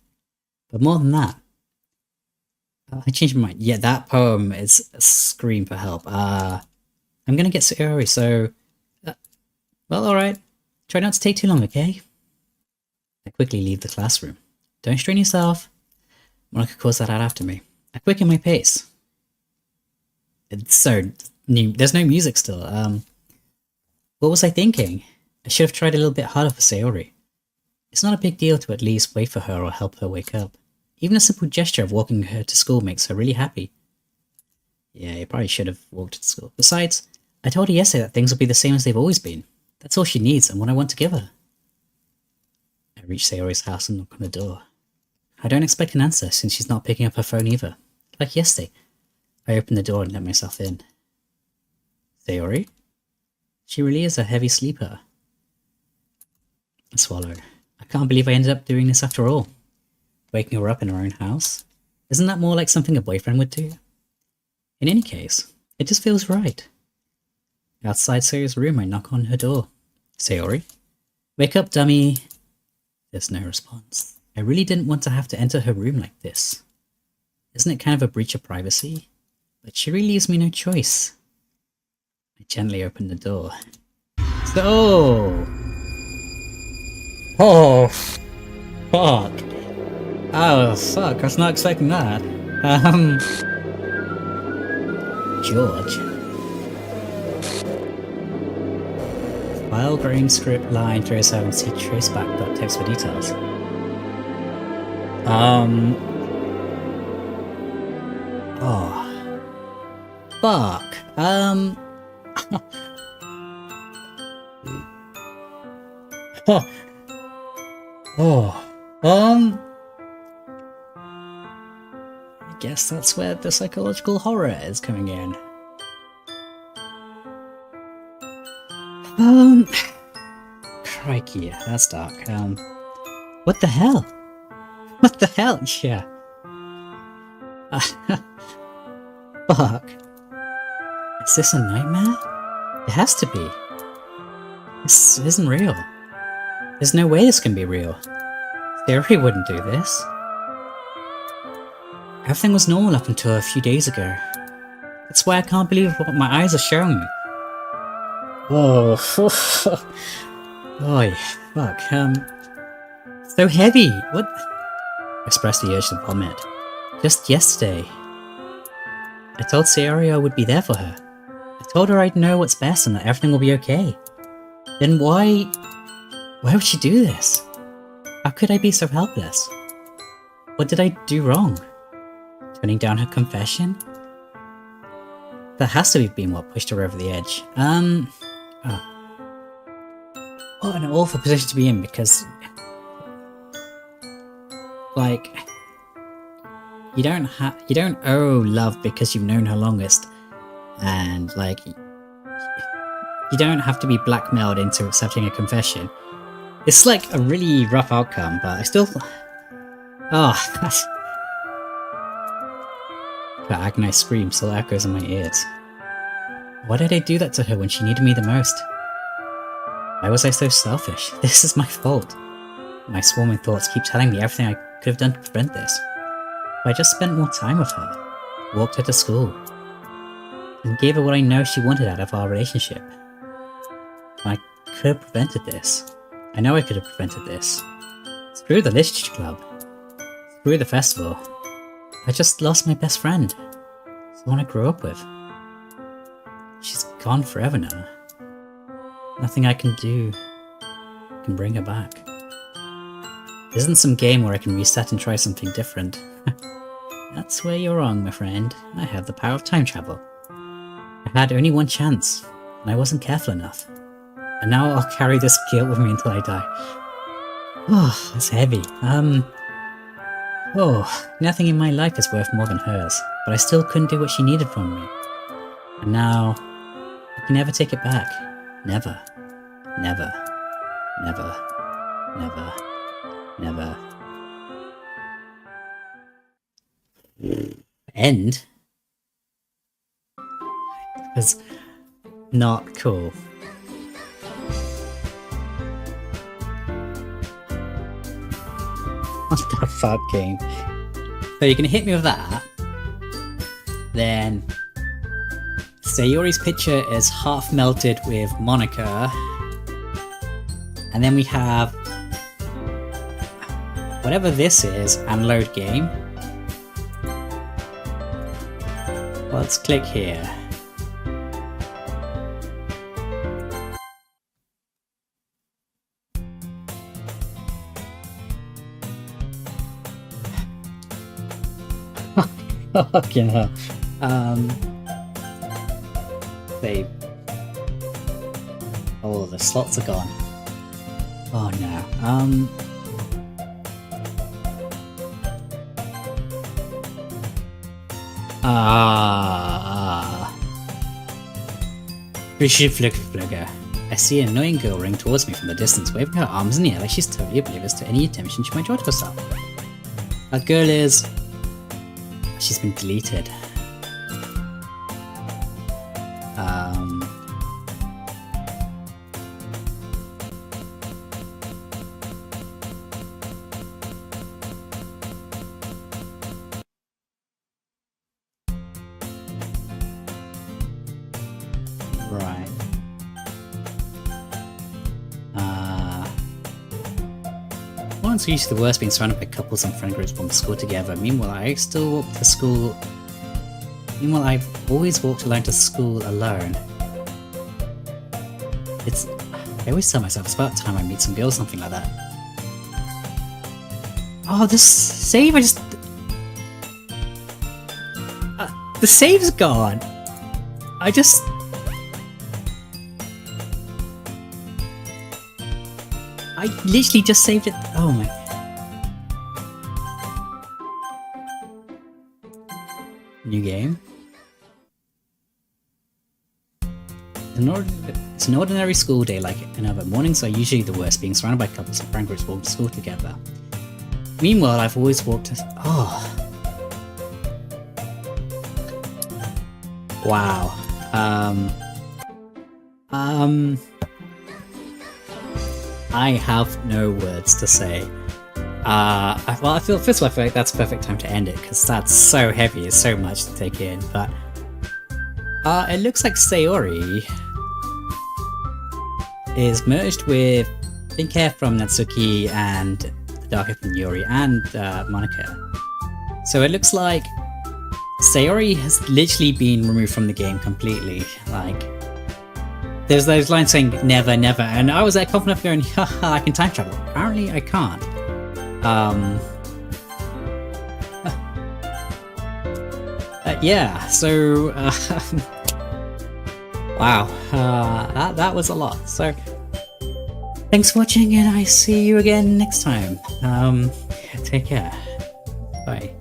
A: But more than that, I changed my mind. Yeah, that poem is a scream for help. I'm gonna get Sayori, so... well, alright. Try not to take too long, okay? I quickly leave the classroom. Don't strain yourself. Monica calls that out after me. I quicken my pace. It's so new. There's no music still. What was I thinking? I should have tried a little bit harder for Sayori. It's not a big deal to at least wait for her or help her wake up. Even a simple gesture of walking her to school makes her really happy. Yeah, you probably should have walked to school. Besides, I told her yesterday that things will be the same as they've always been. That's all she needs and what I want to give her. I reach Sayori's house and knock on the door. I don't expect an answer since she's not picking up her phone either. Like yesterday, I open the door and let myself in. Sayori? She really is a heavy sleeper. I swallow. I can't believe I ended up doing this after all. Waking her up in her own house? Isn't that more like something a boyfriend would do? In any case, it just feels right. Outside Sayori's room, I knock on her door. Sayori? Wake up, dummy! There's no response. I really didn't want to have to enter her room like this. Isn't it kind of a breach of privacy? But she really leaves me no choice. I gently open the door. So... oh! Fuck! Oh, fuck, I was not expecting that. George. File green script line 307 see traceback.txt for details. Oh. Fuck. I guess that's where the psychological horror is coming in. Crikey, that's dark. What the hell? What the hell? Yeah. Fuck. Is this a nightmare? It has to be. This isn't real. There's no way this can be real. Theory wouldn't do this. Everything was normal up until a few days ago. That's why I can't believe what my eyes are showing me. Oh, boy, fuck, so heavy, what? I expressed the urge to vomit. Just yesterday. I told Sayori I would be there for her. I told her I'd know what's best and that everything will be okay. Then why would she do this? How could I be so helpless? What did I do wrong? Turning down her confession? That has to have been what pushed her over the edge. What an awful position to be in, because... like... You don't owe love because you've known her longest. And, like... You don't have to be blackmailed into accepting a confession. It's like a really rough outcome, but I still... oh, that's... That agonized scream still echoes in my ears. Why did I do that to her when she needed me the most? Why was I so selfish? This is my fault. My swarming thoughts keep telling me everything I could have done to prevent this. If I just spent more time with her, walked her to school, and gave her what I know she wanted out of our relationship. I could have prevented this. I know I could have prevented this. Screw the literature club. Screw the festival. I just lost my best friend. Someone I grew up with. She's gone forever now. Nothing I can do can bring her back. This isn't some game where I can reset and try something different. That's where you're wrong, my friend. I have the power of time travel. I had only one chance, and I wasn't careful enough. And now I'll carry this guilt with me until I die. Oh, that's heavy. Nothing in my life is worth more than hers, but I still couldn't do what she needed from me. And now, I can never take it back. Never. Never. Never. Never. Never. End? Was not cool. What the fuck, game? So you can hit me with that. Then Sayori's picture is half melted with Monica. And then we have whatever this is and load game. Let's click here. Fucking hell. Save. Oh, the slots are gone. Oh no. Flugger. I see an annoying girl running towards me from the distance, waving her arms in the air like she's totally oblivious to any attention she might draw to herself. That girl is... she's been deleted. Right. Once reached the worst, being surrounded by couples and friend groups from school together. Meanwhile, I still walk to school. Meanwhile, I've always walked alone to school alone. I always tell myself it's about time I meet some girl, something like that. Oh, this save, the save's gone. I literally just saved it. Oh my. New game. It's an ordinary school day like another. Mornings are usually the worst, being surrounded by couples and friend groups walking to school together. Meanwhile, I've always walked to... Oh. Wow. I have no words to say. Well, I feel first of all, I feel like that's a perfect time to end it because that's so heavy, it's so much to take in. But it looks like Sayori is merged with pink hair from Natsuki and the dark hair from Yuri and Monica. So it looks like Sayori has literally been removed from the game completely. Like, there's those lines saying never, never, and I was confident enough going, haha, I can time travel. Apparently I can't. Yeah, so wow, that was a lot. So thanks for watching, and I see you again next time. Take care. Bye.